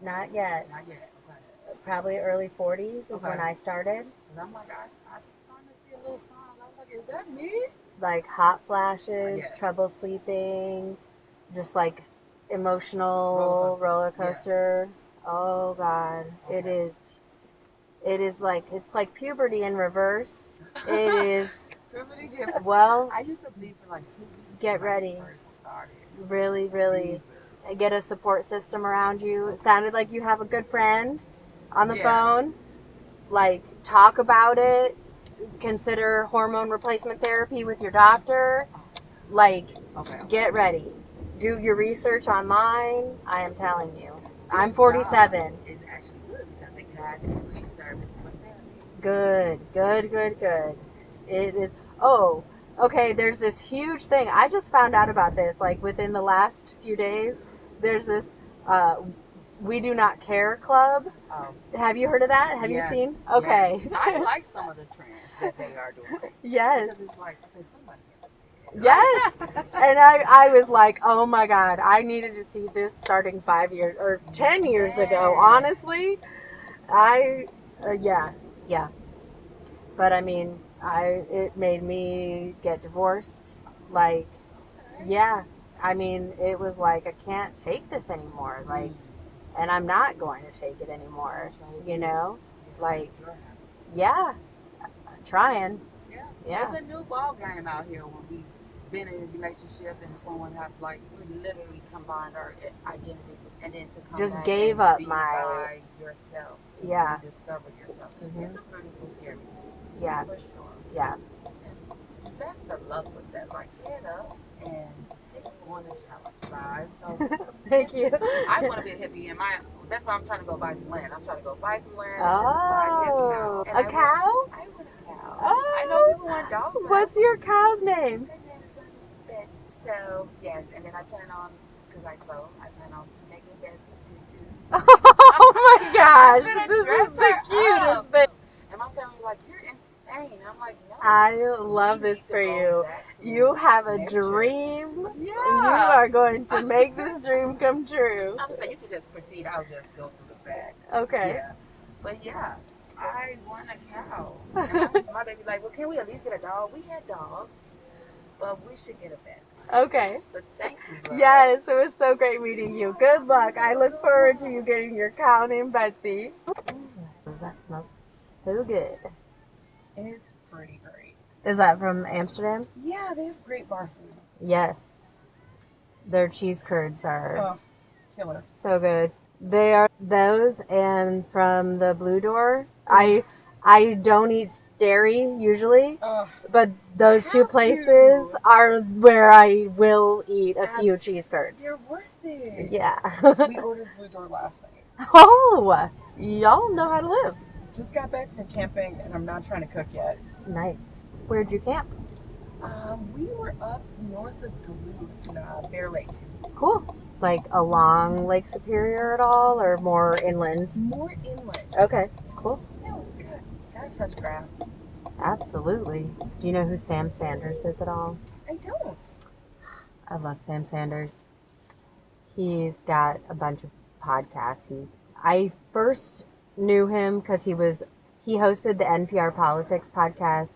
Not yet. Not yet. Okay. Probably early 40s is when I started. And I'm like, I'm starting to see a little sign. I'm like, is that me? Like hot flashes, trouble sleeping, just like emotional roller coaster. Yeah. Oh God, it is. It is like it's like puberty in reverse. It is. Puberty different. Well, I used to bleed for like 2 weeks. Get ready. First started. Really, really get a support system around you. It sounded like you have a good friend on the phone. Like, talk about it. Consider hormone replacement therapy with your doctor. Like, get ready. Do your research online. I am telling you. I'm 47. It's actually good because they got free service for therapy. Good. It is. Oh, okay, there's this huge thing. I just found out about this, like, within the last few days. There's this We Do Not Care Club. Have you heard of that? Have you seen? Okay. Yes. I like some of the trends that they are doing. Yes. Because it's like, okay, somebody has to say it. Yes. And I was like, oh my God, I needed to see this starting 5 years or 10 years ago, honestly. Yeah. But I mean, it made me get divorced. Like, yeah. I mean, it was like, I can't take this anymore. Like, and I'm not going to take it anymore. You know? Like, yeah. Trying. Yeah. It's a new ball game out here when we've been in a relationship and someone have like we literally combined our identity and then to come Just back gave and up be my by yourself. Yeah. Discover yourself. Mhm. It's a beautiful journey. Yeah. For sure. Yeah. And best of luck with that. Like head up and take on the challenge vibe. So Thank you. I want to be a hippie and that's why I'm trying to go buy some land. I'm trying to go buy some land. Oh, and a cow? I want a cow. Oh, I know people want dogs. What's your cow's name? Her name is going to be Beth. So, yes, and then I plan on, because I sew, I plan on making beds with tutus. Oh my gosh, this is the cutest thing. And my family like, you're insane. I'm like, no. I love this for you. You have a dream. Yeah. You are going to make this dream come true. I'm saying you can just proceed. I'll just go through the back. Okay. Yeah. But yeah, I want a cow. And my baby like, well, can we at least get a dog? We had dogs, but we should get a pet. Okay. But thank you, love. Yes, it was so great meeting you. Good luck. I look forward to you getting your cow named Betsy. That smells so good. It's pretty great. Is that from Amsterdam? Yeah, they have great bar food. Yes. Their cheese curds are Killer. so good. They are those, and from the Blue Door. I don't eat dairy usually, but those two places are where I will eat a few cheese curds. You're worth it. Yeah. We ordered Blue Door last night. Oh, y'all know how to live. Just got back from camping, and I'm not trying to cook yet. Nice. Where'd you camp? We were up north of Duluth in Bear Lake. Cool. Like along Lake Superior at all, or more inland? More inland. Okay, cool. Yeah, it was good. Gotta touch grass. Absolutely. Do you know who Sam Sanders is at all? I don't. I love Sam Sanders. He's got a bunch of podcasts. I first knew him because he hosted the NPR Politics podcast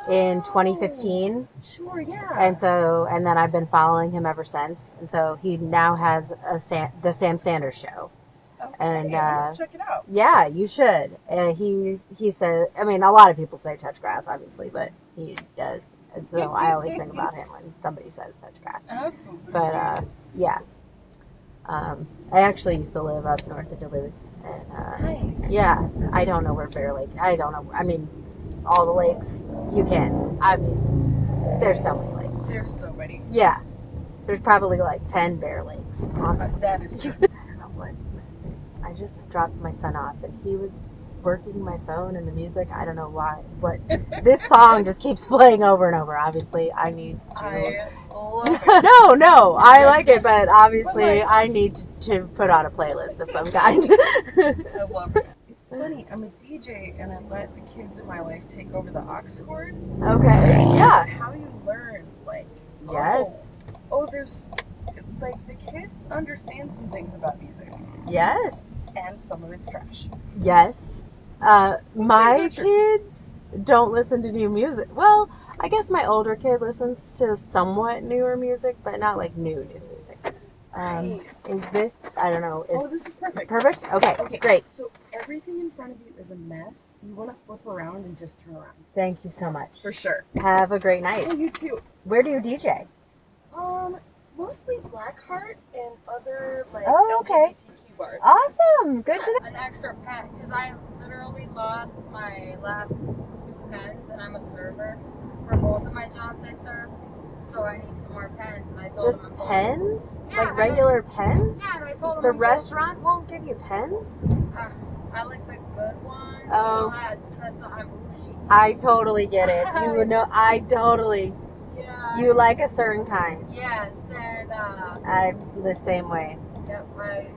in 2015. Sure, yeah. And then I've been following him ever since. And so he now has the Sam Sanders show. Okay, and check it out. Yeah, you should. He said, I mean, a lot of people say touch grass, obviously, but he does. And so I always think about him when somebody says touch grass. Absolutely. But yeah. I actually used to live up north of Duluth. And, nice. Yeah, I don't know where Bear Lake. I don't know. I mean, all the lakes you can. I mean, there's so many lakes. There's so many. Yeah, there's probably like 10 Bear Lakes. Honestly. That is true. I don't know what. I just dropped my son off, and he was working my phone and the music. I don't know why, but this song just keeps playing over and over. Obviously, I need to. I love it. No, I like it, but obviously, I need to put on a playlist of some kind. I love it. It's funny. I'm a DJ, and I let the kids in my life take over the aux cord. Okay. Yeah. That's how you learn. Like. Yes. There's like the kids understand some things about music. Yes. And some of it's trash. Yes. My kids don't listen to new music. Well, I guess my older kid listens to somewhat newer music, but not like new music. Nice. Is this, I don't know. This is perfect. Perfect? Okay, great. So everything in front of you is a mess. You want to flip around and just turn around. Thank you so much. For sure. Have a great night. Oh, you too. Where do you DJ? Mostly Blackheart and other like okay. LGBTQ bars. Awesome. Good to know. An extra pen because I literally lost my last 2 pens, and I'm a server for both of my jobs I serve. So I need some more pens, and I told Just them pens? Yeah, like regular pens? Yeah, and I told them the restaurant won't give you pens? I like the good ones. Oh. So I'm bougie. I totally get it. You would know. I totally. Yeah. You like a certain kind. Yes, and I'm the same way. Yep.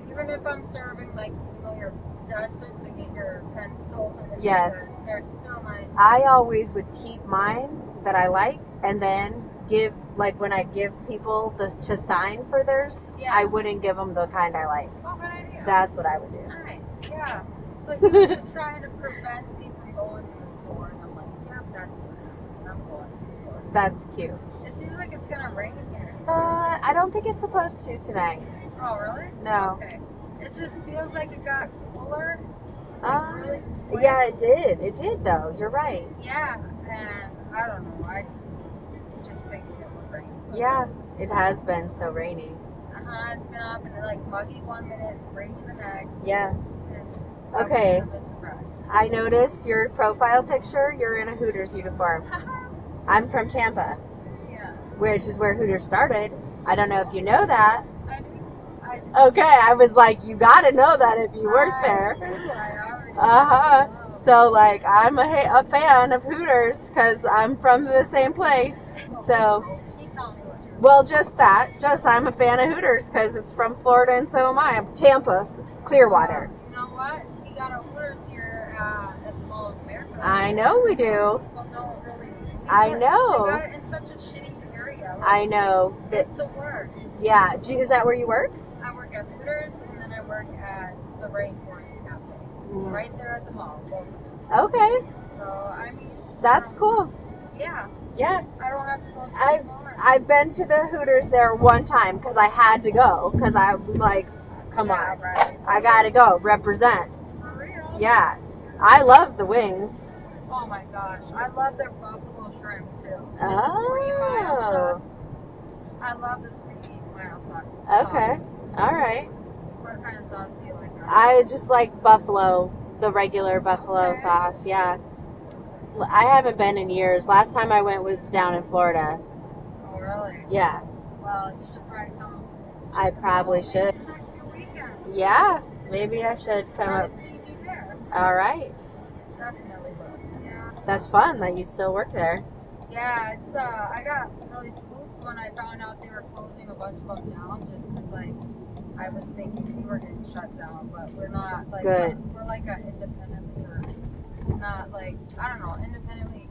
Even if I'm serving like your destined to get your pen stolen, yes, they're still nice. I always would keep mine that I like, and then give when I give people to sign for theirs. Yeah. I wouldn't give them the kind I like. Oh, good idea. That's what I would do. Nice. Yeah. So he was just trying to prevent me from going to the store, and I'm like, yep, that's what I'm going to the store. That's cute. It seems like it's gonna rain here. I don't think it's supposed to tonight. Oh, really? No. Okay. It just feels like it got cooler. Really quick. Yeah, it did. It did, though. You're right. Yeah, and I don't know. I just figured it would rain. Yeah, it has been so rainy. It's been up and like muggy one minute, rainy the next. Yeah. I Okay. was a bit surprised. I noticed your profile picture. You're in a Hooters uniform. I'm from Tampa, Yeah. which is where Hooters started. I don't know if you know that. I do. Okay, I was like, you gotta know that if you work there. So, like, I'm a fan of Hooters because I'm from the same place. So, well, just that. Just I'm a fan of Hooters because it's from Florida and so am I. I'm Tampa, Clearwater. You know what? We got a Hooters here at the Mall of America. I know we do. People don't really. I know. They got it in such a shitty area. Like, I know. It's the worst. Yeah. Is that where you work? I work at Hooters and then I work at the Rainforest Cafe. Right there at the mall. Okay. So, I mean. That's cool. Yeah. Yeah. I don't have to go to the mall. I've been to the Hooters there one time because I had to go because I was like, come on. Right. I gotta go. Represent. For real? Yeah. I love the wings. Oh my gosh. I love their buffalo shrimp too. Oh. I love the 3-mile sauce. Okay. All right. What kind of sauce do you like? I just like buffalo, the regular buffalo sauce. Yeah. I haven't been in years. Last time I went was down in Florida. Oh, really? Yeah. Well, you should probably come. I probably should. It's next weekend. Yeah. Maybe I should come up. See you there. All right. Definitely will. Yeah. That's fun that you still work there. Yeah, it's I got really spooked when I found out they were closing a bunch of them down just because, like, I was thinking we were getting shut down, but we're not. Like, Good. We're like an independently or not, like, I don't know, independently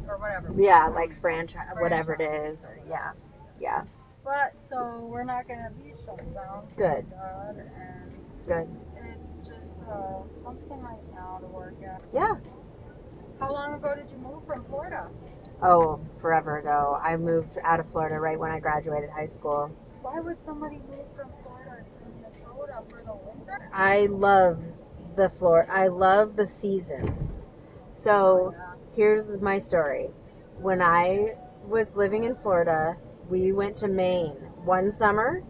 or whatever. Yeah, like franchise, whatever it is. Or, yeah. Yeah. But, so, we're not going to be shut down. Good. Thank God, and Good. it's just something right now to work at. Yeah. How long ago did you move from Florida? Oh, forever ago. I moved out of Florida right when I graduated high school. Why would somebody move from Florida to Minnesota for the winter? I love the Florida. I love the seasons. So here's my story. When I was living in Florida, we went to Maine one summer,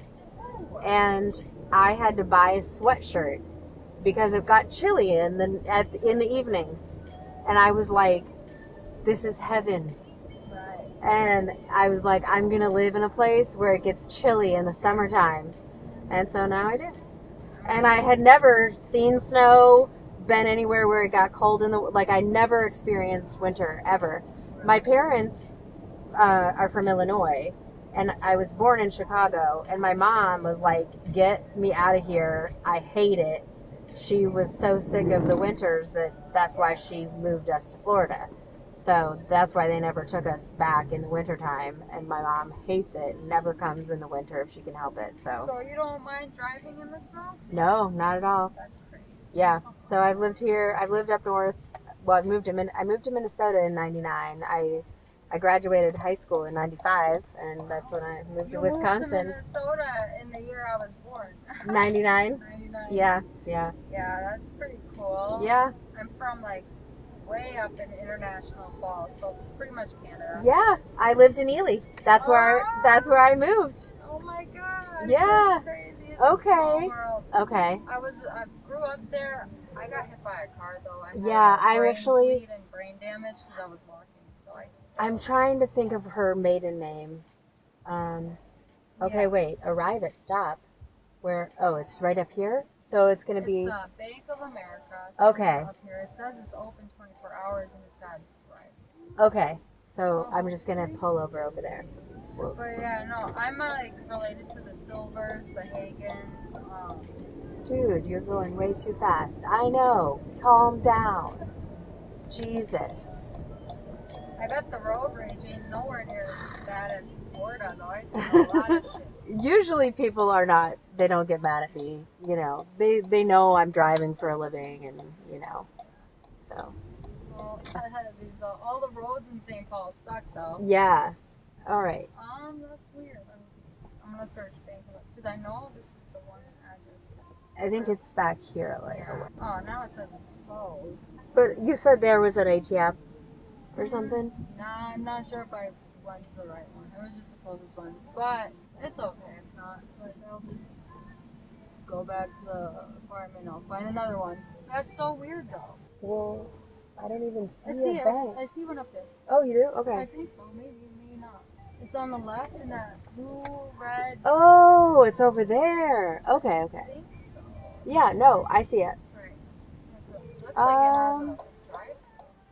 and I had to buy a sweatshirt because it got chilly in the evenings, and I was like, "This is heaven." And I was like, I'm going to live in a place where it gets chilly in the summertime. And so now I do. And I had never seen snow, been anywhere where it got cold I never experienced winter ever. My parents are from Illinois, and I was born in Chicago, and my mom was like, get me out of here. I hate it. She was so sick of the winters that's why she moved us to Florida. So that's why they never took us back in the wintertime. And my mom hates it. Never comes in the winter if she can help it. So you don't mind driving in the snow? No, not at all. That's crazy. Yeah. So I've lived here. I've lived up north. Well, I moved to Minnesota in '99. I graduated high school in '95, and that's when I moved to Wisconsin. You moved to Minnesota in the year I was born. 99? 99. Yeah. Yeah, that's pretty cool. Yeah. I'm from like way up in International Falls, so pretty much Canada. Yeah, I lived in Ely. That's where I moved. Oh my god. Yeah. That's crazy. It's a small world. Okay. I grew up there. I got hit by a car though. I I'm bleed and brain damage because I was walking. So I'm trying to think of her maiden name. Okay, wait. Arrive at stop. Where? Oh, it's right up here. So it's gonna be. It's Bank of America. Okay. Up here. It says it's open 24 hours and it's got right. Okay. So I'm just gonna pull over there. But yeah, no, I'm like related to the Silvers, the Hagans. Dude, you're going way too fast. I know. Calm down. Jesus. I bet the road rage ain't nowhere near as bad as Florida, though. I see a lot of shit. Usually people are not, they don't get mad at me, you know. They know I'm driving for a living and, you know, so. Well, all the roads in St. Paul suck, though. Yeah. All right. That's weird. I'm gonna search because I know this is the one address. I think it's back here. Like. Yeah. Oh, now it says it's closed. But you said there was an ATM or something? Nah, I'm not sure if I went to the right one. It was just the closest one. But it's okay. It's not. Like, I'll just go back to the apartment. I'll find another one. That's so weird, though. Well, I don't even see I see a it. bank. I see one up there. Oh, you do? Okay. I think so. Maybe not. It's on the left in that blue, red. Oh, it's over there. Okay, I okay. think so. Yeah, no, I see it. Right. Looks like it has a drive.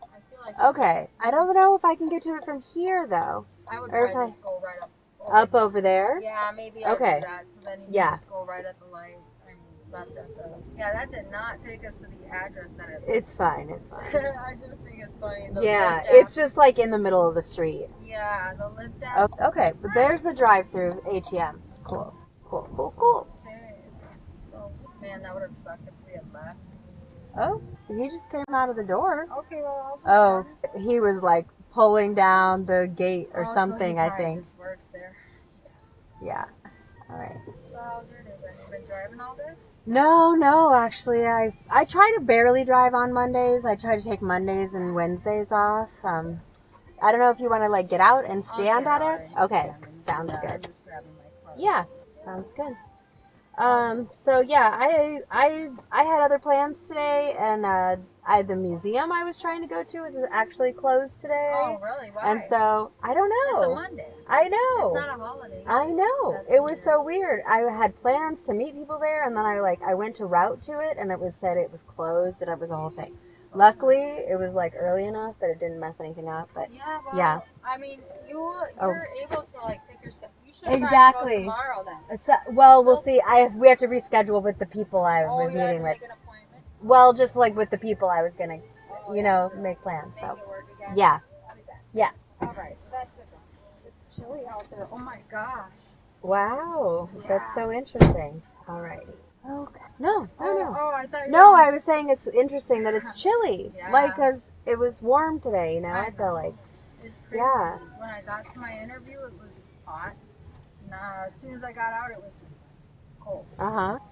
I feel like. Okay. I don't know if I can get to it from here, though. I would Or probably just go right up. Up over there? Yeah, maybe I'll Okay. do that. So then you can Yeah. just go right at the light and left at the. Yeah, that did not take us to the address that it. It's fine. It's fine. I just think it's funny. Yeah, it's just like in the middle of the street. Yeah, the lift app. Okay, but there's the drive-through ATM. Cool. Cool, cool, cool. Okay. So, man, that would have sucked if we had left. Oh, he just came out of the door. Okay, well, Oh, he was like pulling down the gate or so something, he I probably think. Just works there. Yeah. All right. So how's your day been? You been driving all day? No, actually, I try to barely drive on Mondays. I try to take Mondays and Wednesdays off. I don't know if you want to like get out and stand at it. Okay, sounds good. I'm just grabbing my car. Yeah, sounds good. So yeah, I had other plans today, and the museum I was trying to go to is actually closed today. Oh, really? Why? And so I don't know. It's a Monday. I know. It's not a holiday. I know. That's It was so weird. I had plans to meet people there, and then I went to route to it, and it was said it was closed, and it was a whole thing. Luckily, it was like early enough that it didn't mess anything up. But yeah, well, yeah. I mean, you're able to like pick your stuff. You should Exactly. try to go tomorrow then. Well, we'll see. We have to reschedule with the people I was meeting with. Make an appointment. Well, just like with the people I was gonna, make plans. Make So it work again. yeah, I'll be back. yeah. All right, that's it. It's chilly out there. Oh my gosh. Wow, Yeah. that's so interesting. Alrighty. Okay. No. Oh, I thought you No, were... I was saying it's interesting that it's chilly. Yeah. Like, 'cause it was warm today, I feel like. It's crazy. Yeah. When I got to my interview, it was hot. Nah, as soon as I got out, it was cold.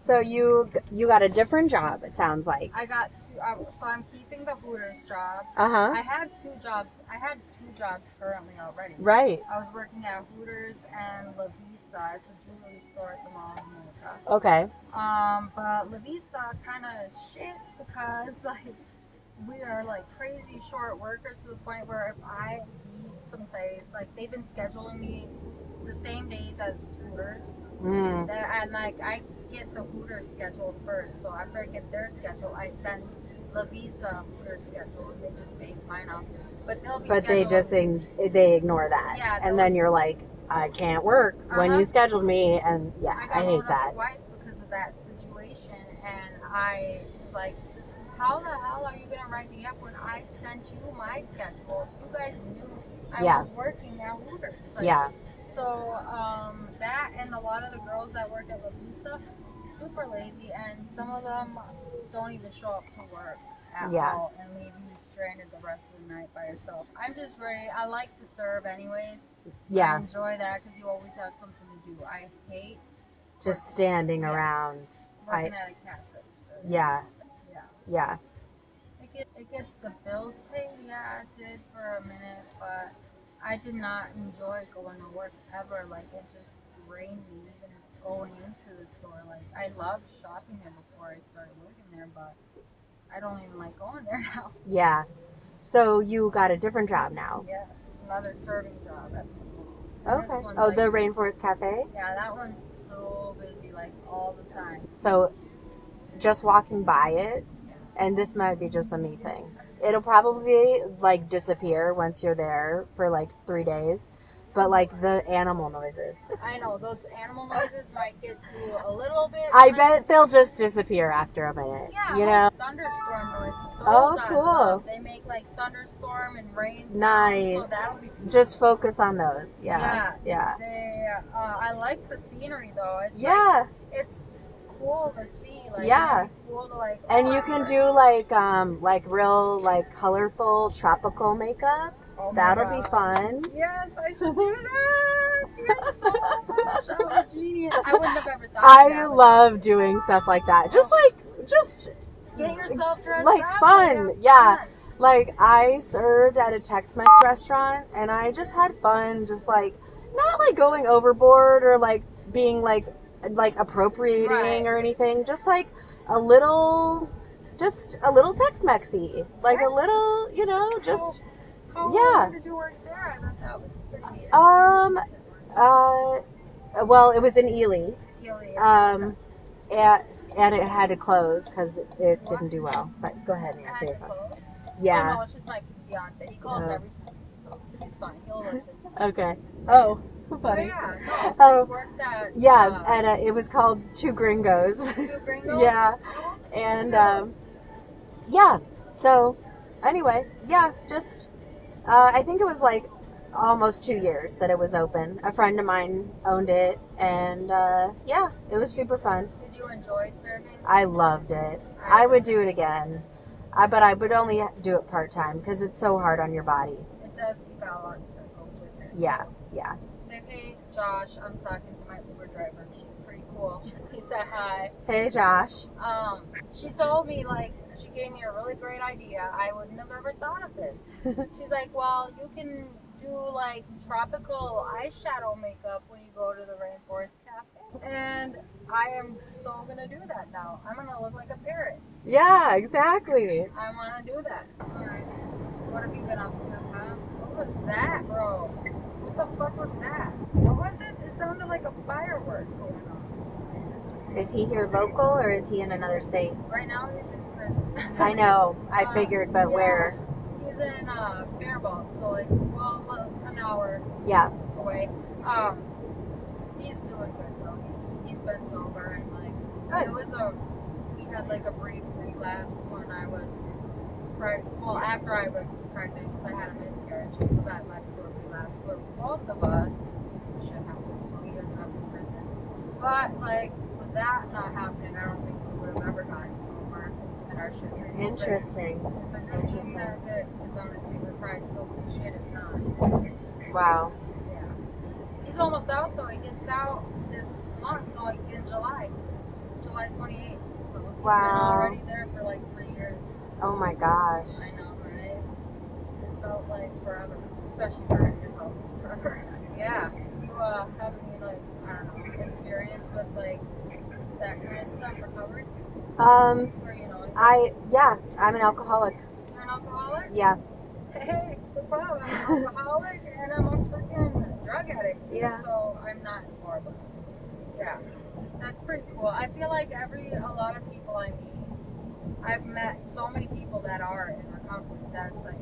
So you got a different job, it sounds like. I got two. So I'm keeping the Hooters job. Uh-huh. I had two jobs. I had two jobs currently already. Right. I was working at Hooters and La Vista. It's a jewelry store at the Mall of America. Okay. But La Vista kind of shit because like we are like crazy short workers to the point where if I need some days, like they've been scheduling me the same days as Hooters. And like I get the Hooters schedule first, so after I get their schedule, I send La Vista Hooters schedule, and they just base mine off. But they'll be. But they just they ignore that. Yeah. And then you're like, I can't work when you scheduled me, and yeah, I hate that. Twice because of that situation, and I was like, how the hell are you gonna write me up when I sent you my schedule? You guys knew I was working at Hooters. Like, yeah. So that and a lot of the girls that work at La Vista, super lazy, and some of them don't even show up to work at all and leave you stranded the rest of the night by yourself. I'm just ready. I like to serve anyways. Yeah. I enjoy that because you always have something to do. I hate just standing around. Working at a cash register. Yeah. Yeah. Yeah. It gets the bills paid. Yeah, it did for a minute, but I did not enjoy going to work ever. Like, it just drained me even going into the store. Like, I loved shopping there before I started working there, but I don't even like going there now. Yeah. So you got a different job now? Yes, another serving job. Okay. Oh, the Rainforest Cafe? Yeah, that one's so busy, like, all the time. So, just walking by it, and this might be just a me thing. It'll probably, like, disappear once you're there for, like, 3 days. But, like, the animal noises. I know, those animal noises might get to you a little bit. I bet they'll just disappear after a minute. Yeah, you know? Thunderstorm noises. Those Oh, cool. They make, like, thunderstorm and rain sounds. Nice. So that'll be cool. Just focus on those. Yeah. Yeah. I like the scenery, though. It's it's cool to see. Like, it's cool to, like... And you can do, like real, like, colorful tropical makeup. Oh my That'll be God. fun. Yes, I should do that. You're so much of a genius. I wouldn't have ever thought of I that. love doing stuff like that. Just Get yourself dressed like up. fun. Yeah. Like I served at a Tex-Mex restaurant and I just had fun just like not like going overboard or like being like appropriating or anything. Just like a little Tex-Mexy. Like a little, you know, just How yeah. long did you work there? I thought that was pretty Well, it was in Ely. Ely. And it had to close because it didn't do well. But go ahead and answer your phone. Yeah. Oh, no, it's just my fiance. He calls every time, so he's fine. He'll listen. Okay. Oh, funny. Yeah. No, he worked at... Yeah, and it was called Two Gringos. Two Gringos? Yeah. And, yeah. So, anyway, yeah, just, I think it was like almost 2 years that it was open. A friend of mine owned it, and, yeah, it was super fun. Did you enjoy serving? I loved it. I would do it again. But I would only do it part-time because it's so hard on your body. It does seem a lot that goes with it. Yeah, yeah. Say, hey, Josh, I'm talking to my Uber driver. She's pretty cool. He said hi. Hey, Josh. She told me, like, she gave me a really great idea. I wouldn't have ever thought of this. She's like, well, you can do, like, tropical eyeshadow makeup when you go to the Rainforest Cafe. And I am so going to do that now. I'm going to look like a parrot. Yeah, exactly. I want to do that. Alright. What have you been up to? What was that, bro? What the fuck was that? What was it? It sounded like a firework going on. Is he here local or is he in another state? Right now he's in prison. I know. I figured, but yeah. where? He's in Faribault, so like, well, an hour away. He's doing good though. He's been sober and like we had like a brief relapse when I was after I was pregnant because I had a miscarriage, so that led to a relapse for both of us. Shit happened, so we ended up in prison. But like with that not happening, I don't think we would have ever gotten sober and our shit's in Interesting. It's a good thing that good, because honestly we're probably still shit if not. Wow. Yeah. He's almost out though. He gets out this month, like in July 28th. So he's been already there for like 3 years. Oh my gosh. I know, right? It felt like forever, especially for him. It felt forever. Yeah. You have any like, I don't know, experience with like that kind of stuff recovery? Or, you know, I'm an alcoholic. You're an alcoholic? Yeah. Hey, no problem. I'm an alcoholic and I'm a freaking drug addict too, so I'm not horrible. Yeah. That's pretty cool. I feel like a lot of people I meet, I've met so many people that are in recovery. That's like,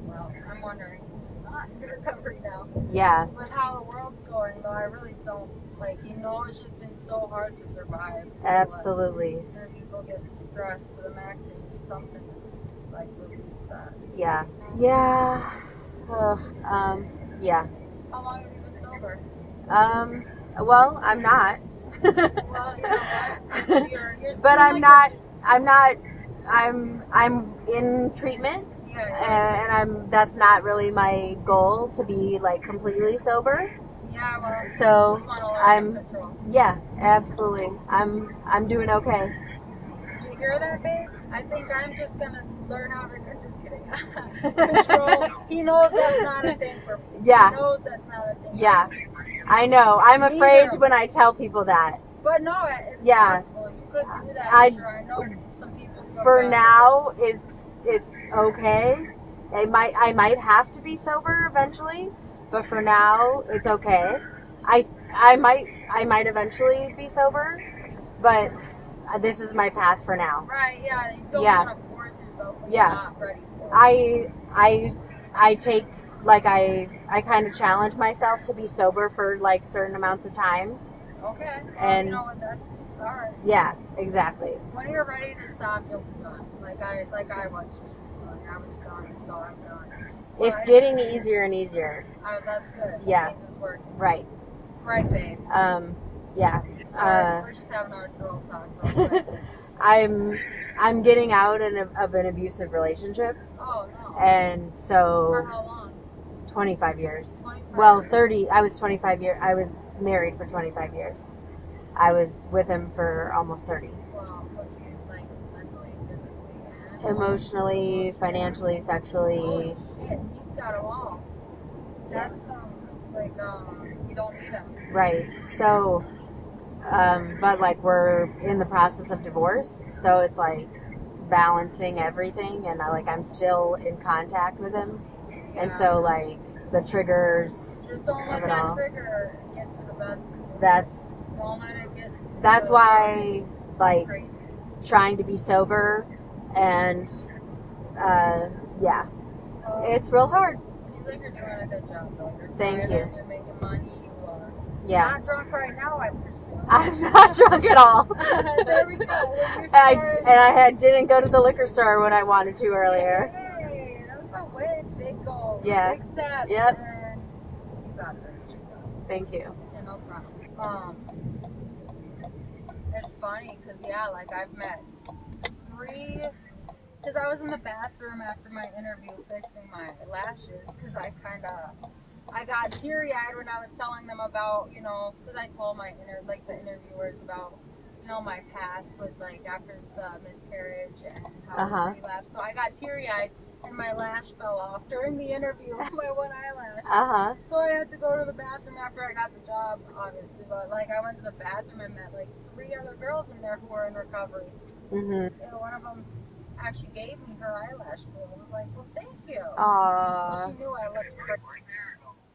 well, I'm wondering who's not in recovery now. Yeah. With how the world's going, though, I really don't, like, you know, it's just been so hard to survive. Absolutely. And people get stressed to the max, they need something to, like, release that. Yeah. Yeah. Yeah. How long have you been sober? Well, I'm not. Well, you know what? You're but I'm like not. I'm in treatment, and that's not really my goal to be like completely sober. Yeah, well. So just wanna learn control. Yeah, absolutely. I'm doing okay. Did you hear that, babe? I think I'm just gonna learn how to. Just kidding. Control. He knows that's not a thing for me. Yeah. He knows that's not a thing. Yeah. I know. I'm afraid when I tell people that. But no, it's possible. You could do that. I know some people. For now, it's okay. I might have to be sober eventually, but for now, it's okay. I might eventually be sober, but this is my path for now. Right? Yeah. You don't want to force yourself when you're not ready for it. I take I kind of challenge myself to be sober for like certain amounts of time. Okay. And you know what? That's the start. Yeah, exactly. When you're ready to stop, you'll be done. Like I was just recently. I was done, so I'm done. It's getting easier and easier. That's good. Yeah. That means it's working. Right. Right, babe. Yeah. Sorry, we're just having our girl talk real quick. I'm getting out of an abusive relationship. Oh no. And so. For how long? 25 years. 25 Well, years? 30. I was 25 years. I was married for 25 years. I was with him for almost 30. Well, was he like mentally, physically, and Emotionally, financially, sexually. holy shit, he's got them all. That sounds like you don't need him. Right. So, but like we're in the process of divorce, so it's like balancing everything, and I'm still in contact with him, and so like the triggers Just don't let of it that all. trigger get to the best. Don't let it get. That's why like crazy. trying to be sober, and yeah, it's real hard. Seems like you're doing a good job, though. You're Thank thriving, you. You're making money. You are Yeah. not drunk right now. I presume. I'm not drunk at all. There we go. I didn't go to the liquor store when I wanted to earlier. Hey, that was a win. Big goal. Yeah. Big step. Yep. And you got this. You got it. Thank you. Yeah, no problem. It's funny because like I've met 3. Because I was in the bathroom after my interview fixing my lashes because I got teary-eyed when I was telling them about, because I told the interviewers about, my past with, like, after the miscarriage and how I relapsed. So I got teary-eyed and my lash fell off during the interview, my one eyelash. So I had to go to the bathroom after I got the job, obviously. But, like, I went to the bathroom and met, like, 3 other girls in there who were in recovery. Mm-hmm. And one of them actually gave me her eyelash glue. I was like, well, thank you. Aww. Well, she knew I looked crazy.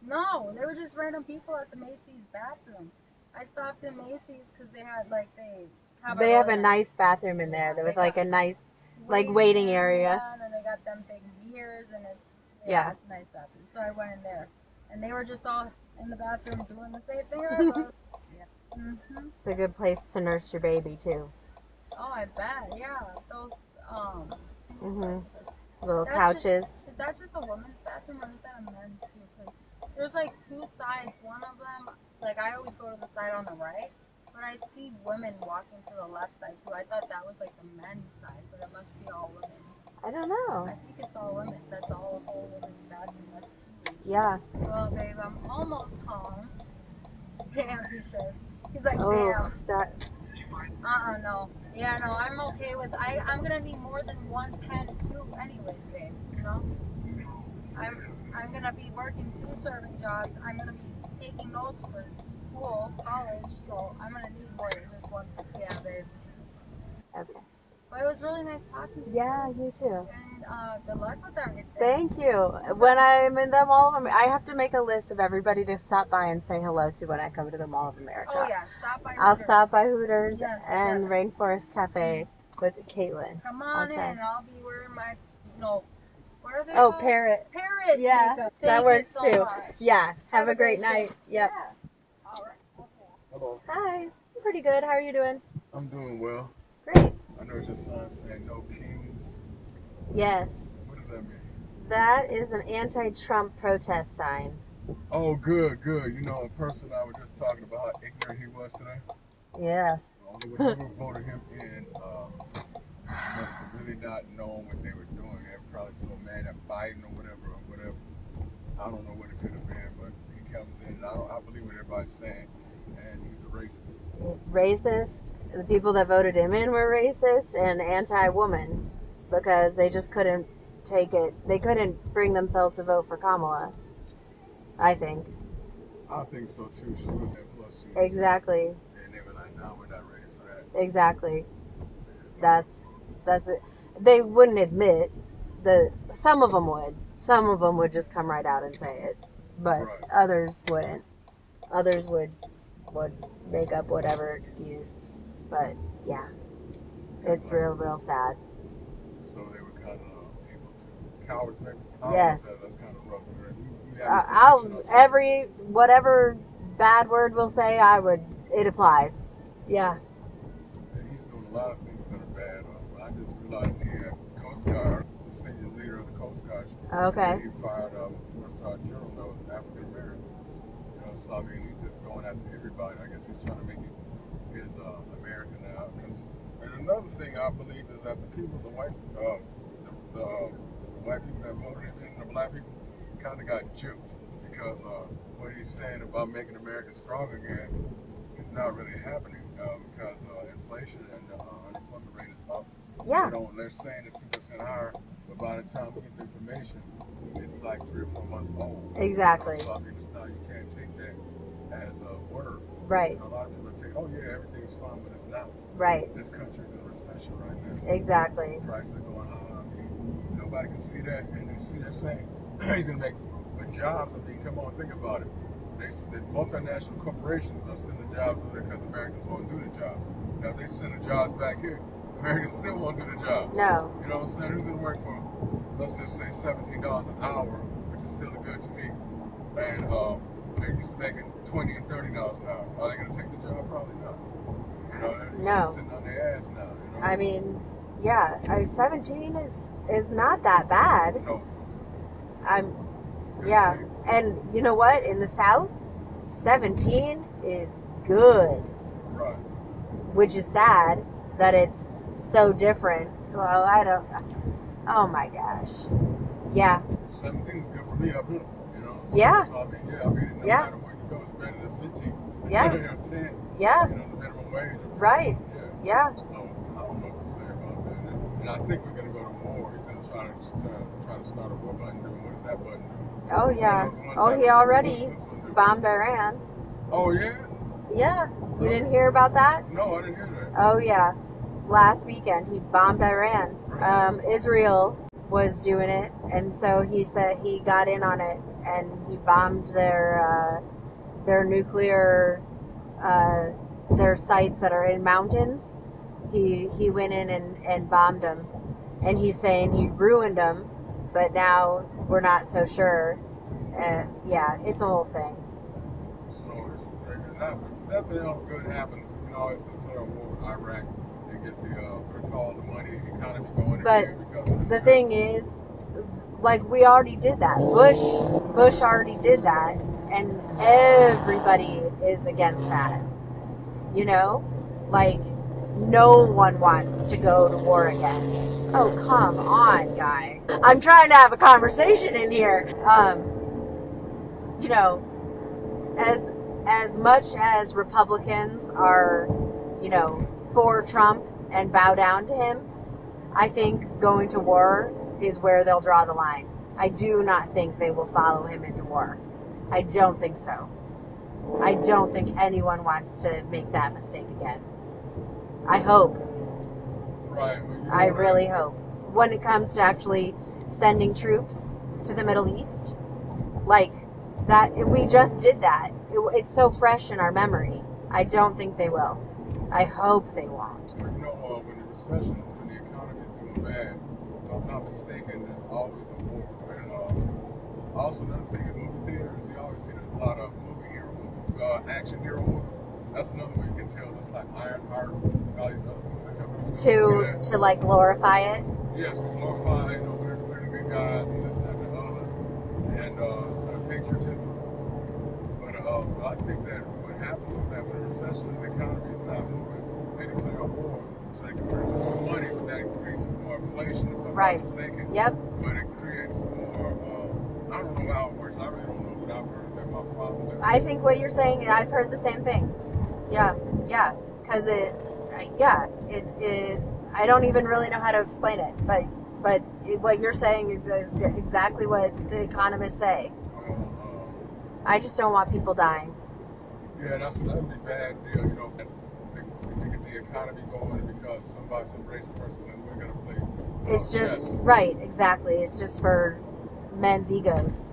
No, they were just random people at the Macy's bathroom. I stopped in Macy's because they had, like, they have a nice bathroom in there with, like, a nice, like, waiting area. And then they got them big mirrors, and it's a nice bathroom. So I went in there. And they were just all in the bathroom doing the same thing I was. It's a good place to nurse your baby, too. Oh, I bet. Yeah. Those, little couches. Is that just a woman's bathroom, or is that a men's too? Because there's like 2 sides. One of them, like I always go to the side on the right, but I see women walking to the left side too. I thought that was like the men's side, but it must be all women. I don't know. I think it's all women. That's all a whole women's bathroom. That's huge. Yeah. Well, babe, I'm almost home. Damn, he says. He's like, oh, damn. That. No. Yeah, no, I'm okay with. I'm gonna need more than 1 pen too, anyways, babe. I'm gonna be working 2 serving jobs. I'm gonna be taking notes for school, college, so I'm gonna need more than just 1. Yeah, babe. Okay. Well, it was really nice talking to you. Yeah, you too. And good luck with everything. Thank you. When I'm in the Mall of America, I have to make a list of everybody to stop by and say hello to when I come to the Mall of America. Oh yeah, stop by Hooters. I'll stop by Hooters and yes. Rainforest Cafe with Caitlin. Come on in. I'll be wearing my, what are they called? called? Parrot. Parrot. Yeah, that works so too. Much. Yeah, have a great night. Yep. Yeah. All right. Okay. Hello. Hi. I'm pretty good. How are you doing? I'm doing well. Great. I know your sign saying no kings. Yes. What does that mean? That is an anti-Trump protest sign. Oh, good. A person I was just talking about how ignorant he was today. Yes. Whoever voted him in must have really not known what they were doing. They were probably so mad at Biden or whatever. I don't know what it could have been, but he comes in and I believe what everybody's saying, and he's a racist. Racist. The people that voted him in were racist and anti-woman because they just couldn't take it. They couldn't bring themselves to vote for Kamala. I think. I think so too. She was in plus. Exactly. And they were like, "No, we're not ready for that." Exactly. That's it. They wouldn't admit that. Some of them would. Some of them would just come right out and say it, but others wouldn't. Others would make up whatever excuse. But yeah, it's real sad. So they were kind of able to cowards, maybe. Yes. That's kind of rough. Whatever bad word we'll say, it applies. Yeah. And he's doing a lot of things that are bad. I just realized he had Coast Guard, the senior leader of the Coast Guard. Okay. He fired a 4-star general that was African American. So I mean, he's just going after everybody. I guess he's trying to make it his America now. And another thing I believe is that the white people that voted him in, the black people, kind of got juked because what he's saying about making America strong again is not really happening because inflation and unemployment rate is up. Yeah. They're saying it's 2% higher, but by the time we get the information, it's like 3 or 4 months old. Exactly. So I mean, it's not, you can't take that as a word. Right. A lot of people take, oh yeah, everything's fine, but it's not. Right. This country's in recession right now. Exactly. Prices are going high. I mean, nobody can see that, and they see they're saying he's gonna make jobs. I mean, come on, think about it. The multinational corporations are sending jobs over there because Americans won't do the jobs. Now, if they send the jobs back here, Americans still won't do the jobs. No. You know what I'm saying? Who's gonna work for, let's just say $17 an hour, which is still good to me, and they're used to making $20 and $30 an hour. Are they gonna take the job? Probably not. They're just sitting on their ass now. I mean, yeah, 17 is not that bad. No. Yeah, and you know what? In the South, 17 is good. Right. Which is sad that it's so different. Well, I don't. Oh my gosh. Yeah. 17 is good for me up here. So, yeah. So I mean, no matter where you go, it's better than 15. Yeah. 10. Yeah. The minimum wage. Right. Yeah. So I don't know what to say about that. And I think we're gonna go to war. He's gonna try to start a war button. What does that button do? Oh yeah. Oh, he already bombed Iran. Oh yeah. Yeah. You didn't hear about that? No, I didn't hear that. Oh yeah. Last weekend he bombed Iran. Israel was doing it, and so he said he got in on it, and he bombed their nuclear their sites that are in mountains. He went in and bombed them, and he's saying he ruined them, but now we're not so sure. Yeah, it's a whole thing. So if nothing else good happens, we can always declare a war with Iraq and get the the money, the economy going again. Because the thing is, like, we already did that. Bush already did that, and everybody is against that. Like, no one wants to go to war again. Oh, come on, guy. I'm trying to have a conversation in here. As much as Republicans are, for Trump and bow down to him, I think going to war is where they'll draw the line. I do not think they will follow him into war. I don't think so. I don't think anyone wants to make that mistake again. I hope. Right. I really hope. When it comes to actually sending troops to the Middle East, like that, we just did that. It's so fresh in our memory. I don't think they will. I hope they won't. When the recession, when the economy is doing bad, if I'm not mistaken, there's always a war. And also another thing is movie theaters. You always see there's a lot of action hero movies. That's another way you can tell. Just like Ironheart, and all these other movies that come out. To like glorify it. Yes, to glorify. We're the good guys and this, that, and the other, and some patriotism. But I think that what happens is that when a recession, the economy is not moving, they declare a war, so they can print more money, but that increases more inflation, if I'm not mistaken. Yep. But it creates more, I don't know how it works, I really don't know, but I've heard that my father did. I think what you're saying, I've heard the same thing. Yeah, because I don't even really know how to explain it, but what you're saying is exactly what the economists say. I just don't want people dying. Yeah, that'd be a bad deal, to get the economy going because some racist person says we're going to play. It's just, right, exactly. It's just for men's egos.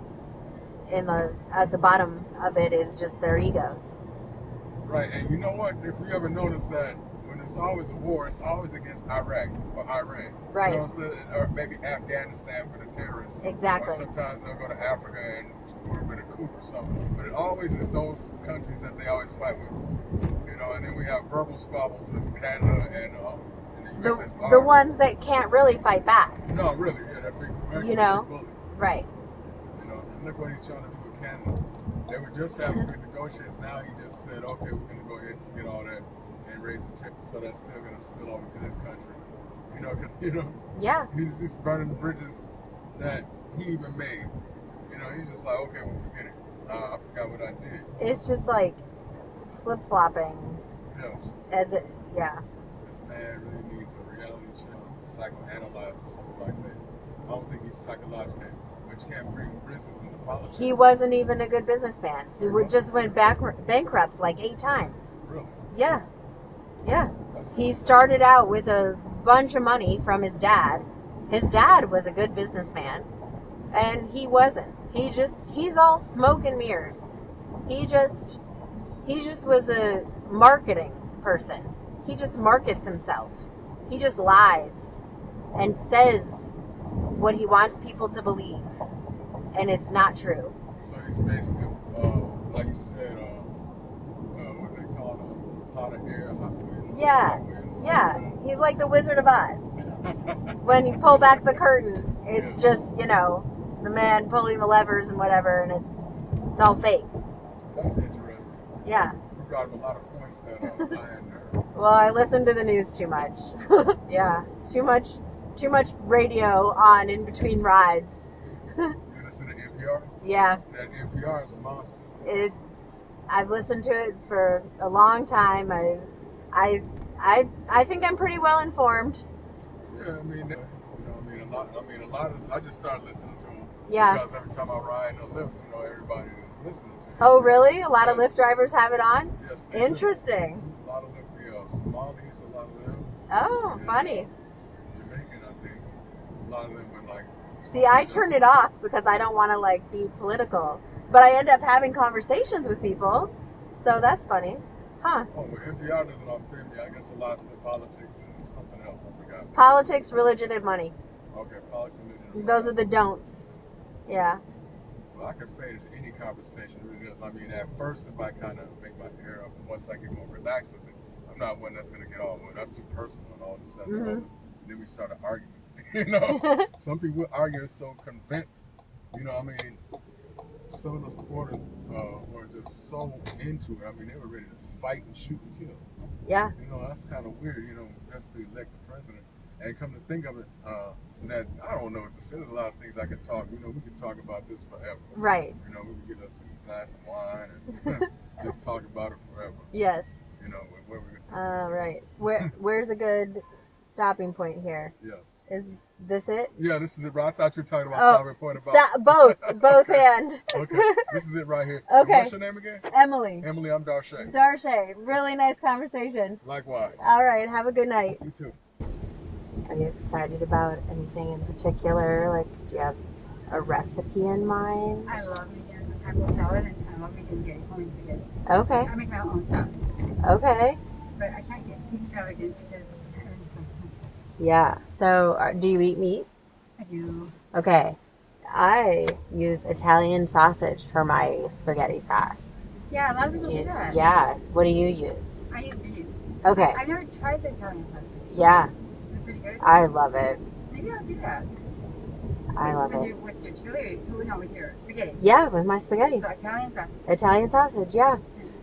At the bottom of it is just their egos. Right, and you know what? If you ever notice that when it's always a war, it's always against Iraq or Iran. Right. You know what I'm saying? Or maybe Afghanistan for the terrorists. Exactly. Or sometimes they'll go to Africa and with a coup or something. But it always is those countries that they always fight with. And then we have verbal squabbles with Canada and the USSR. The ones that can't really fight back. No, really, yeah, that big American big bully. Right. And look what he's trying to do with Canada. They were just having good negotiations. Now he just said, okay, we're going to go ahead and get all that and raise the tariff. So that's still going to spill over to this country. Yeah. He's just burning the bridges that he even made. he's just like, okay, well, forget it. I forgot what I did. It's just like flip-flopping. Yes. As it, yeah. This man really needs a reality show, psychoanalyze or something like that. I don't think he's psychological, but you can't bring business into politics. He wasn't even a good businessman. He just went bankrupt like 8 times. Really? Yeah. Yeah. He started out with a bunch of money from his dad. His dad was a good businessman, and he wasn't. He's all smoke and mirrors. He just was a marketing person. He just markets himself. He just lies and says what he wants people to believe, and it's not true. So he's basically, like you said, what do they call it? Hot air, hot wind. Yeah, yeah. He's like the Wizard of Oz. When you pull back the curtain, it's just, the man pulling the levers and whatever, and it's all fake. That's interesting. Yeah. You brought up a lot of points that I had there. Well, I listen to the news too much. Yeah, too much radio on in between rides. You listen to NPR? Yeah. That NPR is a monster. I've listened to it for a long time. I think I'm pretty well informed. Yeah, I mean, a lot of. I just started listening to them. Yeah. Because every time I ride in a lift, everybody is listening to it. Oh, really? A lot of Lyft drivers have it on? Yes. Interesting. A lot of Lyft, Somalis, a lot of them. Oh, And, funny. Jamaican, I think. A lot of them were like. See, I turn it off because I don't want to be political, but I end up having conversations with people, so that's funny, huh? Oh, well, NPR doesn't offend me. I guess a lot of the politics and something else. I forgot. Politics, religion, and money. Okay, politics, religion. Those are the don'ts. Yeah. Well, I can fade into any conversation. It really does. I mean, at first, if I kind of make my hair up, and once I get more relaxed with it, I'm not one that's going to get all, well, that's too personal and all this stuff. Mm-hmm. Then we start an argument. Some people argue so convinced. Some of the supporters were just so into it. I mean, they were ready to fight and shoot and kill. Yeah. That's kind of weird, just to elect the president. And come to think of it, that I don't know what to say. There's a lot of things I could talk. We could talk about this forever. Right. We could get us a glass of wine and just talk about it forever. Yes. Where we're right. Where's a good stopping point here? Yes. Is this it? Yeah, this is it. I thought you were talking about stopping point about both and. Okay, this is it right here. Okay. What's your name again? Emily. Emily, I'm Darshay. Darshay, really nice conversation. Likewise. All right, have a good night. You too. Are you excited about anything in particular? Do you have a recipe in mind? I love making taco salad and I love making homemade spaghetti. Okay. I make my own stuff. Okay. But I can't get too extravagant because everything's so expensive. Yeah. So, do you eat meat? I do. Okay. I use Italian sausage for my spaghetti sauce. Yeah, a lot of people do that. Yeah. What do you use? I use beef. Okay. I've never tried the Italian sausage. Yeah. Is it pretty good? I love it. Maybe I'll do that. I love it. With your chili? No, with your spaghetti. Yeah, with my spaghetti. So Italian sausage. Italian sausage, yeah.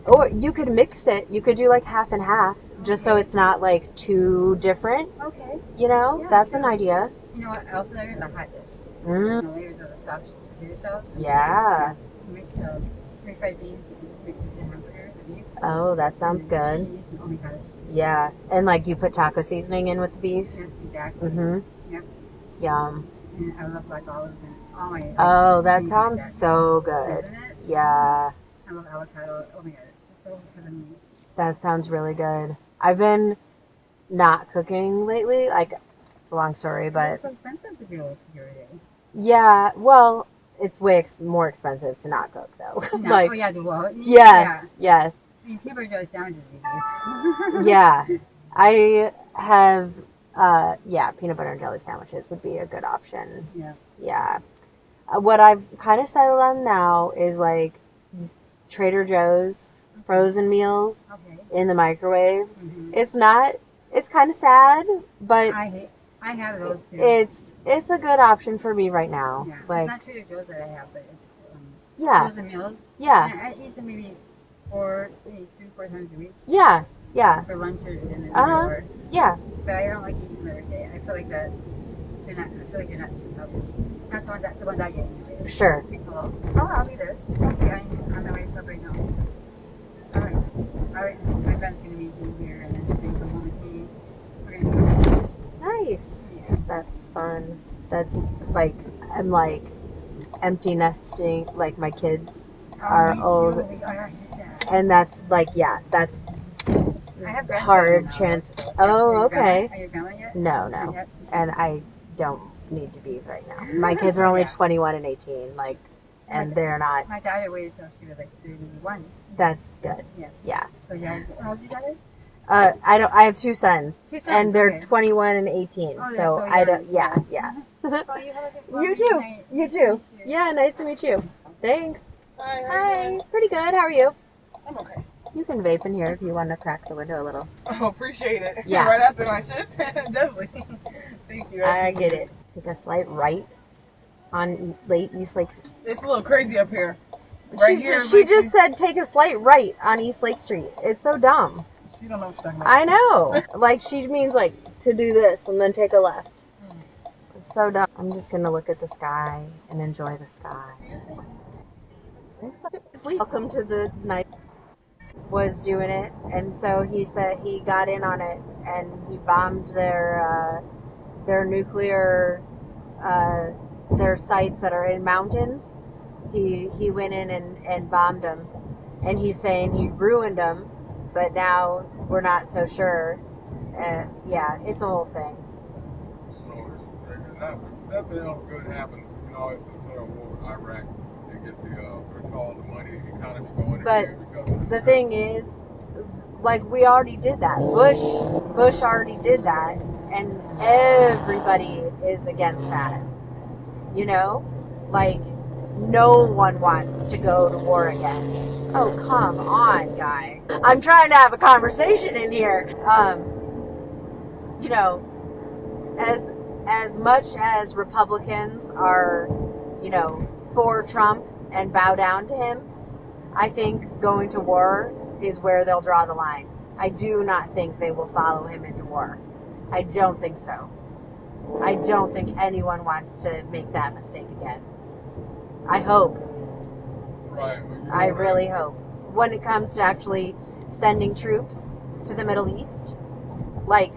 Or you could mix it. You could do half and half, just so it's not too different. Okay. Yeah, that's an idea. You know what else is there? The hot dish. Mm. Layers of the stuffed potato sauce. Yeah. Mix refried beans with the hamburger, the beef. Oh, that sounds good. Cheese. Oh my gosh. Yeah, and you put taco seasoning in with the beef. Yes, exactly. Mhm. Yep. Yum. And I love black olives and all my. Oh, that sounds so good. Isn't it? Yeah. I love avocado. Oh my god, it's so heavenly. That sounds really good. I've been not cooking lately. It's a long story, but It's so expensive to do here today. yeah. Well, it's way more expensive to not cook though. No, oh yeah, Yes. Yes. I mean, peanut butter jelly sandwiches these days. Yeah. I have. Peanut butter and jelly sandwiches would be a good option. Yeah. Yeah. What I've kind of settled on now is Trader Joe's frozen meals in the microwave. Mm-hmm. It's kind of sad, but I have those too. It's a good option for me right now. Yeah. It's not Trader Joe's that I have, but it's frozen meals. Yeah. And I eat them maybe 3-4 times a week. Yeah. Yeah. For lunch or dinner. Yeah. But I don't like eating them every day. I feel like that. I feel like they're not too healthy. Not the ones I eat. Sure. Hello. Oh, I'll be there. Okay, I'm on my way to right now. Alright. Alright. My friend's gonna meet me here and then she's gonna come home with me. We're gonna go. Nice. Yeah. That's fun. That's like, I'm like empty nesting, like my kids are Me old. too. I hate that. And that's like, yeah, that's I have hard grandchildren now. Oh, okay. Are you a grandma yet? No, Not no. yet? And I don't need to be right now. My kids are only Yeah. 21 and 18, like, and they're not. My daughter waited till she was like 31. That's good. Yeah. Yeah. So yeah, how's your daughter? I have two sons. Two sons, And they're okay. 21 and 18. Oh, they're So so I young. don't, yeah, yeah. Well, you have a good You too. night. You Nice to too. meet you. Yeah, nice to meet you. Thanks. Hi, how you Hi. doing? Pretty good. How are you? I'm okay. You can vape in here if you want to crack the window a little. Oh, appreciate it. Yeah. Right after my shift? Definitely. Thank you. I get it. Take a slight right on late East Lake. It's a little crazy up here. Right here. She just said take a slight right on East Lake Street. It's so dumb. She don't know what she's talking about. I know. Like, she means like to do this and then take a left. It's so dumb. I'm just gonna look at the sky and enjoy the sky. Welcome to the night. Was doing it, and so he said he got in on it, and he bombed their nuclear their sites that are in mountains. He went in and bombed them, and he's saying he ruined them, but now we're not so sure. Yeah, it's a whole thing. So it's nothing else good happens. You can always declare a war with Iraq and get the what they call the money economy going But again because the thing is, like, we already did that. Bush already did that, and everybody is against that. You know, like, no one wants to go to war again. Oh, come on, guy. I'm trying to have a conversation in here. You know, as much as Republicans are, you know, for Trump and bow down to him, I think going to war is where they'll draw the line. I do not think they will follow him into war. I don't think so. I don't think anyone wants to make that mistake again. I hope. right. I really hope. When it comes to actually sending troops to the Middle East, like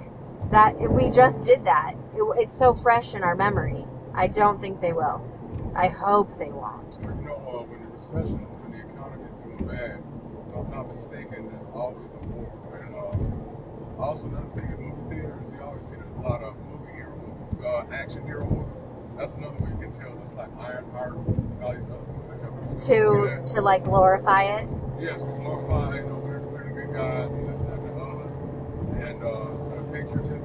that, we just did that. It's so fresh in our memory. I don't think they will. I hope they won't. You know, when the recession, when the economy is doing bad, if I'm not mistaken, there's always a war. And also another thing is movie theaters. You always see there's a lot of action hero movies. That's another way you can tell. It's like Ironheart, all these other movies that come out. To like glorify it. Yes, to glorify, you know, we're the good guys and this, that, and the other. And some patriotism.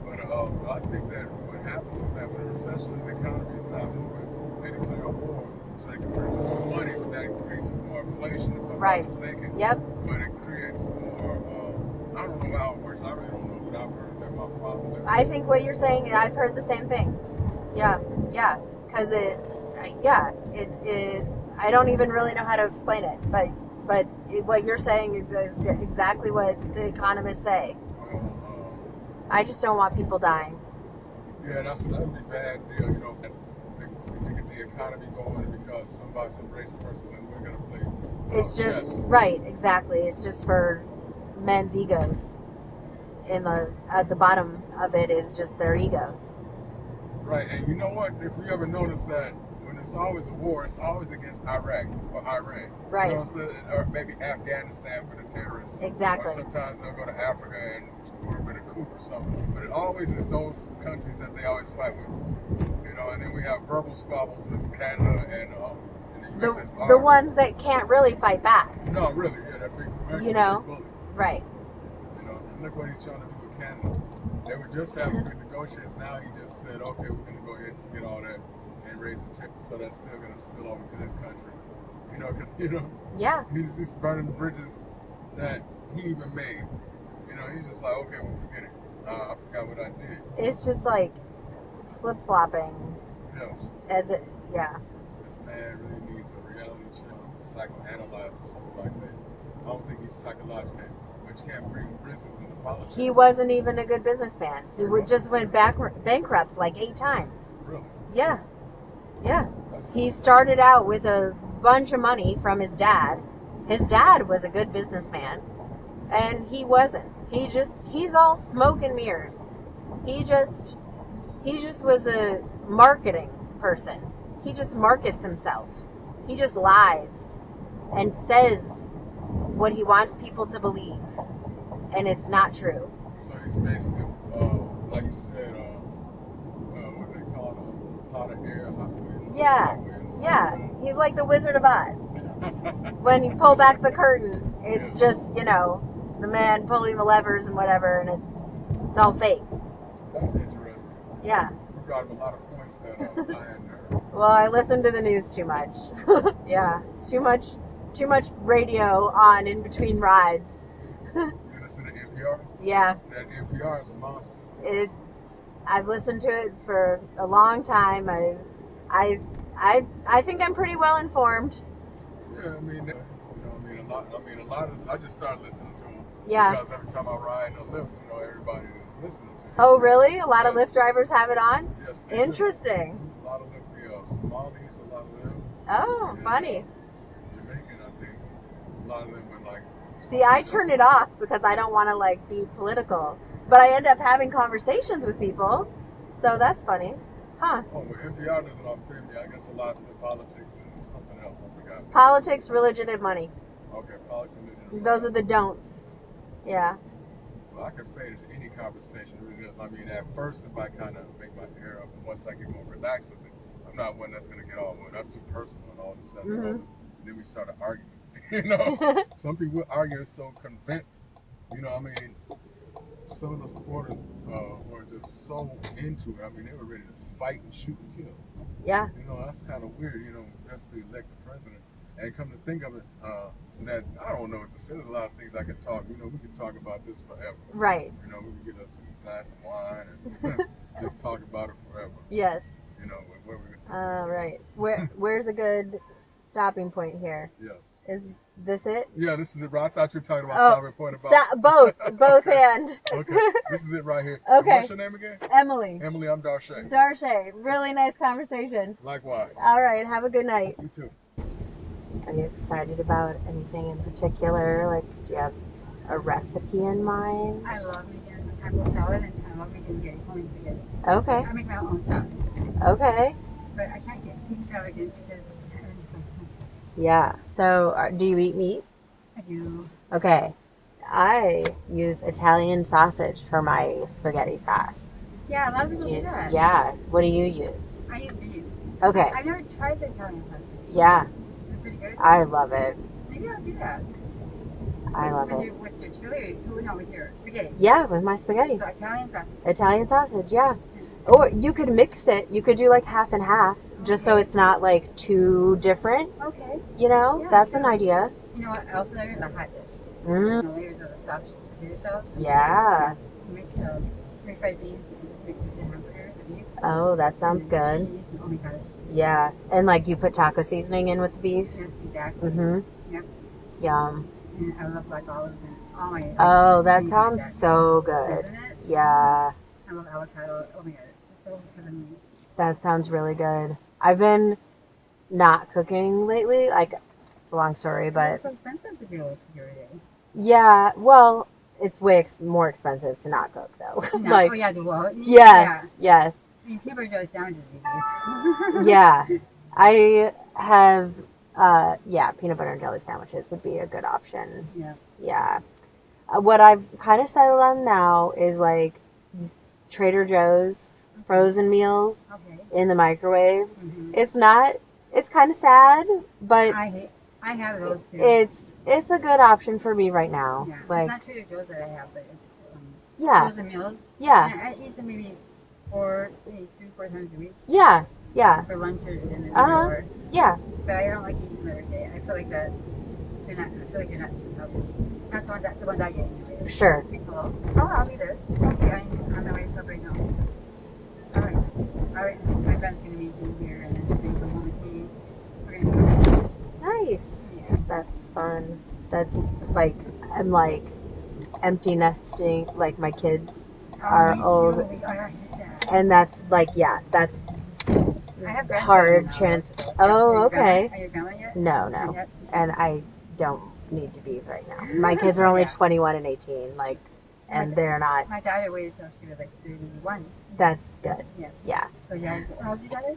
But I think that what happens is that when a recession, the economy is not moving, they declare a war so they can print more money, but that increases more inflation, if I'm Right. not mistaken. Yep. But it creates more, I don't know how it works. I really don't know, but I've heard that my father does. I think what you're saying, I've heard the same thing. Yeah, because I don't even really know how to explain it, but what you're saying is exactly what the economists say. I just don't want people dying. Yeah, that'd be bad deal, you know, to get the economy going because some racist person says we're going to play. It's just, chess. right, exactly. It's just for men's egos. At the bottom of it is just their egos. Right, and you know what? If you ever notice that when there's always a war, it's always against Iraq or Iran. Right. You know what I'm saying? Or maybe Afghanistan for the terrorists. Exactly. Or sometimes they'll go to Africa and or with a coup or something. But it always is those countries that they always fight with. You know, and then we have verbal squabbles with Canada and the USSR. The ones that can't really fight back. No, really, yeah, that big American You know? bully. Right. You know, and look what he's trying to do with Canada. They were just having good negotiations. Now he just said, okay, we're going to go ahead and get all that and raise the tip, so that's still going to spill over to this country. You know. Yeah. He's just burning bridges that he even made. You know, he's just like, okay, well, forget it. I forgot what I did. It's just like flip-flopping. Yes. As it, yeah. This man really needs a reality show, psychoanalyze or something like that. I don't think he's psychological, but you can't bring business into politics. He wasn't even a good businessman. He just went bankrupt like 8 times. Really? Yeah. Yeah. He started out with a bunch of money from his dad. His dad was a good businessman, and he wasn't. He's all smoke and mirrors. He just was a marketing person. He just markets himself. He just lies and says what he wants people to believe, and it's not true. So he's basically, like you said, what they call it, hot air, hot wind. Yeah, Hot wind. yeah. He's like the Wizard of Oz. When you pull back the curtain, it's just, you know, the man pulling the levers and whatever, and it's all fake. That's interesting. Yeah. You brought up a lot of points that I had there. Well, I listen to the news too much. Yeah, too much radio on in between rides. You listen to NPR? Yeah. That NPR is a monster. I've listened to it for a long time. I think I'm pretty well informed. Yeah, I mean, a lot of. I just started listening to them. Yeah. Because every time I ride in a Lyft, you know, everybody is listening to it. Oh, really? A lot of Yes. Lyft drivers have it on? Yes. They Interesting. do. A lot of Lyft, Somalis, a lot of them. Oh, And, funny. Jamaican, I think. A lot of them were like. See, I turn it off because I don't want to, like, be political. But I end up having conversations with people, so that's funny. Huh. Oh, but NPR doesn't offend me. I guess a lot of the politics and something else. I forgot. Politics, religion, and money. Okay, politics and religion. Those are the don'ts. Yeah. Well, I can fade into any conversation. It really is. I mean, at first, if I kind of make my hair up, and once I get more relaxed with it, I'm not one that's going to get all, well, that's too personal and all this stuff. Mm-hmm. Then we started arguing. You know, some people argue so convinced. You know, I mean, some of the supporters were just so into it. I mean, they were ready to fight and shoot and kill. Yeah. You know, that's kind of weird. You know, that's to elect the president. And come to think of it, that I don't know what to say. There's a lot of things I could talk. You know, we could talk about this forever. Right. You know, we could get us a glass of wine and just talk about it forever. Yes. You know, where we. Right. Where's a good stopping point here? Yes. Is this it? Yeah, this is it. I thought you were talking about stopping point about both okay. and. Okay, this is it right here. Okay. What's your name again? Emily. Emily, I'm Darshay. Darshay, really nice conversation. Likewise. All right, have a good night. You too. Are you excited about anything in particular? Like, do you have a recipe in mind? I love making apple salad and I love making homemade spaghetti. Okay. I make my own sauce. Okay. But I can't get too extravagant because everything's so expensive. Yeah. So, do you eat meat? I do. Okay. I use Italian sausage for my spaghetti sauce. Yeah, a lot of people do that. Yeah. What do you use? I use beef. Okay. I've never tried the Italian sausage. Yeah. Is it pretty good? I love it. Maybe I'll do that. I love with it. With your chili or no, with your spaghetti? Yeah, with my spaghetti. So Italian sausage. Italian sausage, yeah. Or you could mix it. You could do like half and half, just so it's not like too different. Okay. You know, Yeah, that's sure. an idea. You know what else there is? A hot dish. Mm. The layers of the sauce, potato sauce. Yeah. You mix refried beans and mix it with the hamburger, the beef. Oh, that sounds and good. Cheese. Oh my gosh. Yeah. And like you put taco seasoning in with the beef. Yes, exactly. Mm-hmm. Yep. Yum. And I love black olives and all my. Oh, that things sounds like that. so good. Isn't it? Yeah. I love avocado. Oh my god, it's so heavenly. That sounds really good. I've been not cooking lately. Like, it's a long story, but It's so expensive to be able to cook every day. yeah. Well, it's way more expensive to not cook though. No, Like, oh yeah, the wall. yes, yes. I mean, peanut butter jelly sandwiches these days. Yeah. I have, peanut butter and jelly sandwiches would be a good option. Yeah. Yeah. What I've kind of settled on now is like Trader Joe's frozen meals Okay. in the microwave. Mm-hmm. It's kind of sad, but I have those too. it's a good option for me right now. Yeah. Like, It's not Trader Joe's that I have, but it's yeah, frozen meals. yeah, And I eat them maybe 3-4 times a week yeah, yeah, for lunch or dinner. Uh-huh. yeah, But I don't like eating them every day. I feel like that. I feel like you're not too healthy. Not the one diet. Anyway. sure. Hello. Oh, I'll be there. Okay, I'm on my way to right now. All right. My friend's gonna meet me here, and then she's gonna come home with me. We're gonna go. Nice. Yeah. That's fun. That's like, I'm like empty nesting, like my kids are Me old. too. I hate that. And that's like, yeah, that's I have hard grandchildren now. trans. Oh, Are you okay. grandma? Are you grandma yet? No, Not no. yet? And I don't need to be right now. My kids are only 21 and 18, like, and they're not. My daughter waited till she was like 31. That's good. Yeah. Yeah. So yeah, how old is your daughter?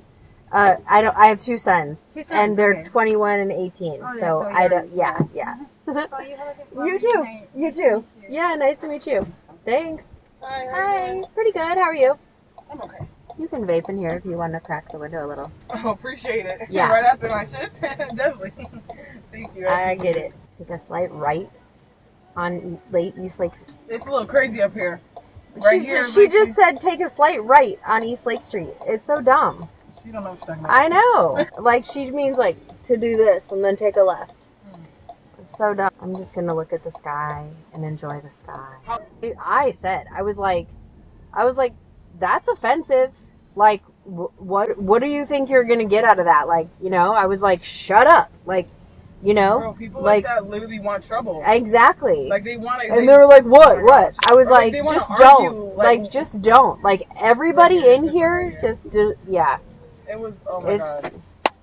I have two sons. Two sons, and they're okay. 21 and 18. Oh, they're so so I don't. young. Yeah, yeah. Well, you have a good You too. night. You Nice to too. meet you. Yeah, nice to meet you. Thanks. Hi, how Hi. you doing? Pretty good. How are you? I'm okay. You can vape in here if you want to crack the window a little. Oh, appreciate it. Yeah. Right after my shift? Definitely. Thank you. I get it. Take a slight right on late East Lake. It's a little crazy up here. Right here. She just said take a slight right on East Lake Street. It's so dumb. She don't know what she's talking about. I know. Like, she means, like, to do this and then take a left. It's so dumb. I'm just going to look at the sky and enjoy the sky. I was like, that's offensive. Like, what do you think you're going to get out of that? Like, you know, I was like, shut up. Like, you know, Bro, people like that literally want trouble. Exactly. Like, they want to. And they were like, what? I was like, they wanna just argue, don't. like, Just don't. Like, everybody in here, just do, yeah. It was, oh my God.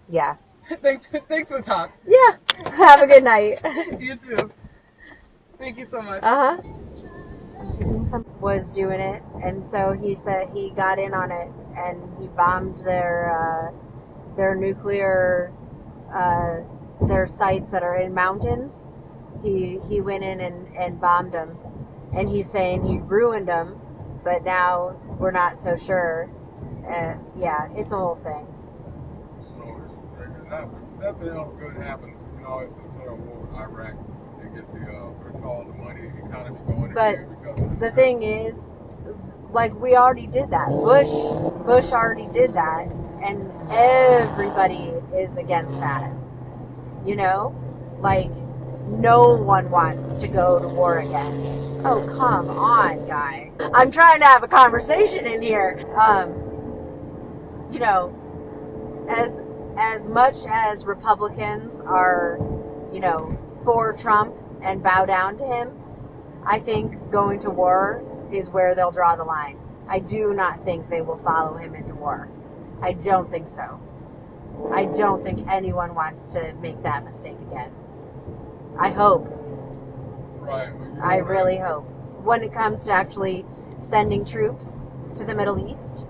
Yeah. thanks for the talk. Yeah. Have a good night. You too. Thank you so much. Uh-huh. Was doing it, and so he said he got in on it, and he bombed their nuclear, their sites that are in mountains. He went in and bombed them, and he's saying he ruined them, but now we're not so sure. Yeah, it's a whole thing. So it's if nothing else good happens, you know, it's declare war with Iraq and get the money, the economy going But again. Because the thing is, like, we already did that. Bush already did that, and everybody is against that. You know, like, no one wants to go to war again. Oh, come on, guy. I'm trying to have a conversation in here. You know, as much as Republicans are, you know, for Trump and bow down to him, I think going to war is where they'll draw the line. I do not think they will follow him into war. I don't think so. I don't think anyone wants to make that mistake again. I hope. right, I really hope. When it comes to actually sending troops to the Middle East,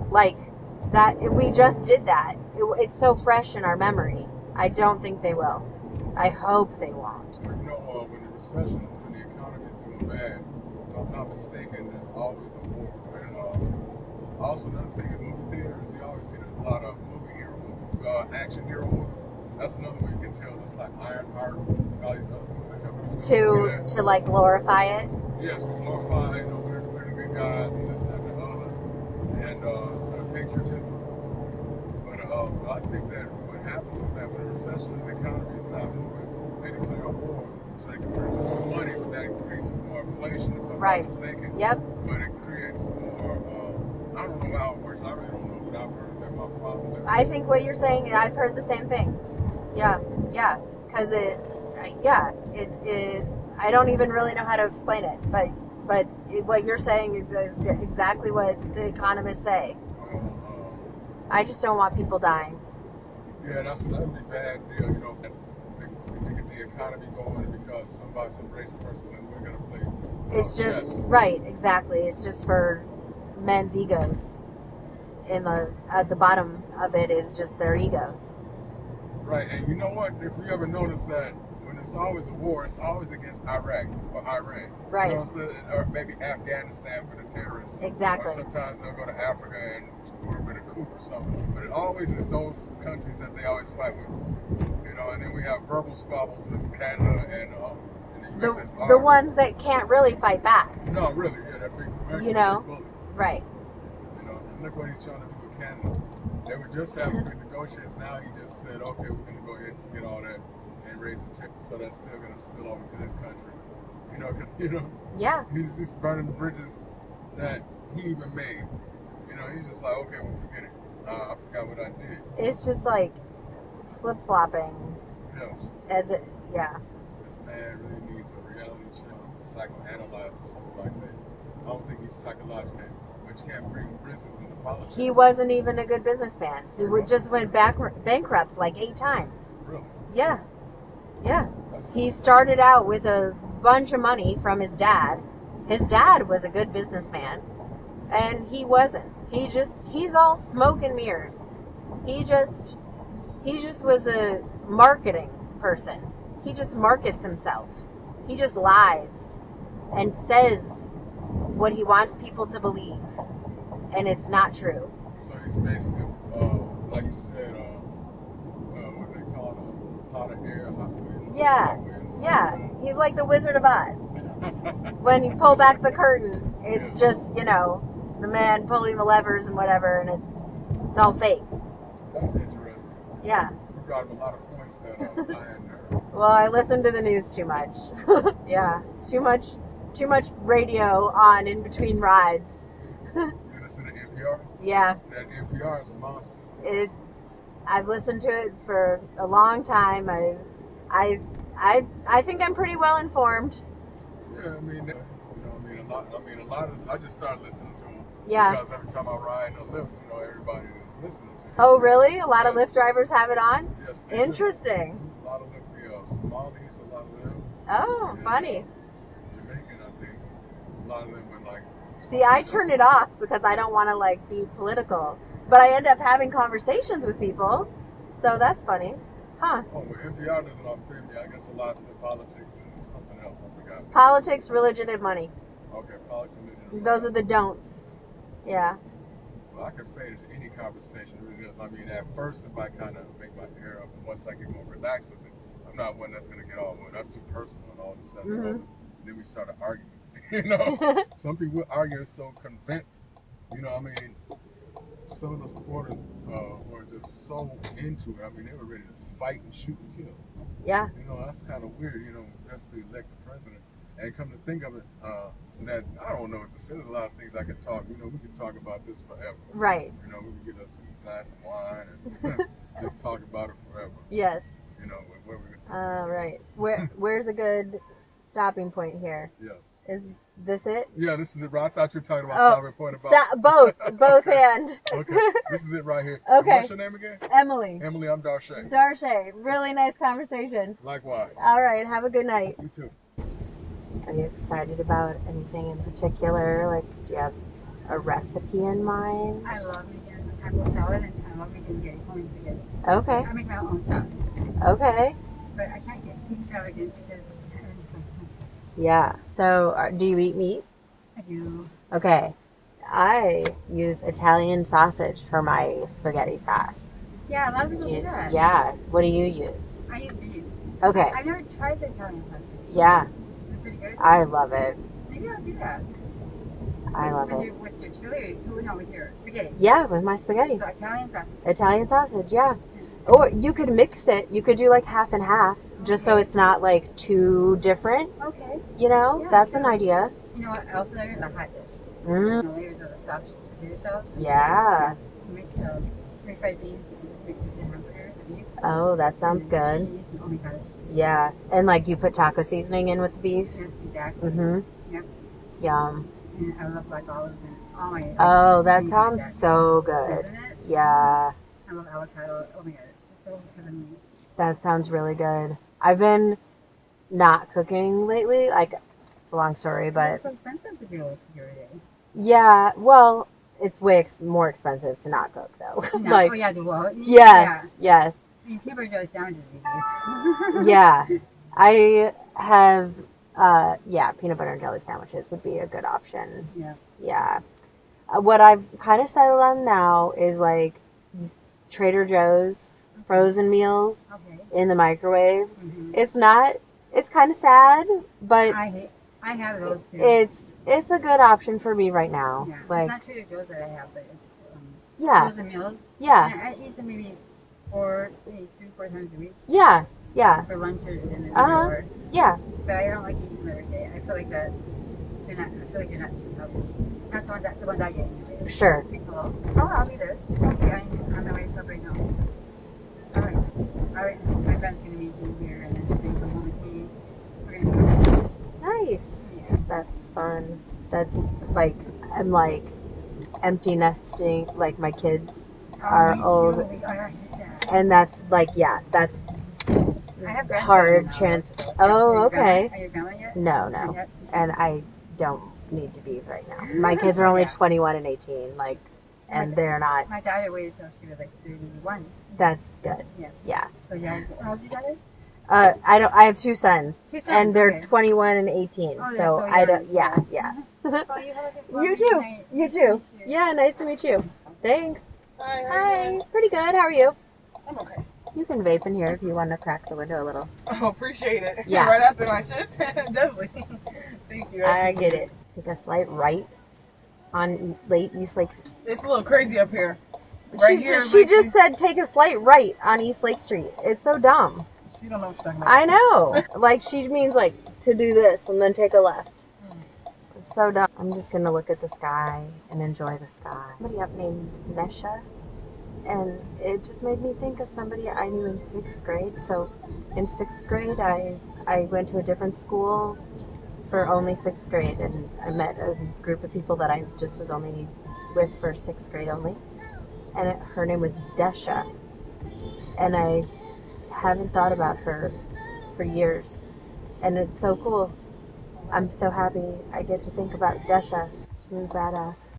like, that, we just did that. It's so fresh in our memory. I don't think they will. I hope they won't. You know, when the recession, when the economy is doing bad, if I'm not mistaken, there's always a war. And also another thing is movie theaters. You always see there's a lot of movie hero movies, action hero movies. That's another way you can tell. Just like Ironheart, and all these other movies that come out. To like glorify it. Yes, to glorify, you know, we're the good guys and this, that, and the other, and some patriotism. But I think that what happens is that when a recession, the economy is not moving, they declare a war so they can bring more money, but that increases more inflation, if I'm not mistaken. Yep. But it creates more, I don't know how it works, I really don't know, but I've heard that my father did. I think what you're saying, I've heard the same thing. Yeah, because I don't even really know how to explain it, but what you're saying is exactly what the economists say. I just don't want people dying. Yeah, that'd be a bad deal, you know, to get the economy going because some racist person says we're going to play. It's just, right, exactly. It's just for men's egos. At the bottom of it is just their egos. Right, and you know what? If you ever notice that when there's always a war, it's always against Iraq or Iran. Right. You know what I'm saying? Or maybe Afghanistan for the terrorists. Exactly. Or sometimes they'll go to Africa and with a coup or something. But it always is those countries that they always fight with. You know, and then we have verbal squabbles with Canada and the USSR. The ones that can't really fight back. No, really, yeah, that big American you know, bully. Right. You know, and look what he's trying to do with Canada. They were just having good negotiations. Now he just said, okay, we're going to go ahead and get all that and raise the tip. So that's still going to spill over to this country. You know. Yeah. He's just burning the bridges that he even made. You know, he's just like, okay, well, forget it. I forgot what I did. It's just like flip-flopping. Yes. Yeah. This man really needs a reality show, psychoanalyze or something like that. I don't think he's psychological, but But you can't bring business into politics. He wasn't even a good businessman. He just went bankrupt like 8 times. Really? Yeah. Yeah. He started out with a bunch of money from his dad. His dad was a good businessman, and he wasn't. He's all smoke and mirrors. He just was a marketing person. He just markets himself. He just lies and says what he wants people to believe, and it's not true. So he's basically, like you said, what they call it, hot air, hot wind. Yeah, hot wind. yeah. He's like the Wizard of Oz. When you pull back the curtain, it's just, the man pulling the levers and whatever, and it's all fake. That's interesting. Yeah. You brought up a lot of points that I had. Well, I listen to the news too much. Yeah, too much radio on in between rides. You listen to NPR? Yeah. That NPR is a monster. I've listened to it for a long time. I think I'm pretty well informed. Yeah, I mean, a lot of this, I just started listening to them. Yeah. Because every time I ride in a Lyft, everybody is listening to it. Oh, really? A lot of Lyft drivers have it on? Yes. Interesting. Do. A lot of Lyft, Somalis, a lot of them. Oh, And, funny. Jamaican, I think. A lot of them were like... See, I turn it off because I don't want to, be political. But I end up having conversations with people. So that's funny. Huh. Oh, well, NPR doesn't offend me. I guess a lot of the politics and something else. I forgot. Politics, religion, and money. Okay, politics, religion. Those are the don'ts. Yeah. Well, I can fade into any conversation. It really is. I mean, at first, if I kind of make my hair up, and once I get more relaxed with it, I'm not one that's going to get all, that's too personal and all this stuff. Mm-hmm. Then we started arguing. Some people argue so convinced. Some of the supporters were just so into it. I mean, they were ready to fight and shoot and kill. Yeah. That's kind of weird, just to elect the president. And come to think of it, that I don't know what to say. There's a lot of things I could talk. We could talk about this forever. Right. We could get us a glass of wine and just talk about it forever. Yes. Where we. Right. Where's a good stopping point here? Yes. Is this it? Yeah, this is it. Right. I thought you were talking about stopping point about both and. Okay, this is it right here. Okay. What's your name again? Emily. Emily, I'm Darshay. Darshay, really nice conversation. Likewise. All right, have a good night. You too. Are you excited about anything in particular? Like, do you have a recipe in mind? I love making taco salad and I love making spaghetti. Okay. I make my own sauce. Okay. But I can't get too extravagant because it's so expensive. Yeah. So, do you eat meat? I do. Okay. I use Italian sausage for my spaghetti sauce. Yeah, a lot of people do that. Yeah. What do you use? I use beef. Okay. I've never tried the Italian sausage. Yeah. Is it pretty good? I love it. Maybe I'll do that. I love it. With your chili? No, with your spaghetti. Yeah, with my spaghetti. So Italian sausage. Italian sausage, yeah. Or you could mix it. You could do like half and half, just so it's not like too different. Okay. Yeah, that's an idea. You know what else is there? The hot dish. Mm. Layers of the sauce, potato sauce. Yeah. Mix refried beans, mix with the hamburger, the beef. Oh, that sounds good. Cheese. Oh my gosh. Yeah, and like you put taco seasoning in with the beef. Yes, exactly. Yep. Yum. And I love black olives and all my. Oh, that sounds so good. Isn't it? Yeah. I love avocado. Oh my god, it's so heavenly. That sounds really good. I've been not cooking lately. Like, it's a long story, but It's so expensive to be able to cook every day. yeah. Well, it's way more expensive to not cook though. No, Like, oh yeah, do well. yes, yes. I mean, peanut butter jelly sandwiches is easy. Yeah. I have, peanut butter and jelly sandwiches would be a good option. Yeah. Yeah. What I've kind of settled on now is like Trader Joe's frozen meals in the microwave. Mm-hmm. It's kind of sad, but I have those too. It's a good option for me right now. Yeah. Like, It's not Trader Joe's that I have, but it's yeah. frozen meals. Yeah. And I eat them maybe 3-4 times a week. Yeah. Yeah. For lunch or dinner. Uh-huh. Yeah. But I don't like eating them every day. I feel like that. I feel like you're not too healthy. Not the ones I get. Sure. Hello. Oh, I'll be there. Okay, I'm on my way to club right now. All right. My friend's gonna meet me here, and then she's gonna come home with me. We're gonna. Nice. Yeah. That's fun. That's like, I'm like empty nesting, like my kids are old, and that's like, yeah, that's I have hard grandchildren trans. Oh, okay. Are you grandma yet? No, Not no, yet? and I don't need to be right now. My kids are only 21 and 18, like, and they're not. My daughter waited till she was like 31. That's good. Yeah. Yeah. So yeah, how old is your daughter? I have two sons, and they're okay. 21 and 18. Oh, so they're so I don't. young. Yeah, yeah. Well, you have a good You too. night. You Nice to too. meet you. Yeah, nice to meet you. Thanks. Hi, how Hi. you doing? Pretty good. How are you? I'm okay. You can vape in here if you want to crack the window a little. Oh, appreciate it. Yeah. Right after my shift? Definitely. Thank you. I get it. Take a slight right on late East Lake. It's a little crazy up here. Right She, here. she just said take a slight right on East Lake Street. It's so dumb. She don't know what she's talking about. I know. Like, she means like to do this and then take a left. It's so dumb. I'm just gonna look at the sky and enjoy the sky. Somebody up named Nesha, and it just made me think of somebody I knew in 6th grade. So in 6th grade, I went to a different school for only 6th grade, and I met a group of people that I just was only with for 6th grade only, and her name was Desha, and I haven't thought about her for years, and it's so cool. I'm so happy I get to think about Desha. She was badass.